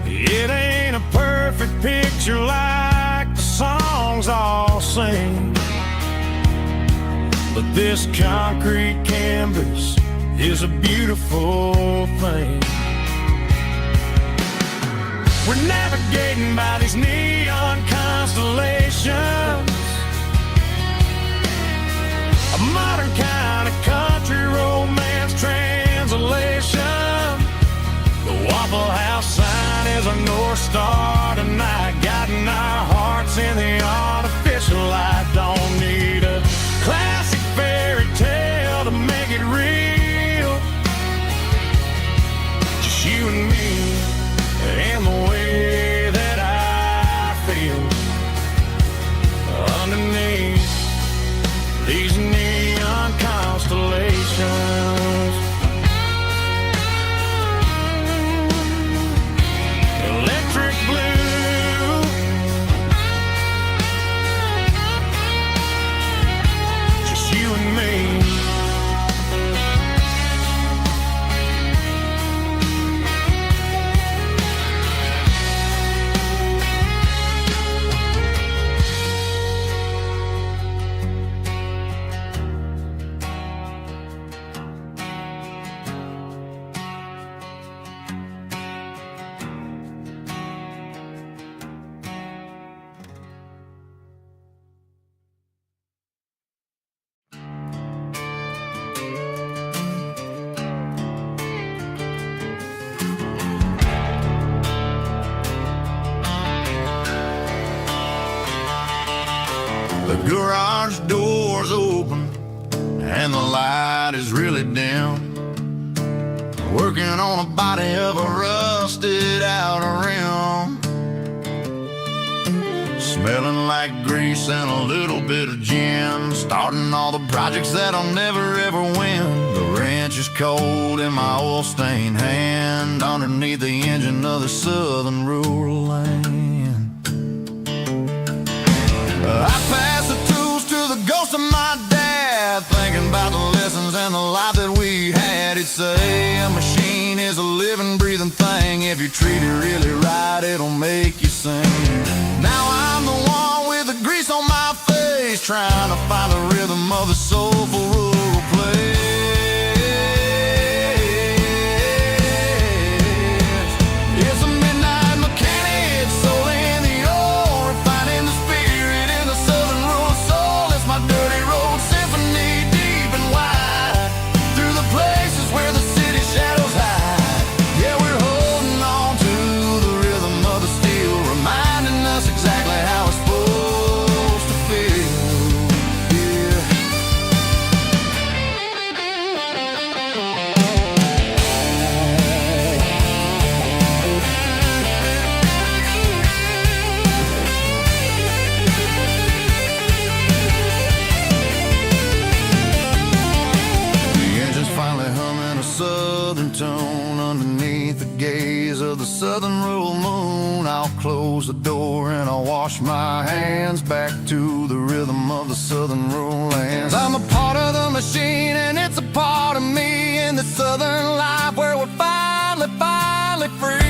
It ain't a perfect picture like the songs all sing, but this concrete canvas is a beautiful thing. We're navigating by these neon constellations, a modern kind of country romance translation. The Waffle House sign is our North Star tonight, guiding our hearts in the artificial light. Don't need a classic fairy tale to make it real. Just you and me and the way that I feel underneath these neon constellations. Electric blue, just you and me. The garage door's open and the light is really dim. Working on a body of a rusted out rim, smelling like grease and a little bit of gin. Starting all the projects that I'll never ever win. The wrench is cold in my oil-stained hand, underneath the engine of the southern rural land. I pass the tools to the ghost of my dad, thinking about the lessons and the life that we had. He'd say a machine is a living, breathing thing. If you treat it really right, it'll make you sing. Now I'm the one with the grease on my face, trying to find the rhythm of the soulful rural place. It's a midnight mechanic, soul in the ore, refining the spirit in the southern rural soul. It's my dirty road symphony, deep and wide, through the places where the city shadows hide. Yeah, we're holding on to the rhythm of the steel, reminding us exactly how it's supposed to feel. Yeah. The engine's finally humming a southern tune underneath the gaze of the southern rural moon. I'll close the door and I'll wash my hands, back to the rhythm of the southern rural lands. I'm a part of the machine and it's a part of me in the southern life where we're finally free.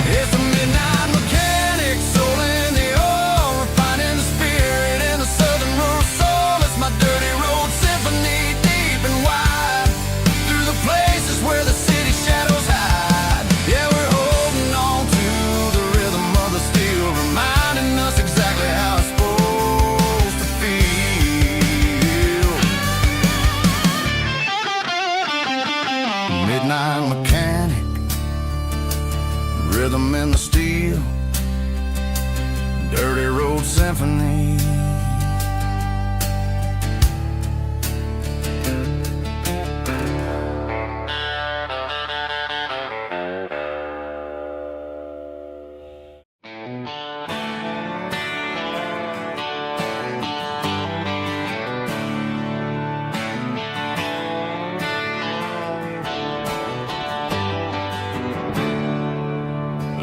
It's a midnight mechanic, soul in the ore, refining the spirit in the southern rural soul. It's my dirty road symphony, deep and wide, through the places where the city shadows hide. Yeah, we're holding on to the rhythm of the steel, reminding us rhythm in the steel, dirty road symphony.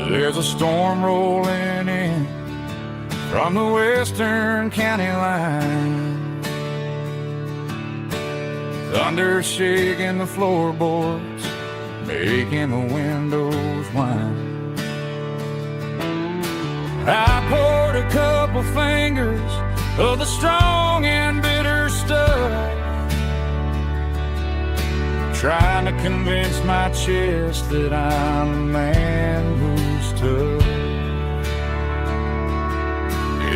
There's a storm rolling in from the western county line, thunder shaking the floorboards, making the windows whine. I poured a couple fingers of the strong and bitter stuff, trying to convince my chest that I'm a man who's tough.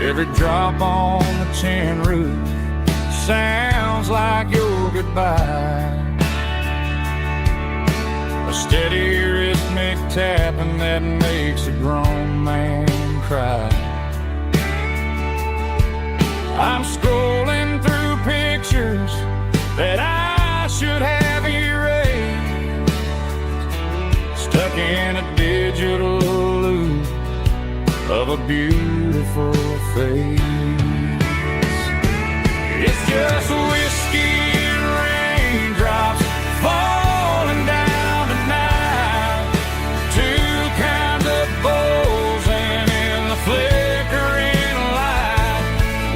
Every drop on the tin roof sounds like your goodbye, a steady rhythmic tapping that makes a grown man cry. I'm scrolling through pictures that I should have erased, stuck in a digital loop of a beautiful face. It's just whiskey and raindrops falling down tonight, two kinds of bowls and in the flickering light.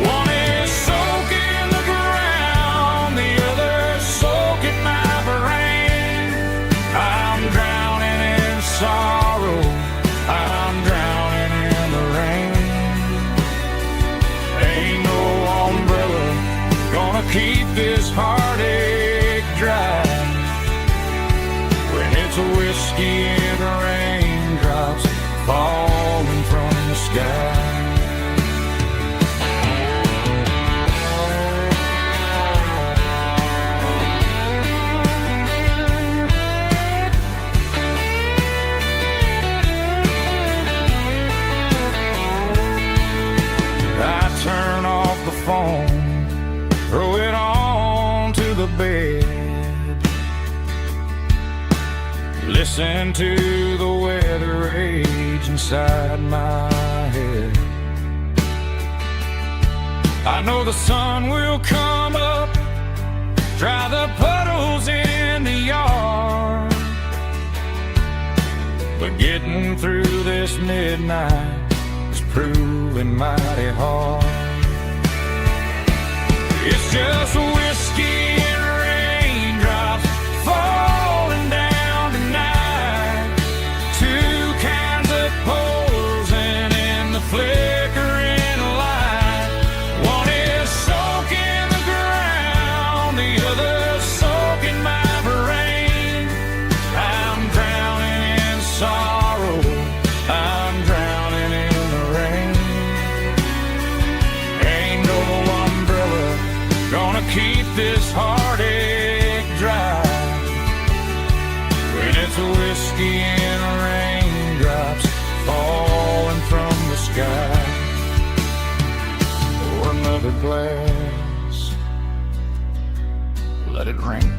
One is soaking the ground, the other soaking my brain. I'm drowning in sorrow, I'm drowning in the rain. Ain't no umbrella gonna keep this heartache dry when it's a whiskey and raindrops falling from the sky. I turn off the phone, throw it on to the bed, listen to the weather rage inside my head. I know the sun will come up, dry the puddles in the yard, but getting through this midnight is proving mighty hard. It's just whiskey and raindrops falling down tonight, two kinds of poles and in the flickering light. One is soaking the ground, the other soaking my brain. I'm drowning in sorrow, I'm drowning in the rain. Ain't no umbrella gonna keep this heartache dry when it's a whiskey and raindrops falling from the sky. Pour another glass, let it rain.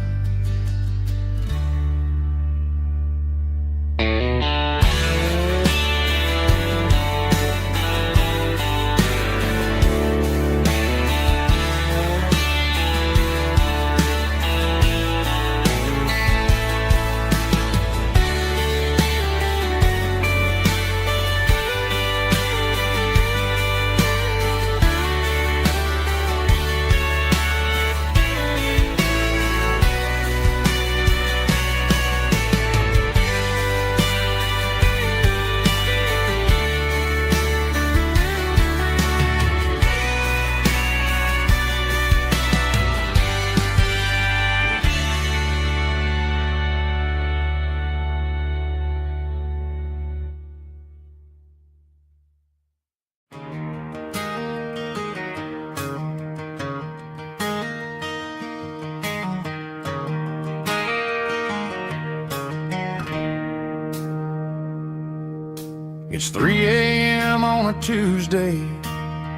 It's 3 a.m. on a Tuesday.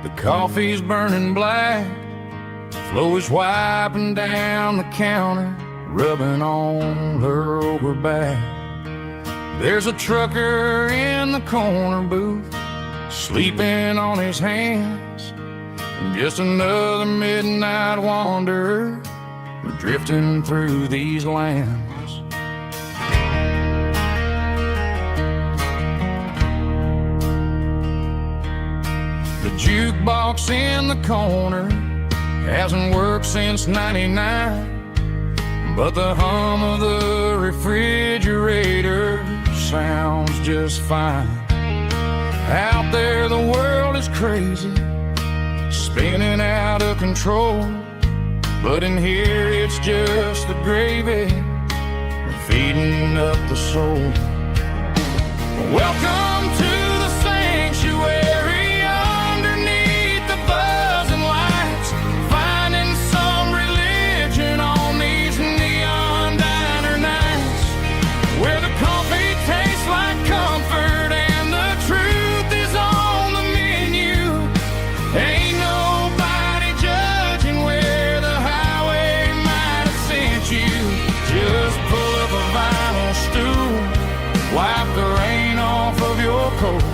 The coffee's burning black. Flo is wiping down the counter, rubbing on her over back. There's a trucker in the corner booth, sleeping on his hands. Just another midnight wanderer, drifting through these lands. The jukebox in the corner hasn't worked since '99, but the hum of the refrigerator sounds just fine. Out there the world is crazy, spinning out of control, but in here it's just the gravy feeding up the soul. Welcome to the sanctuary underneath the buzzing lights, finding some religion on these neon diner nights, where the coffee tastes like comfort and the truth is on the menu. Ain't nobody judging where the highway might have sent you. Just pull up a vinyl stool, wipe the rain off of your coat.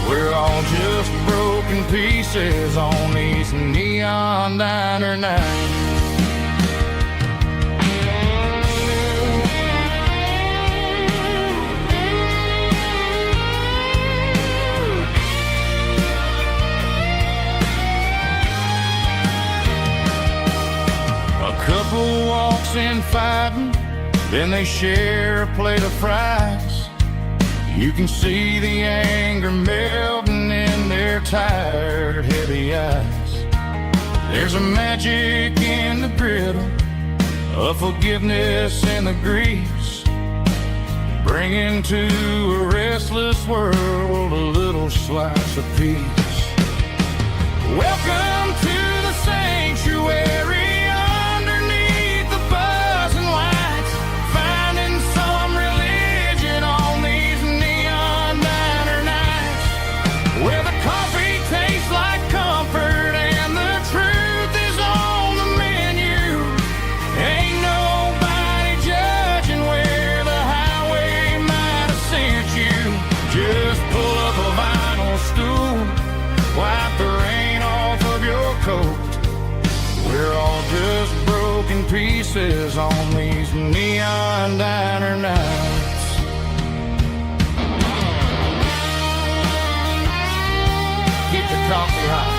We're all just broken pieces on these neon diner nights. A couple walks in fighting, then they share a plate of fries. You can see the anger melting in their tired, heavy eyes. There's a magic in the griddle, a forgiveness in the grease, bringing to a restless world a little slice of peace. Welcome to the sanctuary. We're all just broken pieces on these neon diner nights. Keep the coffee hot.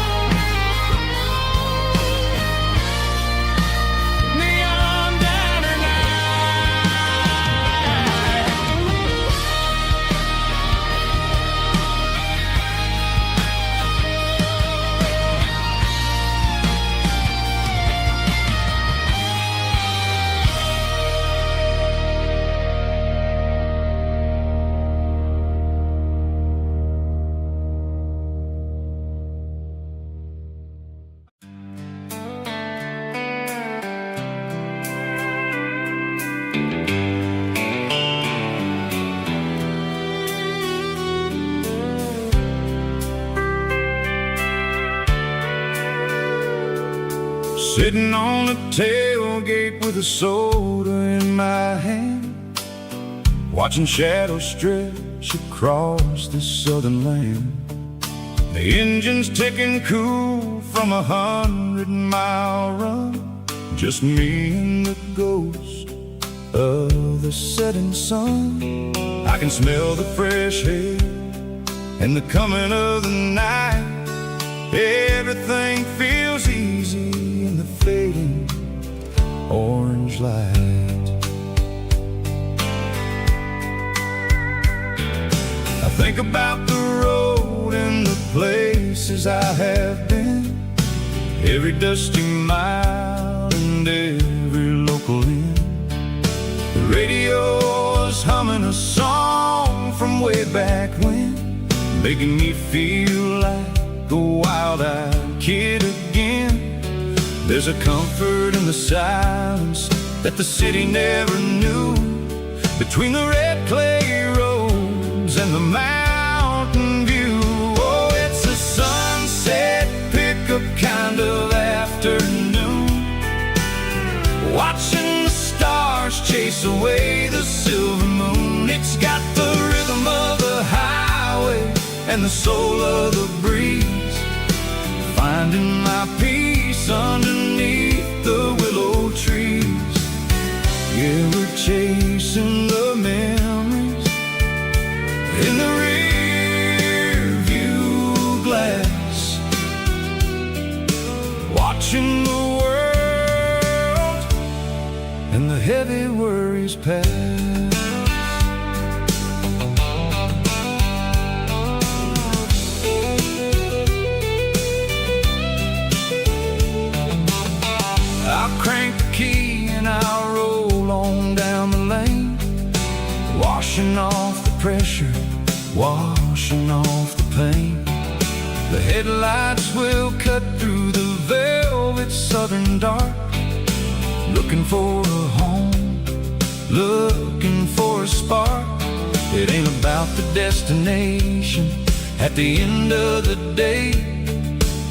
Sitting on the tailgate with a soda in my hand, watching shadows stretch across this southern land. The engine's ticking cool from 100-mile run, just me and the ghost of the setting sun. I can smell the fresh air and the coming of the night. Everything feels easy in the fading orange light. I think about the road and the places I have been, every dusty mile and every local inn. The radio is humming a song from way back when, making me feel like a wild-eyed kid again. There's a comfort in the silence that the city never knew, between the red clay roads and the mountains chase away the silver moon. It's got the rhythm of the highway and the soul of the breeze, finding my peace underneath the willow trees. Yeah, we're chasing the memories in the rear view glass, watching the world and the heavy worries pass. I'll crank the key and I'll roll on down the lane, washing off the pressure, washing off the pain. The headlights will cut through the velvet southern dark, looking for a home, looking for a spark. It ain't about the destination at the end of the day,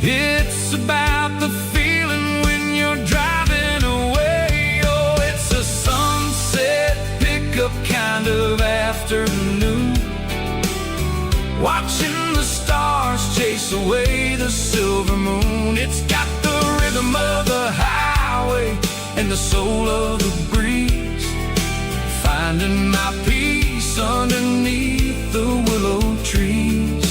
it's about the feeling when you're driving away. Oh, it's a sunset pickup kind of afternoon, watching the stars chase away the silver moon. It's got the rhythm of the highway and the soul of the breeze, finding my peace underneath the willow trees.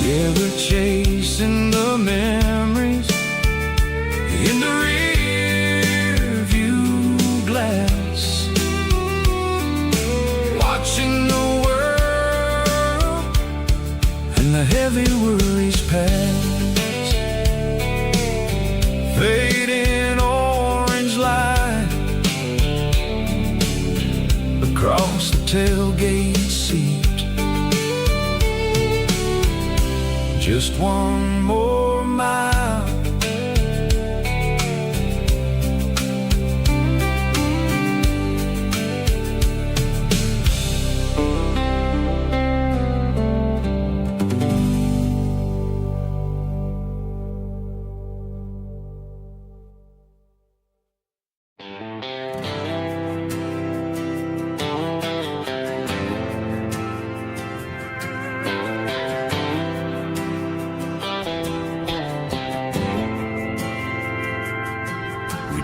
Yeah, we're chasing the memories in the rear view glass, watching the world and the heavy worries pass. Fading orange light across the tailgate seat, just one more mile.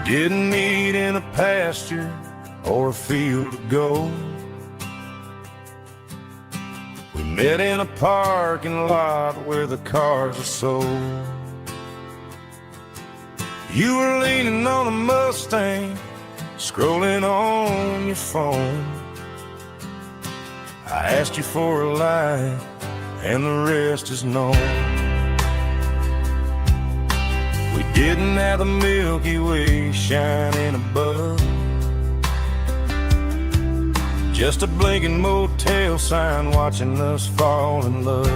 Didn't meet in a pasture or a field of gold. We met in a parking lot where the cars are sold. You were leaning on a Mustang, scrolling on your phone. I asked you for a light, and the rest is known. We didn't have the Milky Way shining above, just a blinking motel sign watching us fall in love.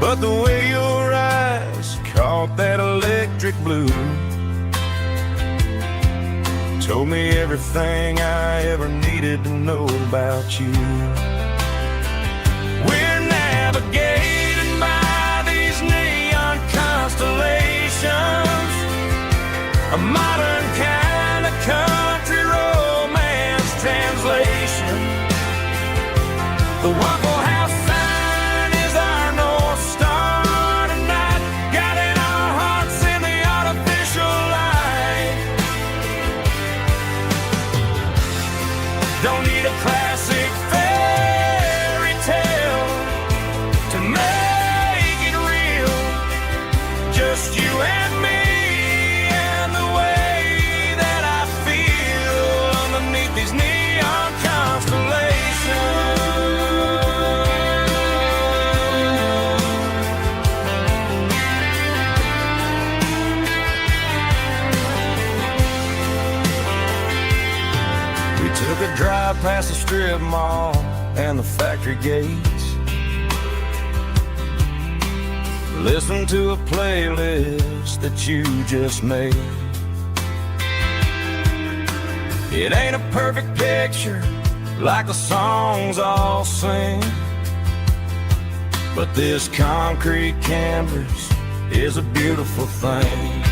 But the way your eyes caught that electric blue told me everything I ever needed to know about you. We're navigating by these neon constellations, a modern kind of country romance translation. The Waffle House sign is our North Star tonight, guiding our hearts in the artificial light. Don't need a classic fairy tale to make it real, just you and me and the way that I feel underneath these neon constellations. We took a drive past the strip mall and the factory gates, listened to a playlist that you just made. It ain't a perfect picture like the songs all sing, but this concrete canvas is a beautiful thing.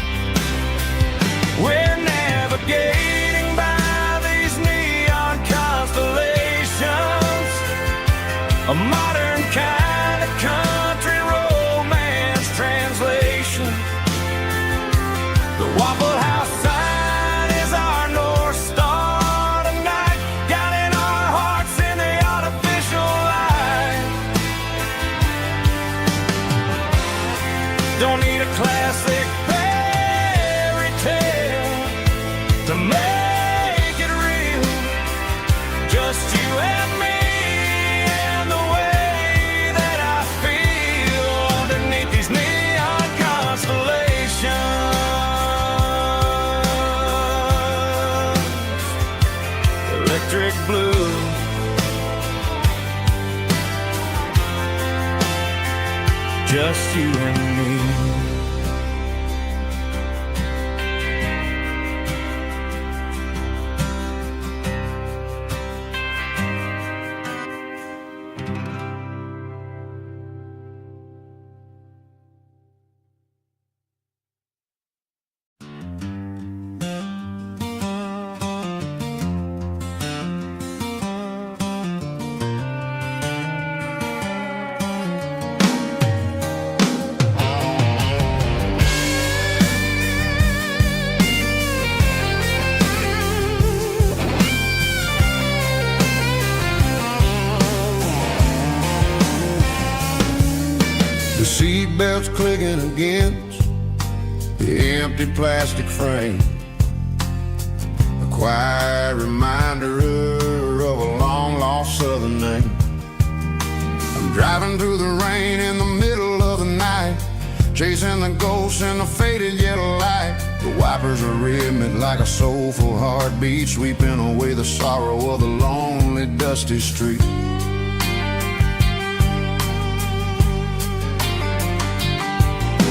We're navigating a modern kind of country romance translation. The Waffle House sign is our North Star tonight, guiding our hearts in the artificial light. Don't need a classic fairy tale to make it real. Just you and me and the way that I feel underneath these neon constellations. Electric blue, just you and me. The seatbelt's clicking against the empty plastic frame, a quiet reminder of a long-lost southern name. I'm driving through the rain in the middle of the night, chasing the ghosts in the faded yellow light. The wipers are rhythmic like a soulful heartbeat, sweeping away the sorrow of the lonely, dusty street.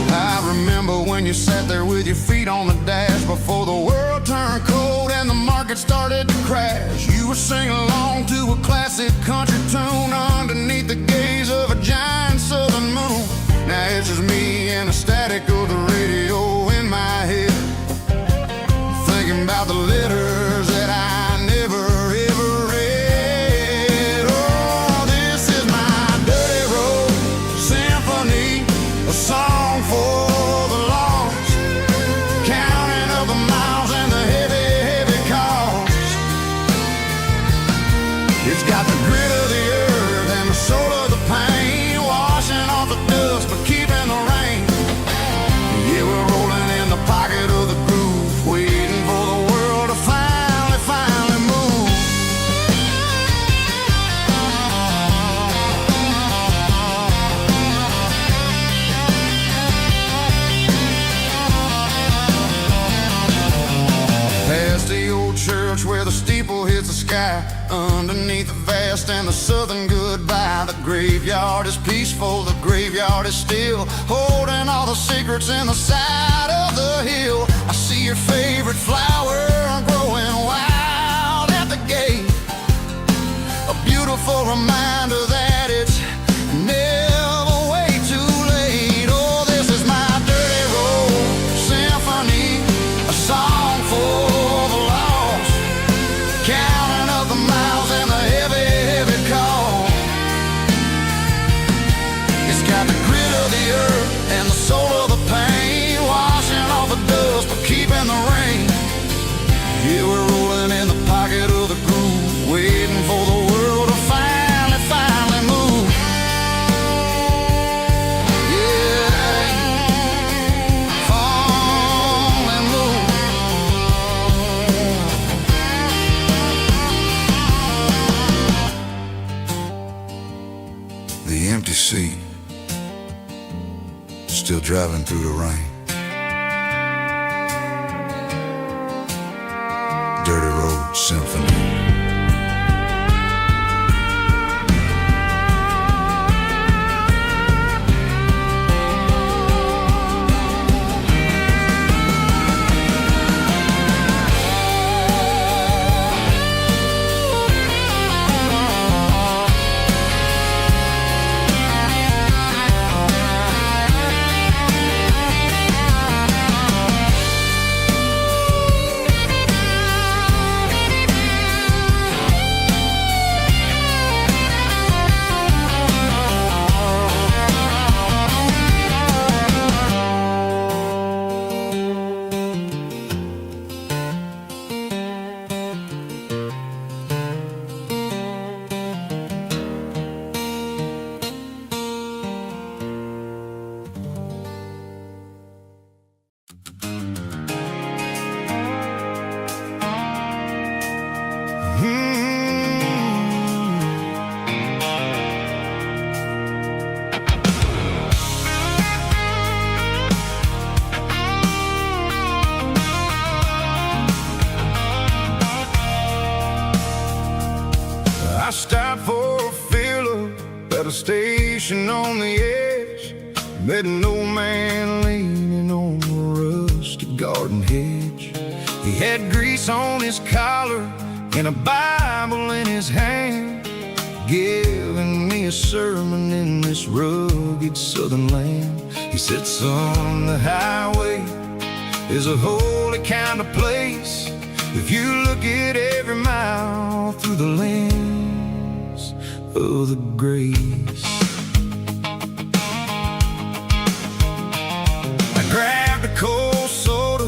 I remember when you sat there with your feet on the dash before the world turned cold and the market started to crash. You were singing along to a classic country tune underneath the gaze of a giant southern moon. Now it's just me and the static of the radio in my head, thinking about the letters that I never ever read. Oh, this is my dirty road symphony, a song for the lost, counting up the miles and the heavy, heavy cost. It's got the grit of the earth and the soul of the pain, washing off the dust but keeping the rain. Yeah, we're rolling in the pocket of the groove, waiting for the world to finally move. Past the old church where the steeple hits the sky, underneath the vast and the southern goodbye. The graveyard is peaceful, the graveyard is still, holding all the secrets in the side of the hill. I see your favorite flower growing wild at the gate, a beautiful reminder that it's never way too late. Oh, this is my dirty road symphony, a song for the lost, counting up the miles and the heavy, heavy call. It's got the grit of the earth and the soul of the pain, washing off the dust but keeping the rain. Yeah, we're rolling in the pocket of the groove, waiting for the world to finally move. Yeah, finally move. The empty seat, still driving through the rain. Dirty Road Symphony. I stopped for a fill-up at a station on the edge. Met an old man leaning on a rustic garden hedge. He had grease on his collar and a Bible in his hand, giving me a sermon in this rugged southern land. He said, son, the highway is a holy kind of place if you look at every mile through the lens of the grace. I grabbed a cold soda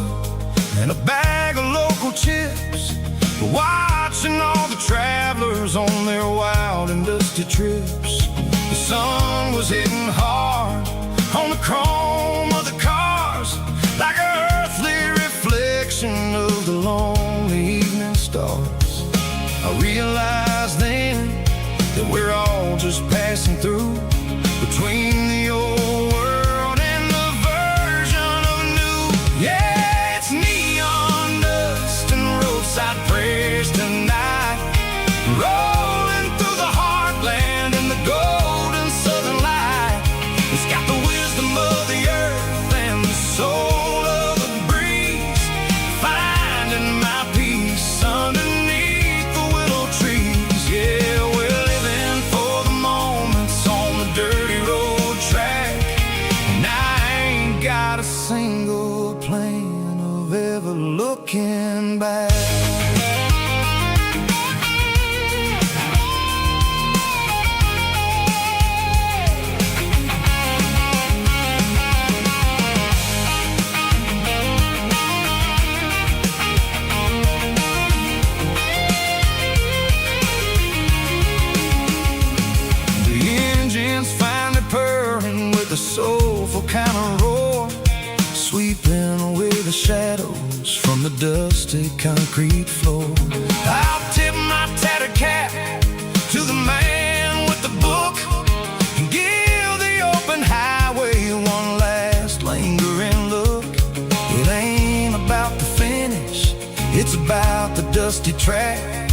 and a bag of local chips, watching all the travelers on their wild and dusty trips. The sun was hitting hard on the chrome of the cars, like an earthly reflection of the lonely evening stars. I realized then that we're all just passing through, between the old world and the version of new. Yeah, it's neon dust and roadside prayers tonight, rolling through the heartland in the golden southern light. It's got the wisdom of the earth and the soul of the breeze, finding my peace underneath the willow trees. Yeah, we're living for the moments on the dirty road track, and I ain't got a single plan of ever looking back. The soulful kind of roar, sweeping away the shadows from the dusty concrete floor. I'll tip my tattered cap to the man with the book and give the open highway one last lingering look. It ain't about the finish, it's about the dusty track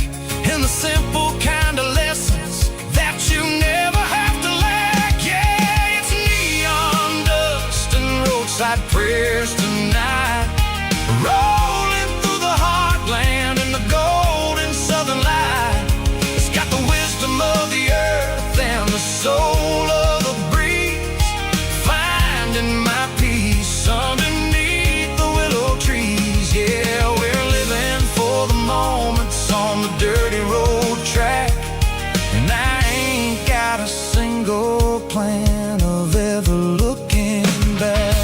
and the simple kind of lessons that you never have to lack. Yeah, it's neon dust and roadside prayers tonight, rolling through the heartland in the golden southern light. It's got the wisdom of the earth and the soul of the breeze, finding my peace underneath the willow trees. Yeah, we're living for the moments on the dirty road track, and I ain't got a single plan of ever looking back.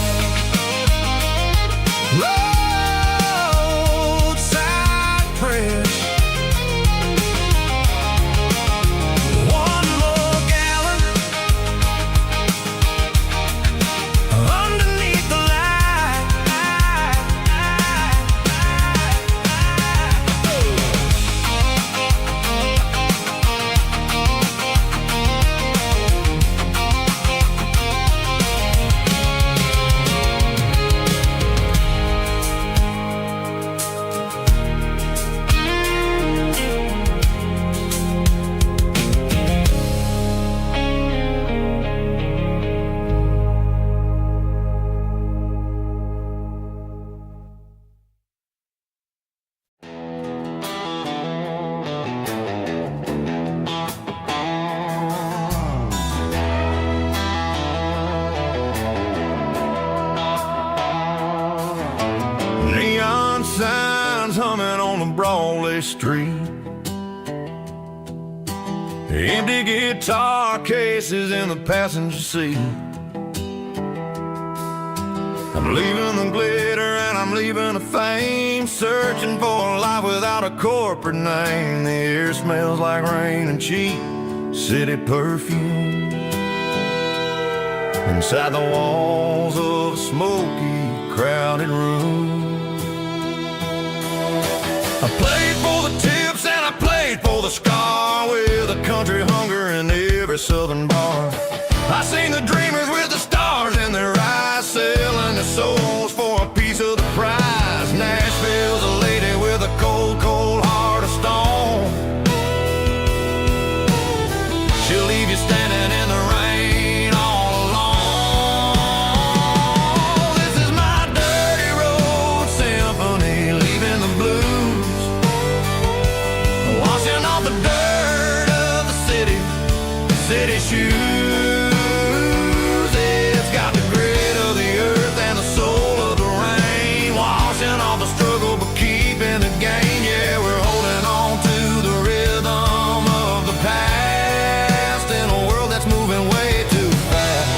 Roadside prayers, one more gallon underneath the light. Neon signs humming on the Brantley street, empty guitar cases in the passenger seat. I'm leaving the glitter and I'm leaving the fame, searching for a life without a corporate name. The air smells like rain and cheap city perfume inside the walls of a smoky, crowded room. I played for the tips and I played for the scar, with a country hunger in every southern bar. I seen the dreamers with the stars in their eyes, selling their souls for a piece of the prize. Nashville's a lady with a cold, cold heart of stone. city shoes. It's got the grit of the earth and the soul of the rain, washing off the struggle but keeping the gain. Yeah, we're holding on to the rhythm of the past in a world that's moving way too fast.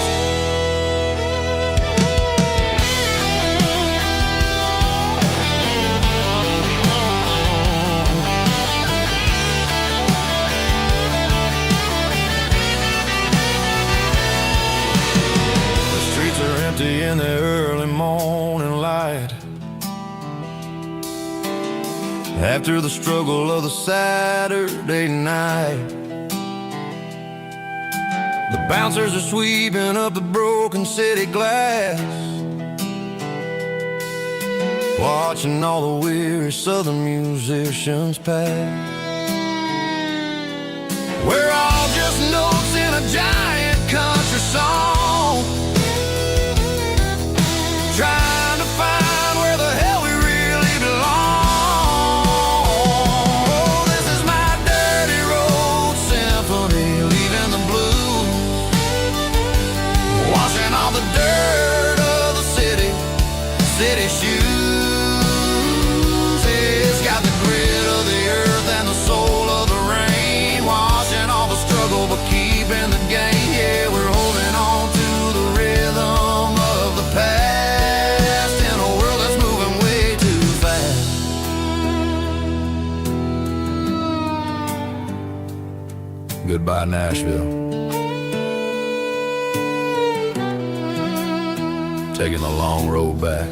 In the early morning light, after the struggle of the Saturday night, the bouncers are sweeping up the broken city glass, watching all the weary southern musicians pass. We're all just notes in a giant country song, trying to find where the hell we really belong. Oh, this is my dirty road symphony, leaving the blues, washing all the dirt of the city shoes. It's got the grit of the earth and the soul of the rain, washing all the struggle but keeping the gain. Yeah, we're holding on to the rhythm of the past. Goodbye, Nashville. Taking the long road back.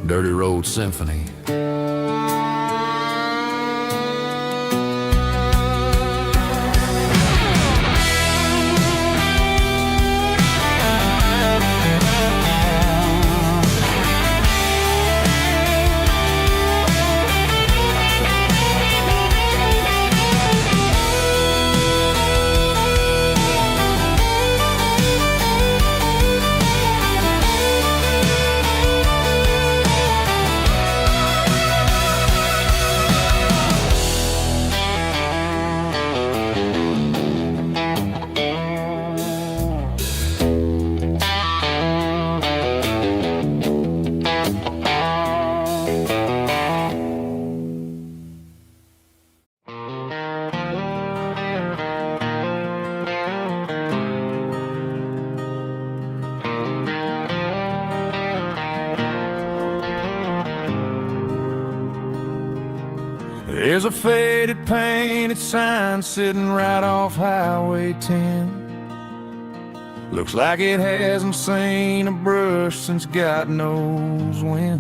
Dirty Road Symphony. There's a faded painted sign sitting right off Highway 10. Looks like it hasn't seen a brush since God knows when.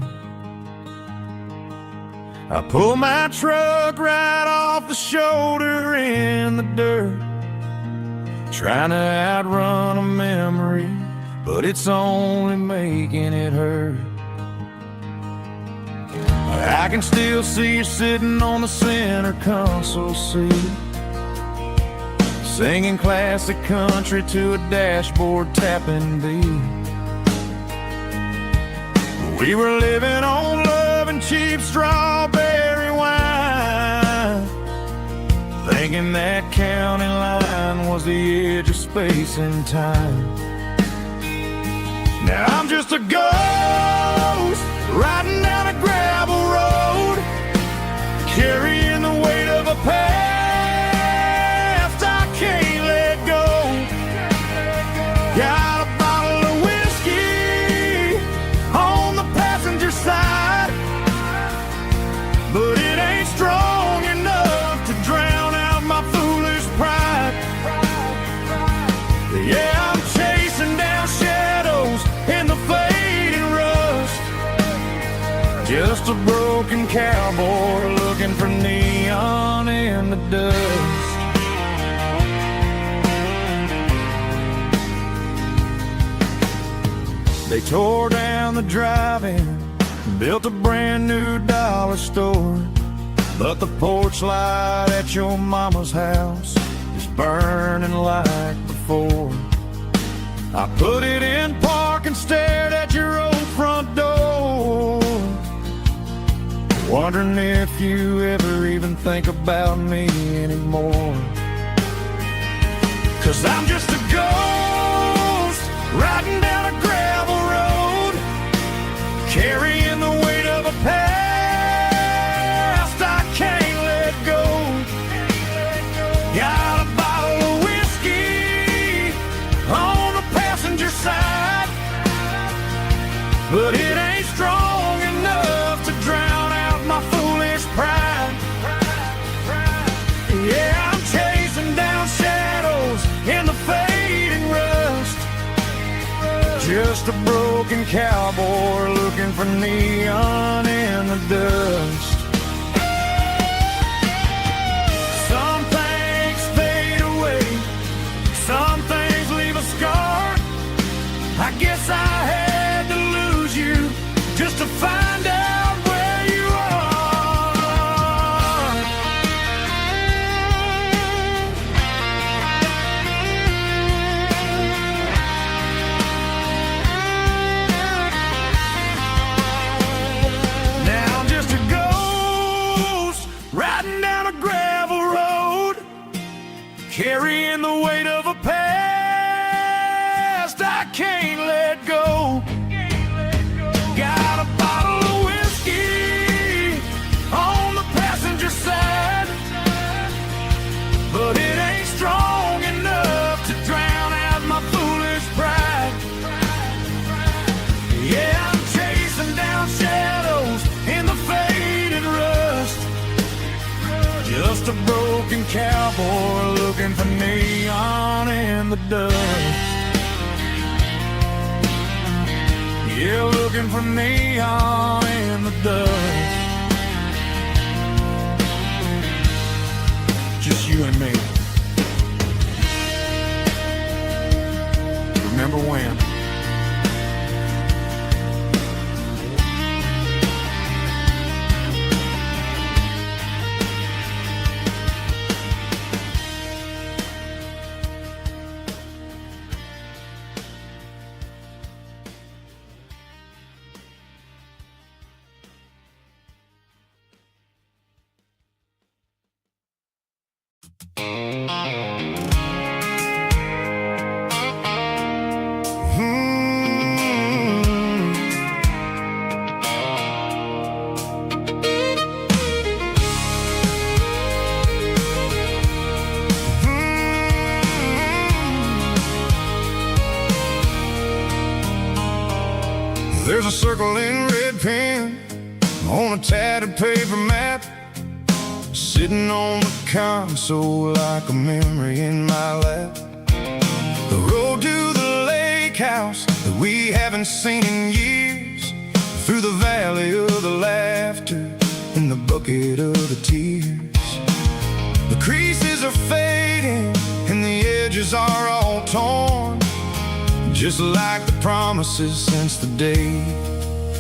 I pull my truck right off the shoulder in the dirt, trying to outrun a memory, but it's only making it hurt. I can still see you sitting on the center console seat, singing classic country to a dashboard tapping beat. We were living on love and cheap strawberry wine, thinking that county line was the edge of space and time. Now I'm just a ghost riding down a gravel road, carrying the weight of a past I can't let go. Got a bottle of whiskey on the passenger side, but it ain't strong enough to drown out my foolish pride. Yeah, I'm chasing down shadows in the fading rust, just a broken cowboy looking for neon in the dust. They tore down the drive-in, built a brand new dollar store, but the porch light at your mama's house is burning like before. I put it in park and stared at your old front door, wondering if you ever even think about me anymore. 'Cause I'm just a ghost riding down a gravel road, carrying the weight of a past I can't let go. Got a bottle of whiskey on the passenger side, but it ain't strong enough to drown out my foolish pride. Yeah, I'm chasing down shadows in the fading rust, just a broken cowboy looking for neon in the dust. Some things fade away, some things leave a scar. I guess I had to lose you just to find out where you are. Now I'm just a ghost riding down a gravel road, carrying the weight of a past I can't let go. Got a bottle of whiskey on the passenger side, but it ain't strong enough to drown out my foolish pride. Yeah, I'm chasing down shadows in the faded rust, just a broken cowboy looking for neon in the dust. Yeah, looking for neon in the dust. Just you and me. Remember when? There's a circle in red pen on a tattered paper map, sitting on the console like a memory in my lap. The road to the lake house that we haven't seen in years, through the valley of the laughter and the bucket of the tears. The creases are fading and the edges are all torn, just like the promises since the day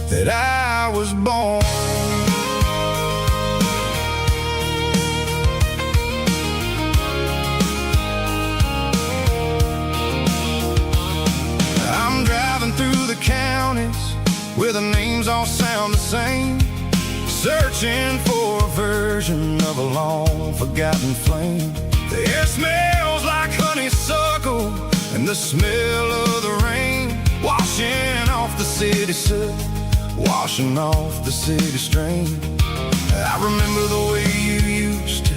that I was born. I'm driving through the counties where the names all sound the same, searching for a version of a long forgotten flame. The air smells like honeysuckle and the smell of the rain, washing off the city soot, washing off the city strain. I remember the way you used to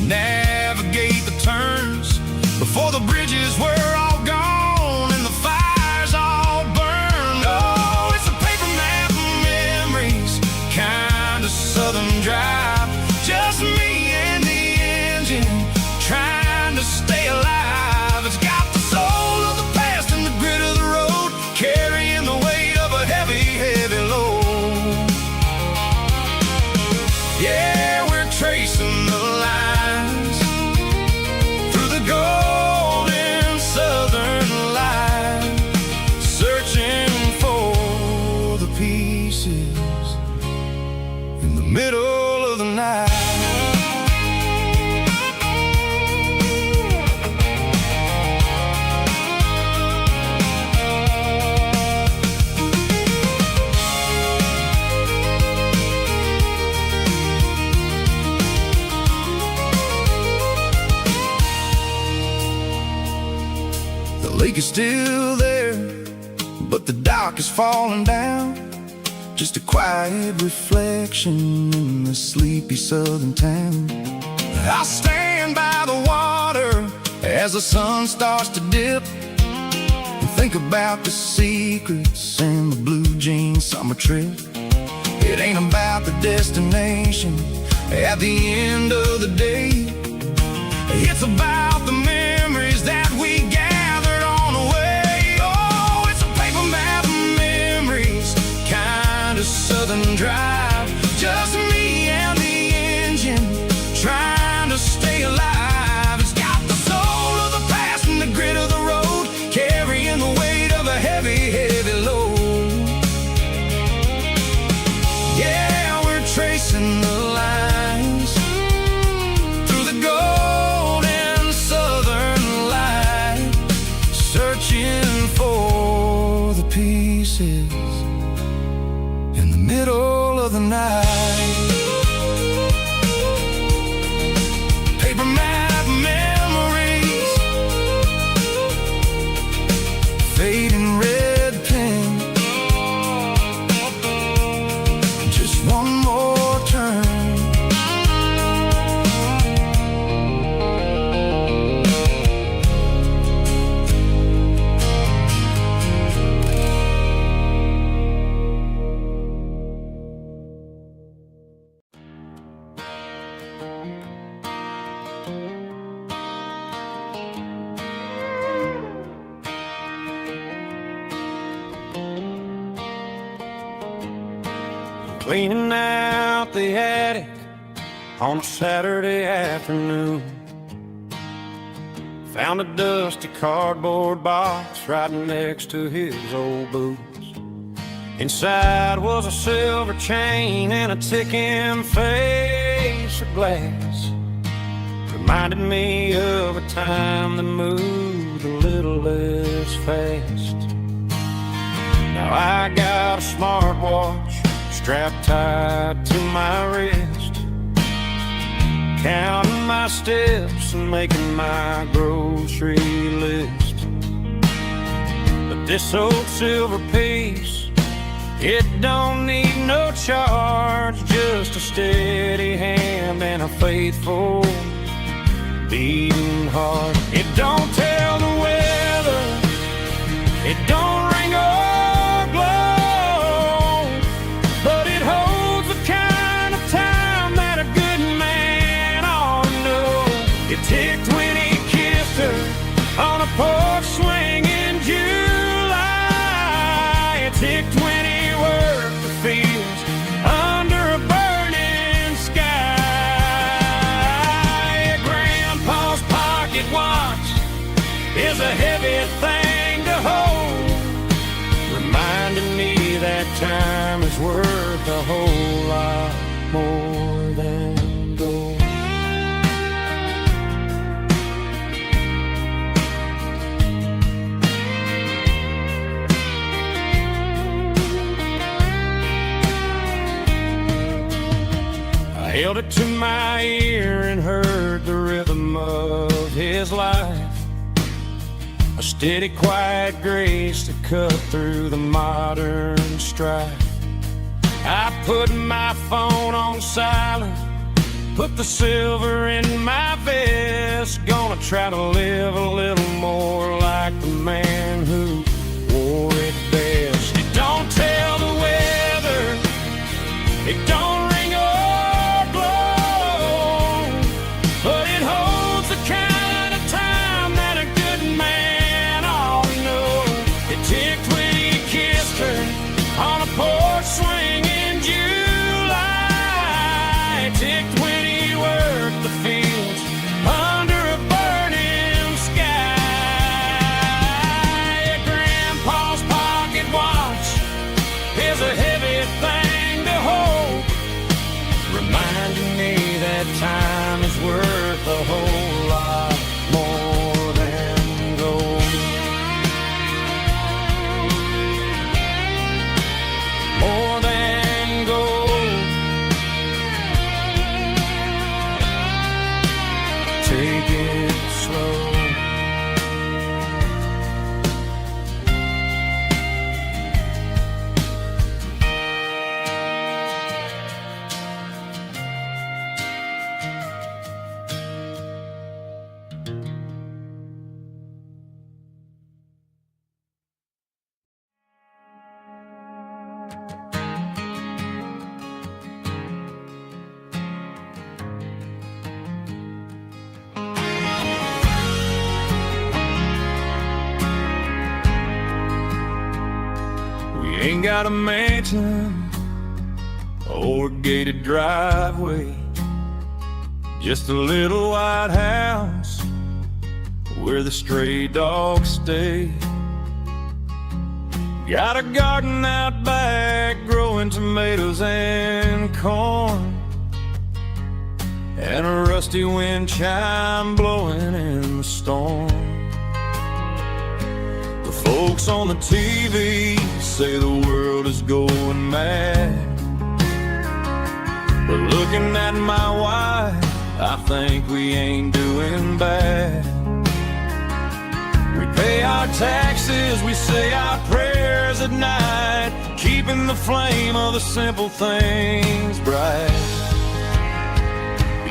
navigate the turns before the bridges were all gone and the fires all burned. Oh, it's a paper map of memories, kind of southern drive, just me and the engine trying to stay alive. It's got the soul of the past and the grit of the road, carrying the weight of a heavy, heavy load. Yeah, we're tracing the lines through the golden southern light, searching for the pieces in the middle of the night. lake is still there, but the dock is falling down. Just a quiet reflection in the sleepy southern town. I stand by the water as the sun starts to dip, and think about the secrets and the blue jean summer trip. It ain't about the destination at the end of the day. It's about the memories that we gathered on the way. Oh, it's a paper map of memories, kind of southern drive. Just me and the engine, trying to stay alive. It's got the soul of the past and the grit of the road, carrying the weight of a heavy, heavy load. Yeah, we're tracing the lines through the golden southern light, searching for the pieces in the middle of the night. Paper map memories, fading red pen, just one more turn. Cleaning out the attic on a Saturday afternoon. Found a dusty cardboard box right next to his old boots. Inside was a silver chain and a ticking face of glass. Reminded me of a time that moved a little less fast. Now I got a smartwatch strapped tight to my wrist, counting my steps and making my grocery list. But this old silver piece, it don't need no charge, just a steady hand and a faithful beating heart. It don't tell the weather, it don't ring or glow, but it holds the kind of time that a good man ought to know. It ticked when he kissed her on a porch swing in July. It ticked when he worked the fields under a burning sky. Grandpa's pocket watch is a heavy thing to hold, reminding me that time is worth a whole lot more than gold. I held it to my ear and heard the rhythm of his life, a steady, quiet grace that cut through the modern strife. I put my phone on silent, put the silver in my vest. Gonna try to live a little more like the man who wore it best. It don't tell the weather, it don't ring or glow, but it holds the kind of time that a good man ought to know. It ticked when he kissed her on a porch swing in July. It ticked when he worked the fields under a burning sky. Grandpa's pocket watch is a heavy thing to hold, reminding me that time is worth a whole lot more than gold. More than gold. Take it slow. ain't got a mansion or a gated driveway, just a little white house where the stray dogs stay. Got a garden out back growing tomatoes and corn, and a rusty wind chime blowing in the storm. The folks on the TV say the world is going mad, but looking at my wife, I think we ain't doing bad. We pay our taxes, we say our prayers at night, keeping the flame of the simple things bright.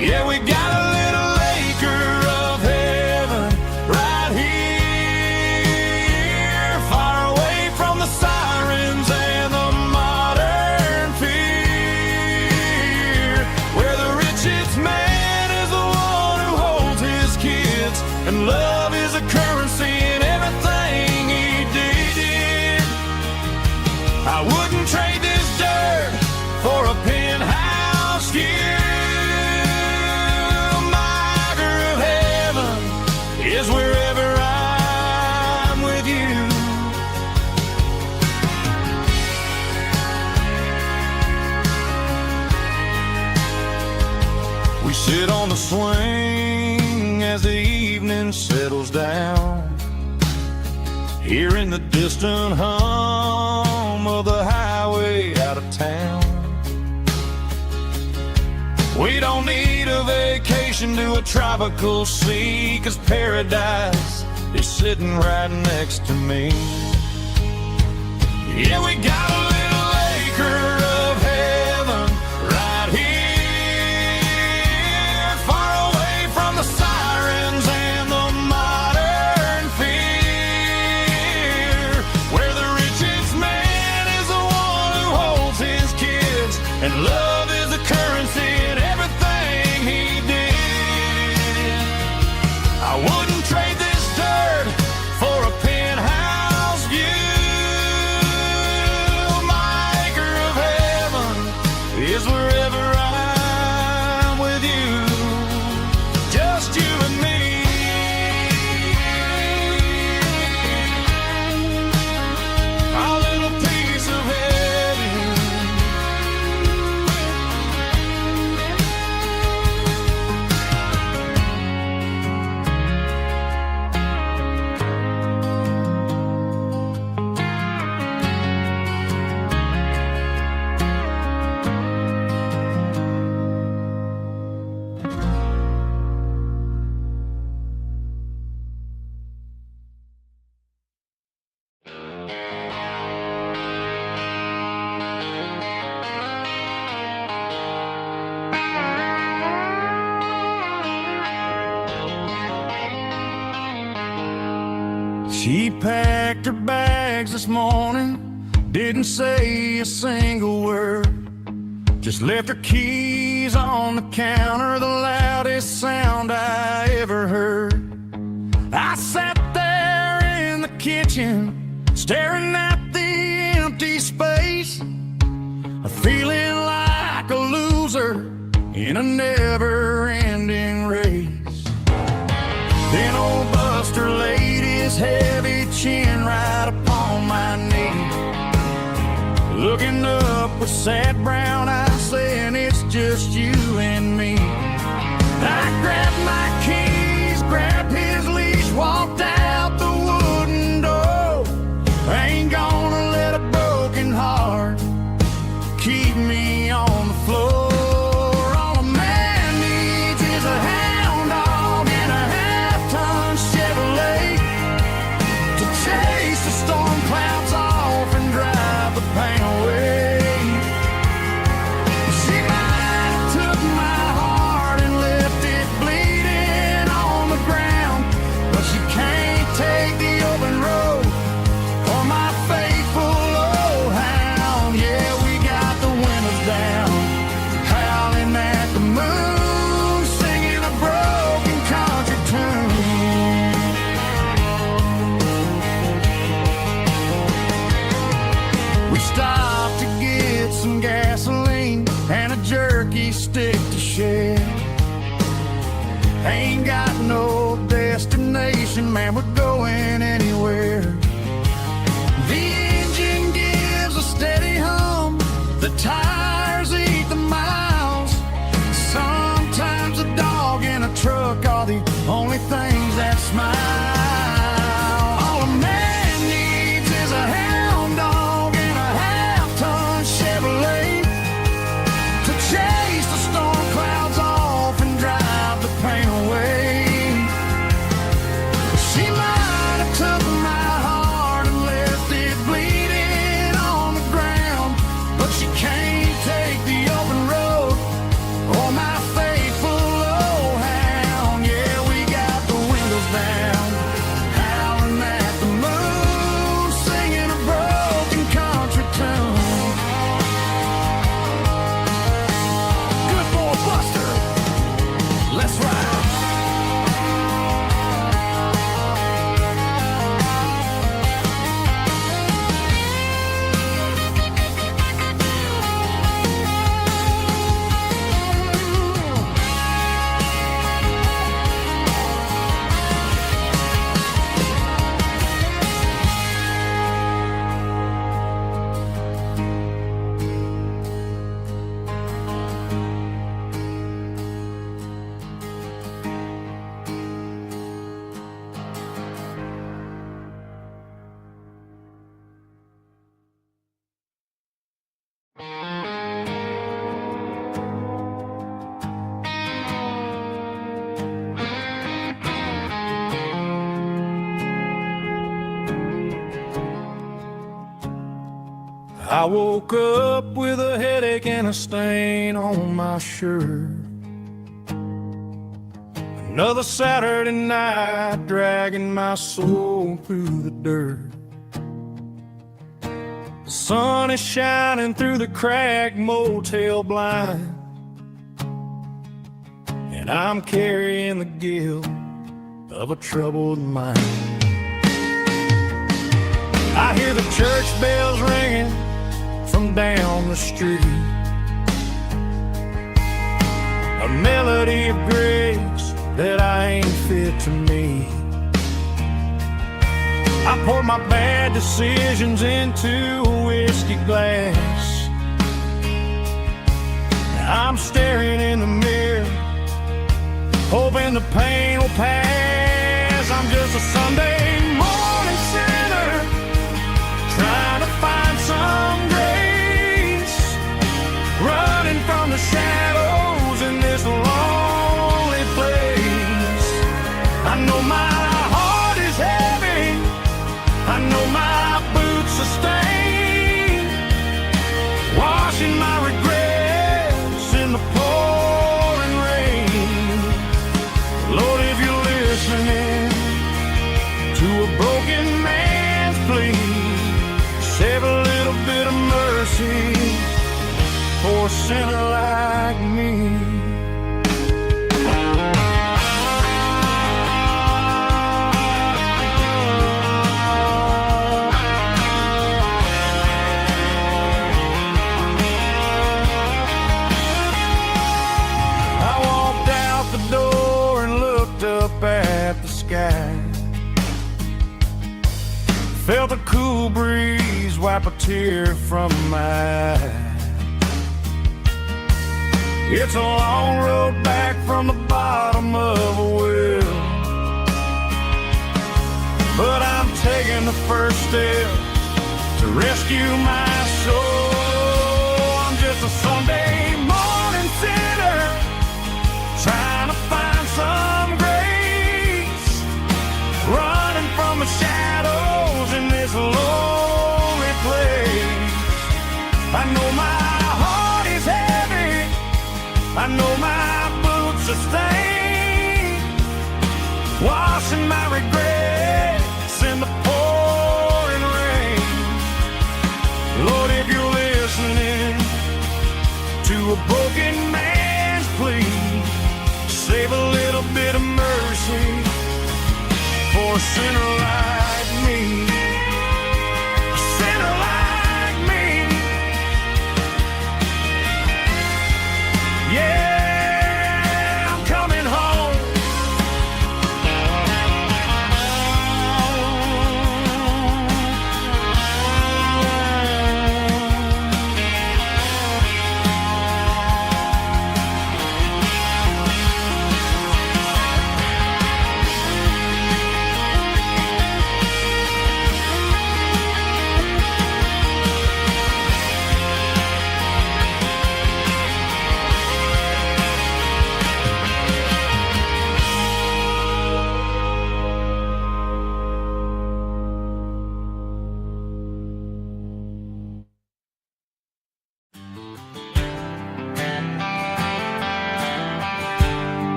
Yeah, we got a little acre of heaven right here, far away from the sirens and the modern fear, where the richest man is the one who holds his kids, and love is a currency in everything he did. I wouldn't trade this dirt for a penthouse here. Is wherever I'm with you. We sit on the swing as the evening settles down, hearing the distant hum of the highway out of town. We don't need a vacation to a tropical sea, 'cause paradise is sitting right next to me. Yeah, we got a little acre of heaven right here, far away from the sirens and the modern fear, where the richest man is the one who holds his kids, and love is the currency in everything he did. I wouldn't trade this dirt for a penthouse view. My acre of heaven is wherever I'm with you, just you and me. Our little piece of heaven. She packed her bags this morning, didn't say a single word, just left her keys on the counter, the loudest sound I ever heard. I sat there in the kitchen, staring at the empty space, feeling like a loser in a never-ending race. Then old Buster laid his heavy chin right upon my knee, looking up with sad brown eyes, saying it's just you and me. I grabbed my keys, grabbed his leash, walked out the wooden door. I ain't gonna let a broken heart keep me on the floor. All a man needs is a hound dog and a half-ton Chevrolet to chase the storm clouds off and drive the pain away. She might have took my heart and left it bleed. empty shell. Ain't got no destination, man, we're going anywhere. The engine gives a steady hum, the tires eat the miles. Sometimes a dog in a truck are the only things that smile. All a man needs is a hound dog and a half-ton Chevrolet to chase the storm clouds off and drive the pain away. She might have took my heart and left it bleeding on the ground, but she can't take the open road or my faithful old hound. Yeah, we got the windows down, howling at the moon, singing a broken country tune. Good boy Buster, let's ride. I woke up with a headache and a stain on my shirt. Another Saturday night dragging my soul through the dirt. The sun is shining through the cracked motel blind, and I'm carrying the guilt of a troubled mind. I hear the church bells ringing from down the street, a melody of grace that I ain't fit to meet. I poured my bad decisions into a whiskey glass. Now I'm staring in the mirror, hoping the pain will pass. I'm just a Sunday morning sinner, trying to find some grace, running from the shadows in this lonely place. I know my heart is heavy, I know my boots are stained, washing my regrets in the pouring rain. Lord, if you're listening to a broken man's plea, save a little bit of mercy for a sinner like me. I walked out the door and looked up at the sky, felt a cool breeze wipe a tear from my eye. It's a long road back from the bottom of a well, but I'm taking the first step to rescue my soul. I'm just a Sunday morning sinner, trying to find some grace, running from the shadows in this lonely place. I know my heart is heavy, I know my boots are stained, washing my regrets in the pouring rain. Lord, if you're listening to a broken man's plea, save a little bit of mercy for a sinner like me. A sinner like me. Yeah.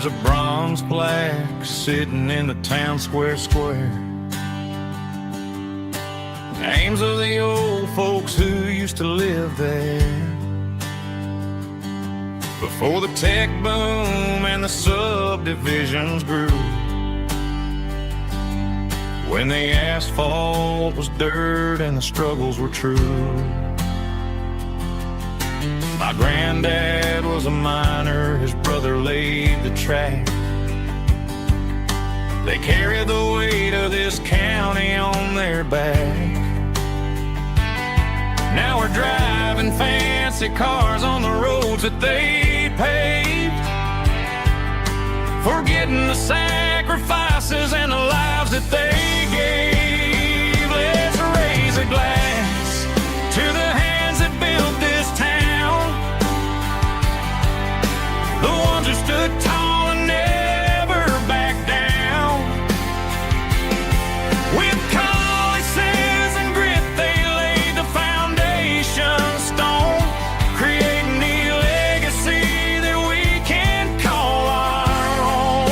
There's a bronze plaque sitting in the town square. Names of the old folks who used to live there before the tech boom and the subdivisions grew, when the asphalt was dirt and the struggles were true. My granddad was a miner, his brother laid the track. They carried the weight of this county on their back. Now we're driving fancy cars on the roads that they paved, forgetting the sacrifices and the lives that they gave. Let's raise a glass to the hands that built this town, the ones who stood tall and never backed down. With calluses and grit they laid the foundation stone, creating the legacy that we can call our own.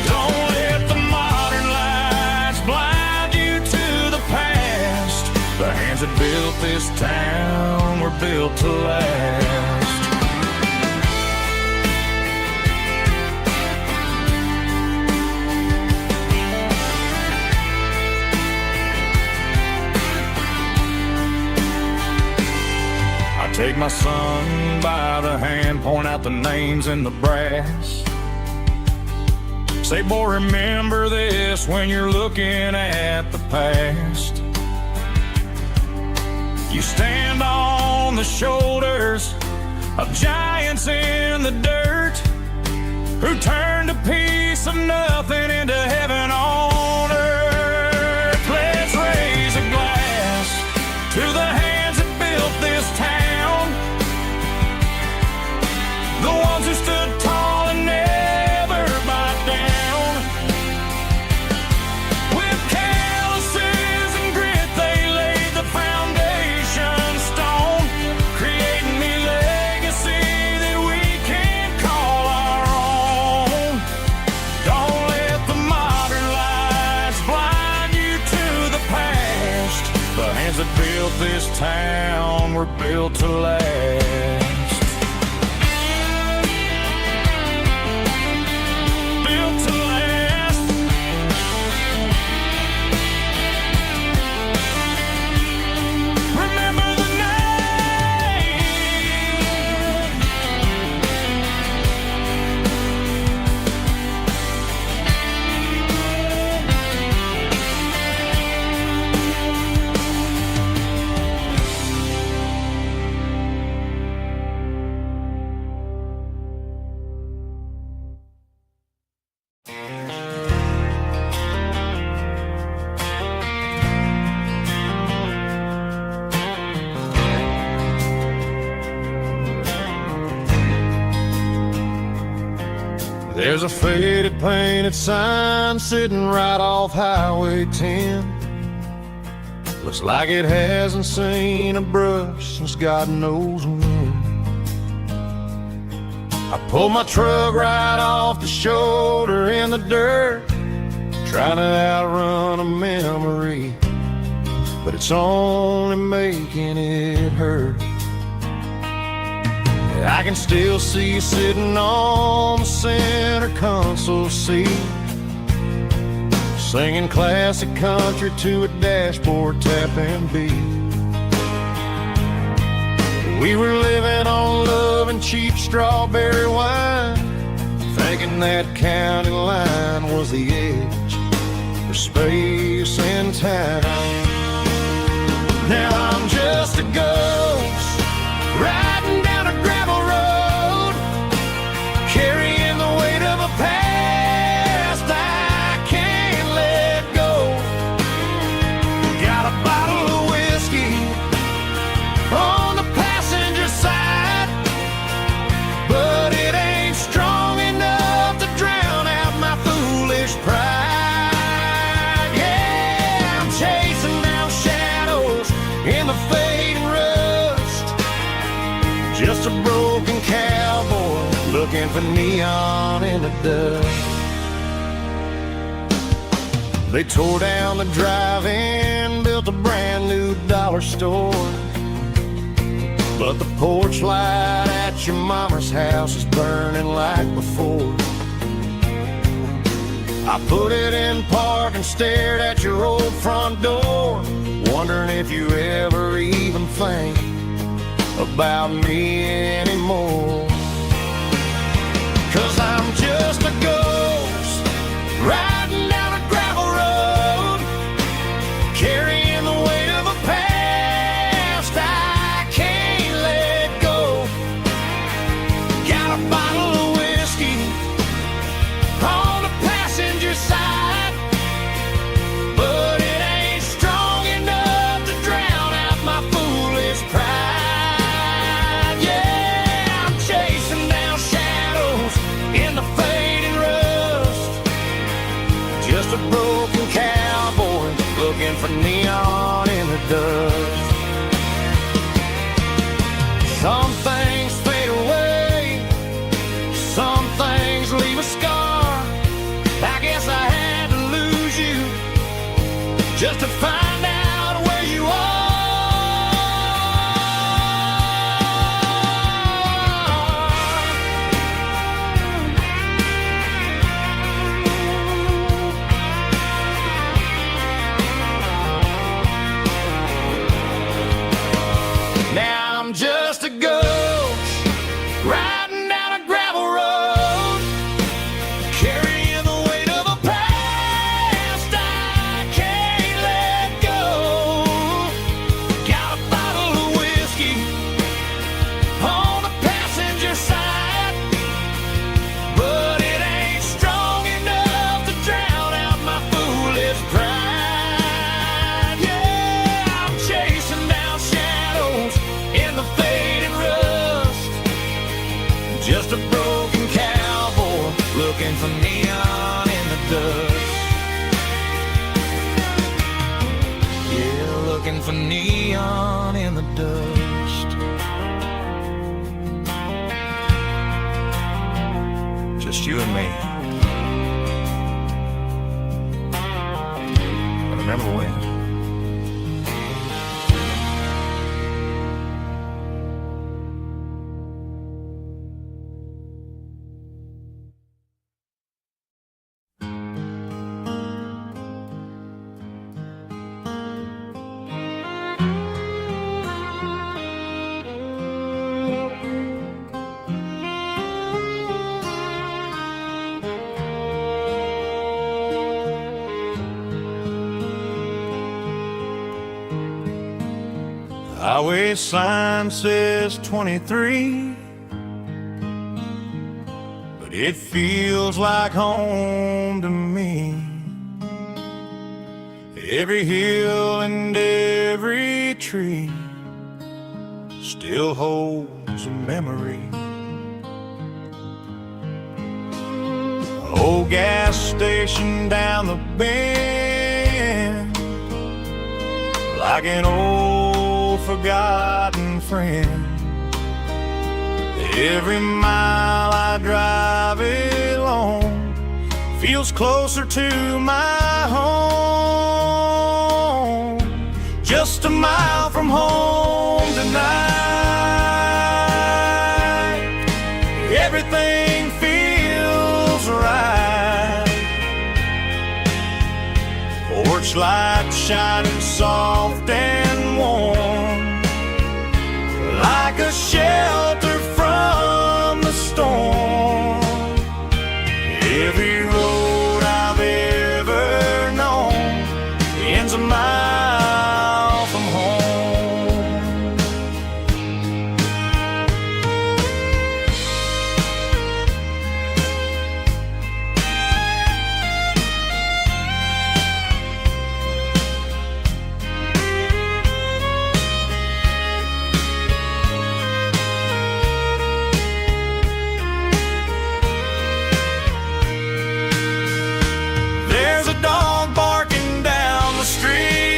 Don't let the modern lights blind you to the past. The hands that built this town were built to last. Take my son by the hand, point out the names in the brass. Say, boy, remember this when you're looking at the past. You stand on the shoulders of giants in the dirt, who turned a piece of nothing into heaven on earth. Let's raise a glass to the hands that built this town, the ones who stood tall and never backed down. With calluses and grit they laid the foundation stone, creating the legacy that we can call our own. Don't let the modern lights blind you to the past. The hands that built this town were built to last. There's a faded painted sign sitting right off Highway 10. Looks like it hasn't seen a brush since God knows when. I pulled my truck right off the shoulder in the dirt, trying to outrun a memory, but it's only making it hurt. I can still see you sitting on the center console seat, singing classic country to a dashboard tapping beat. We were living on love and cheap strawberry wine, thinking that county line was the edge for space and time. Now I'm just a ghost riding down a gravel road, carrying the weight of a past I can't let go. Got a bottle of whiskey on the passenger side, but it ain't strong enough to drown out my foolish pride. Yeah, I'm chasing down shadows in the fading rust, just a broken cowboy looking for neon in the dust. They tore down the drive-in, built a brand new dollar store. But the porch light at your mama's house is burning like before. I put it in park and stared at your old front door, wondering if you ever even think about me anymore. 'Cause I'm just a ghost riding down a gravel road, carrying the weight of a past I can't let go. Got a bottle of whiskey on the passenger side, but it ain't strong enough to drown out my foolish pride. Yeah, I'm chasing down shadows in the fading rust, just a broken cowboy looking for neon in the dust. Some things fade away, some things leave a scar. I guess I had to lose you just to find out where you are. Now I'm just a ghost riding down a gravel road, carrying the weight of a past I can't let go. Got a bottle of whiskey on the passenger side, but it ain't strong enough to drown out my foolish pride. Yeah, I'm chasing down shadows in the fading rust, just a broken cowboy looking for neon in the dust. Yeah, looking for neon in the dust. Just you and me. I remember when. Highway sign says 23, but it feels like home to me. Every hill and every tree still holds a memory. Old gas station down the bend, like an old forgotten friend. Every mile I drive it along feels closer to my home. Just a mile from home tonight, everything feels right. Porch light shining soft and warm, like a shelter from the storm. Every road I've ever known ends a mile from home. There's a dog barking down the street,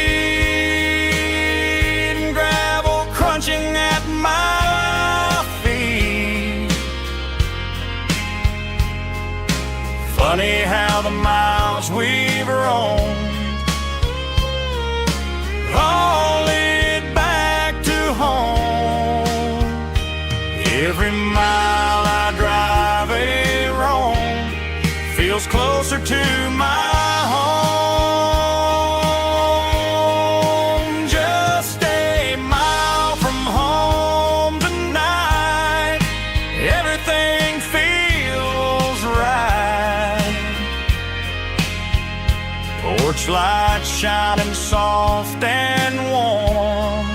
Every mile I drive a roam feels closer to my home. Just a mile from home tonight, everything feels right. Porch lights shining soft and warm,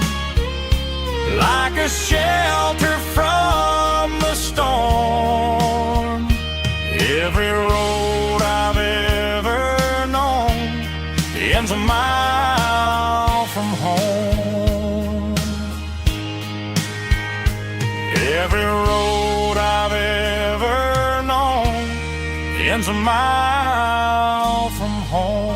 like a shelter from the storm. Every road I've ever known ends a mile from home. Every road I've ever known ends a mile from home.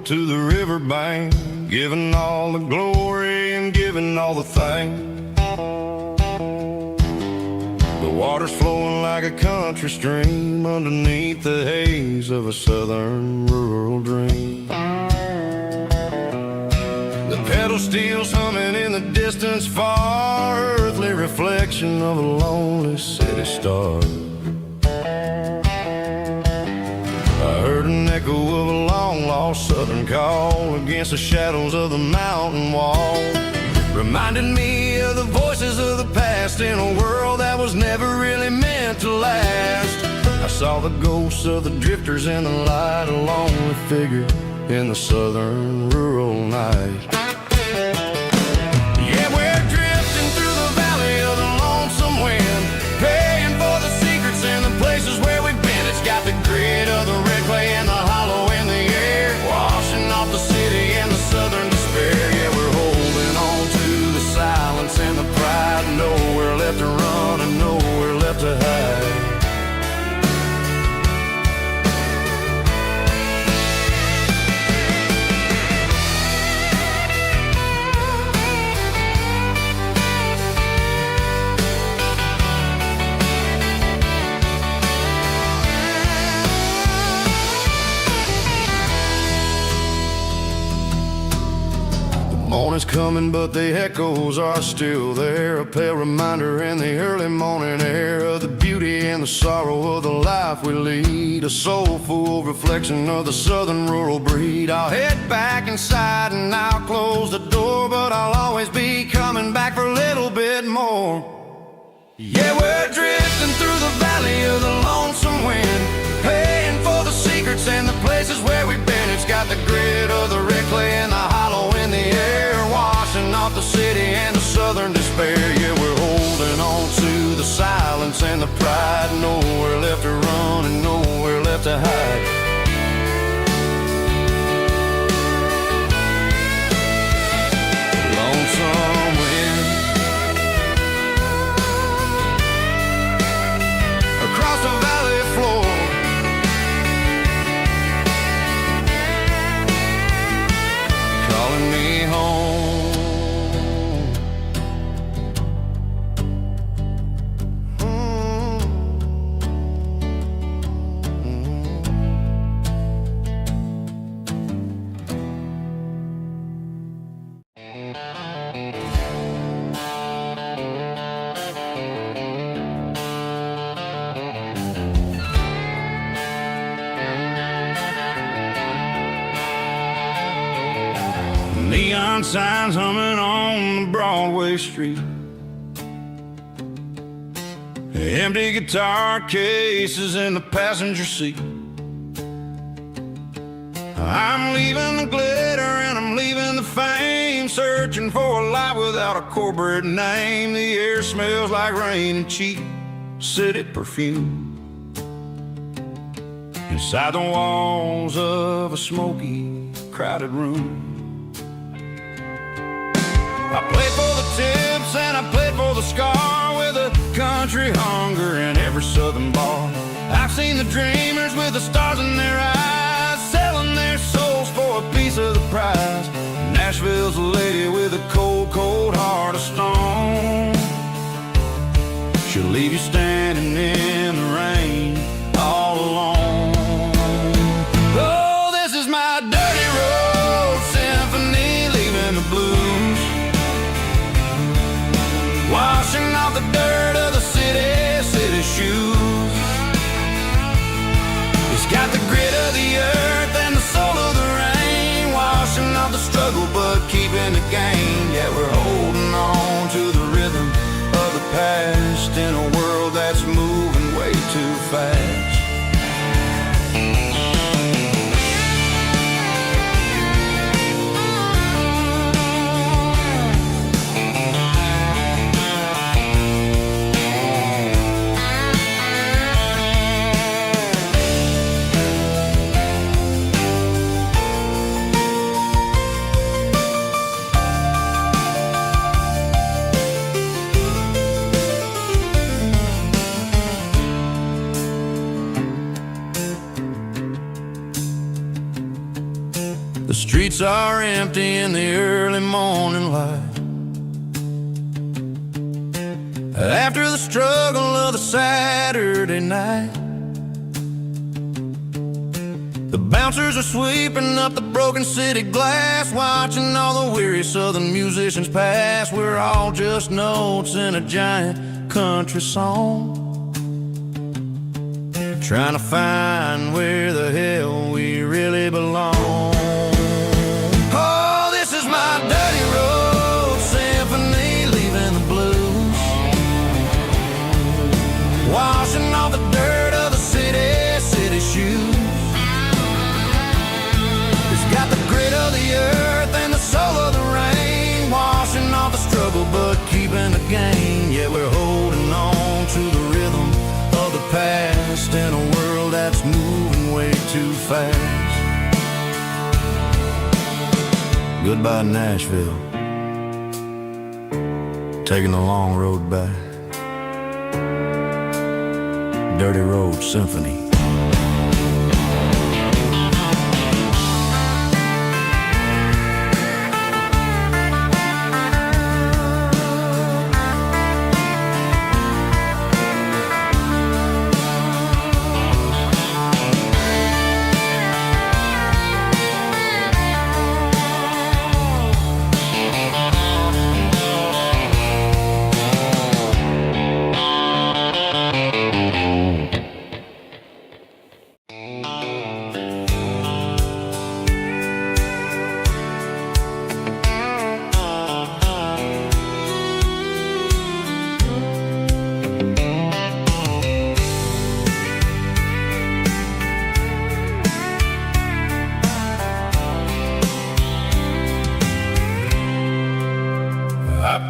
To the riverbank, giving all the glory and giving all the thanks. The water's flowing like a country stream underneath the haze of a southern rural dream. The pedal steel's humming in the distance far, earthly reflection of a lonely city star. I heard an echo of a long-lost southern call against the shadows of the mountain wall, reminding me of the voices of the past in a world that was never really meant to last. I saw the ghosts of the drifters in the light, a lonely figure in the southern rural night. Yeah, we're drifting through the valley of the lonesome wind, paying for the secrets and the places where we've been. It's got the grit of the red clay and the hollow in the air, washing off the city and the southern despair. Yeah, we're holding on to the silence and the pride, nowhere left to run and nowhere left to hide. Morning's coming, but the echoes are still there, a pale reminder in the early morning air of the beauty and the sorrow of the life we lead, a soulful reflection of the southern rural breed. I'll head back inside and I'll close the door, but I'll always be coming back for a little bit more. Yeah, we're drifting through the valley of the lonesome wind, paying for the secrets and the places where we've been. It's got the grit of the red clay and the hollow in the air, washing off the city and the southern despair. Yeah, we're holding on to the silence and the pride, nowhere left to run and nowhere left to hide. Lonesome wind across the valley floor, calling me home. Neon signs humming on the Broadway street, empty guitar cases in the passenger seat. I'm leaving the glitter and I'm leaving the fame, searching for a life without a corporate name. The air smells like rain and cheap city perfume, inside the walls of a smoky, crowded room. I played for the tips and I played for the scar, with a country hunger in every southern bar. I've seen the dreamers with the stars in their eyes, selling their souls for a piece of the prize. Nashville's a lady with a cold, cold heart of stone. She'll leave you standing in the rain all alone. Oh, this is my dirty road symphony, leaving the blues, washing off the dirt of the city shoes. It's got the grit of the earth and the soul of the rain, washing off the struggle but keeping the gain. Yeah, we're holding on to the rhythm of the past in a world that's moving way too fast. The streets are empty in the early morning light, after the struggle of the Saturday night. The bouncers are sweeping up the broken city glass, watching all the weary southern musicians pass. We're all just notes in a giant country song, trying to find where the hell we really belong. My dirty road symphony, leaving the blues, washing off the dirt of the city shoes. It's got the grit of the earth and the soul of the rain, washing off the struggle but keeping the gain. Yeah, we're holding on to the rhythm of the past in a world that's moving way too fast. Goodbye, Nashville, taking the long road back. Dirty Road Symphony.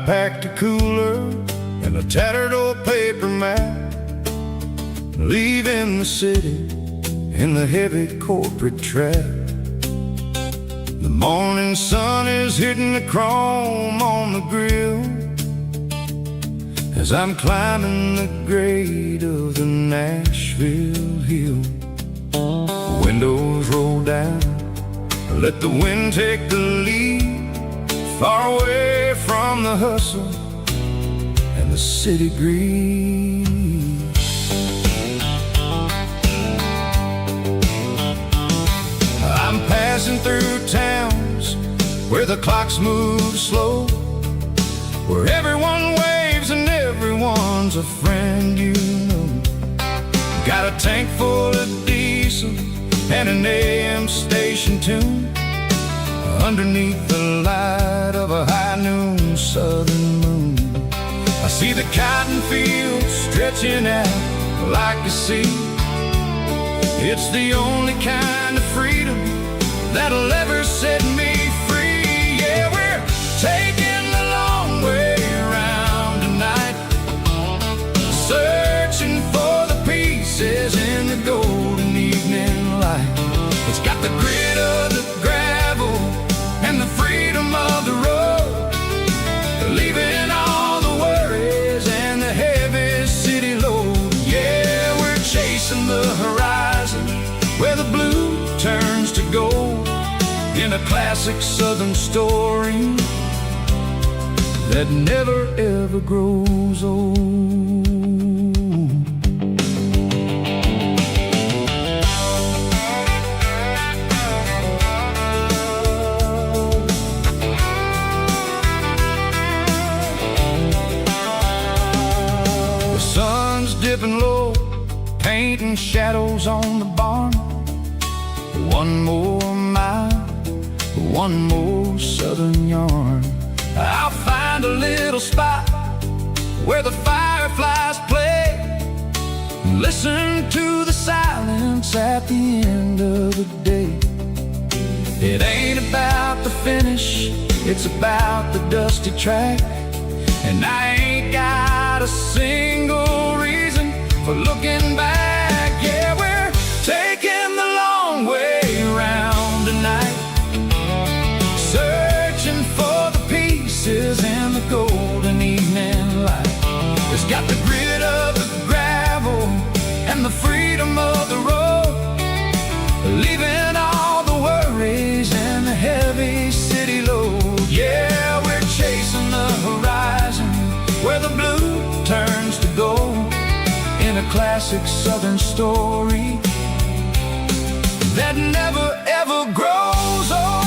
Packed a cooler and a tattered old paper map, leaving the city in the heavy corporate trap. The morning sun is hitting the chrome on the grill as I'm climbing the grade of the Nashville hill. The windows roll down, let the wind take the lead, far away from the hustle and the city greed. I'm passing through towns where the clocks move slow, where everyone waves and everyone's a friend you know. Got a tank full of diesel and an AM station tune, underneath the light of a high noon southern moon. I see the cotton fields stretching out like a sea. It's the only kind of freedom that'll ever set me free. Yeah, we're taking the long way around tonight, searching for the pieces in the golden evening light. It's got the grit of the gravel and the freedom of the road, horizon where the blue turns to gold in a classic southern story that never ever grows old. The sun's dipping low, painting shadows on the barn. One more mile, one more southern yarn. I'll find a little spot where the fireflies play, listen to the silence at the end of the day. It ain't about the finish, it's about the dusty track. And I ain't got a single reason for looking back. Yeah, we're taking the long way around tonight, searching for the pieces in the golden evening light. It's got the grit of the gravel and the freedom of the road, leaving all the worries and the heavy city load. Yeah, we're chasing the horizon where the blue turns to gold in a classic southern story that never ever grows old.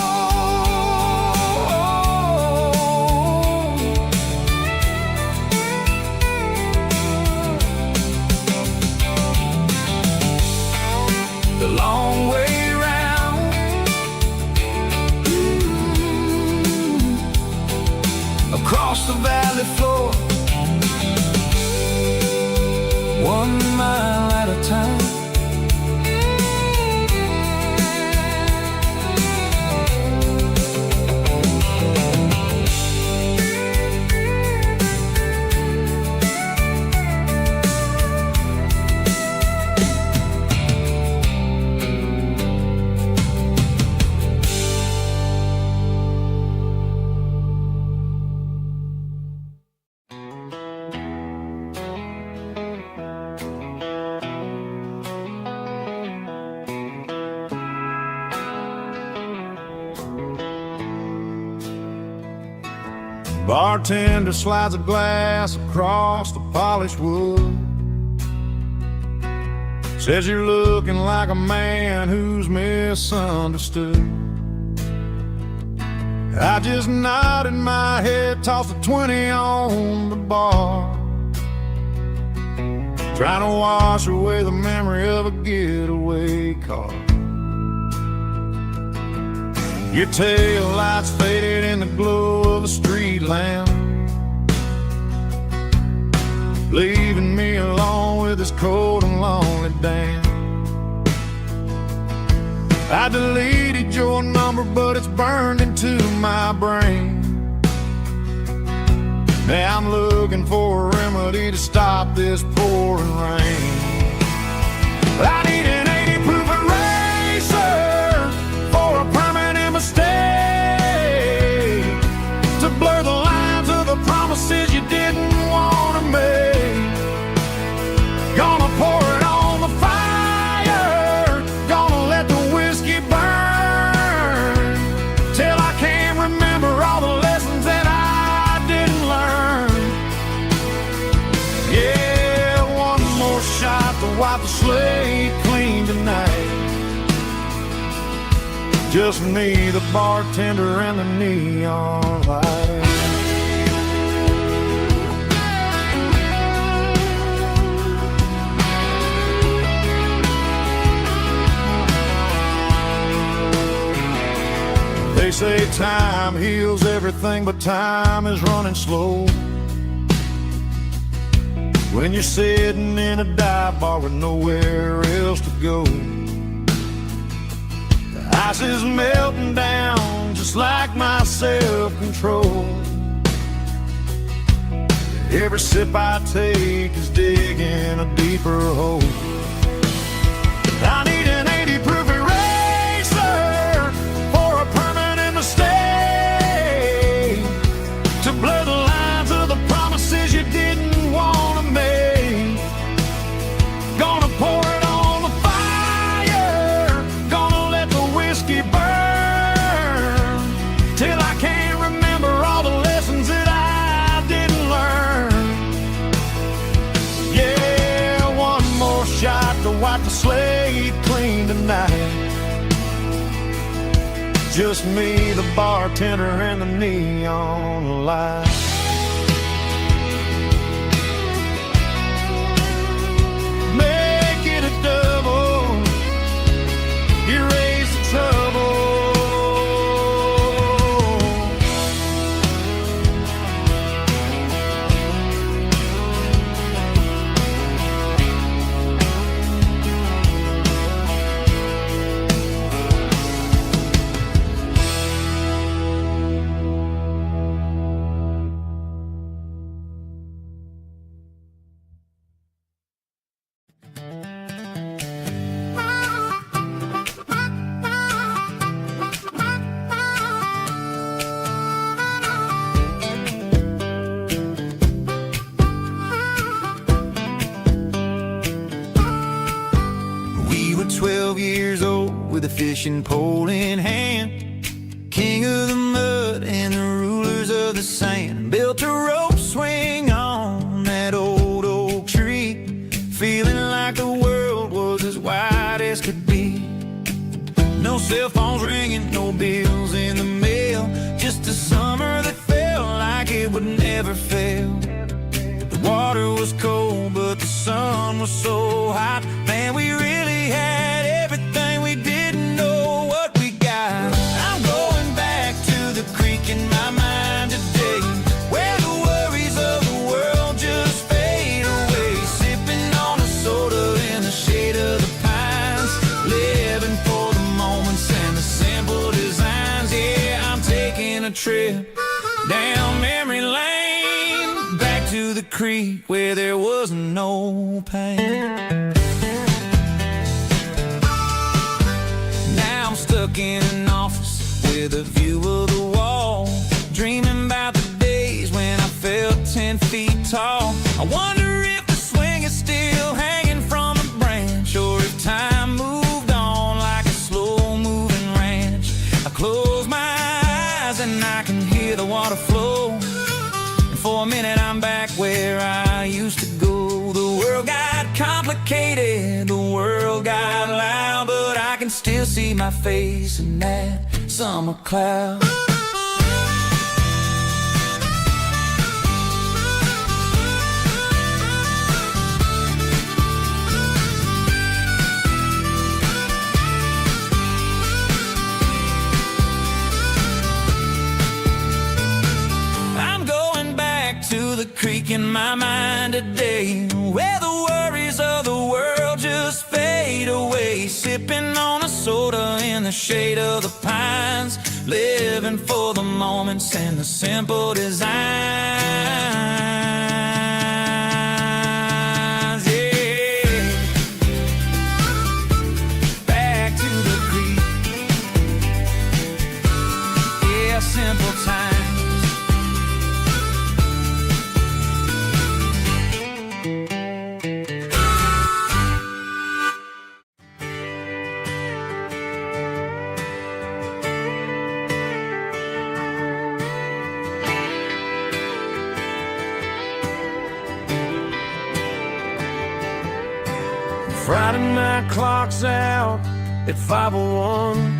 The long way round, across the valley floor, 1 mile at a time. Bartender slides a glass across the polished wood, says you're looking like a man who's misunderstood. I just nodded my head, tossed a 20 on the bar, trying to wash away the memory of a getaway car. Your tail lights faded in the glow of a street lamp, leaving me alone with this cold and lonely damn. I deleted your number, but it's burned into my brain. Now I'm looking for a remedy to stop this pouring rain. I need an 80 proof eraser for a permanent mistake, to blur the lines of the promises you didn't want to make. Gonna pour it on the fire, gonna let the whiskey burn, till I can't remember all the lessons that I didn't learn. Yeah, one more shot to wipe the slate clean tonight. Just me, the bartender, and the neon light. They say time heals everything, but time is running slow when you're sitting in a dive bar with nowhere else to go. The ice is melting down just like my self-control. Every sip I take is digging a deeper hole. I need an 80 proof eraser for a permanent mistake, to blur the lines of the promises you didn't want to make. Gonna pour it on the fire. sweet clean tonight. Just me, the bartender, and the neon light. Make it a double, erase the trouble. We were 12 years old with a fishing pole in hand, king of the mud and the rulers of the sand. Built a rope swing on that old oak tree, feeling like the world was as wide as could be. No cell phones ringing, no bills in the mail, just a summer that felt like it would never fail. The water was cold, but the sun was so hot. Man, we really had everything, we didn't know what we got. I'm going back to the creek in my mind today, where the worries of the world just fade away. Sipping on a soda in the shade of the pines, living for the moments and the simple designs. Yeah, I'm taking a trip down memory lane, back to the creek where there was no pain. Now I'm stuck in an office with a view of the wall, dreaming about the days when I felt 10 feet tall. I wonder if the swing is still hanging from a branch, or if time moved on like a slow-moving ranch. I close my eyes and I can hear the water flow, and for a minute I'm back where I used to go. The world got complicated, the world got loud, but I can still see my face in that summer cloud. I'm going back to the creek in my mind today, where the worries of the world just fade away. Sipping on a soda in the shade of the pines, living for the moments and the simple designs. Yeah, back to the creek. Yeah, simple times. Friday night clock's out at 5:01.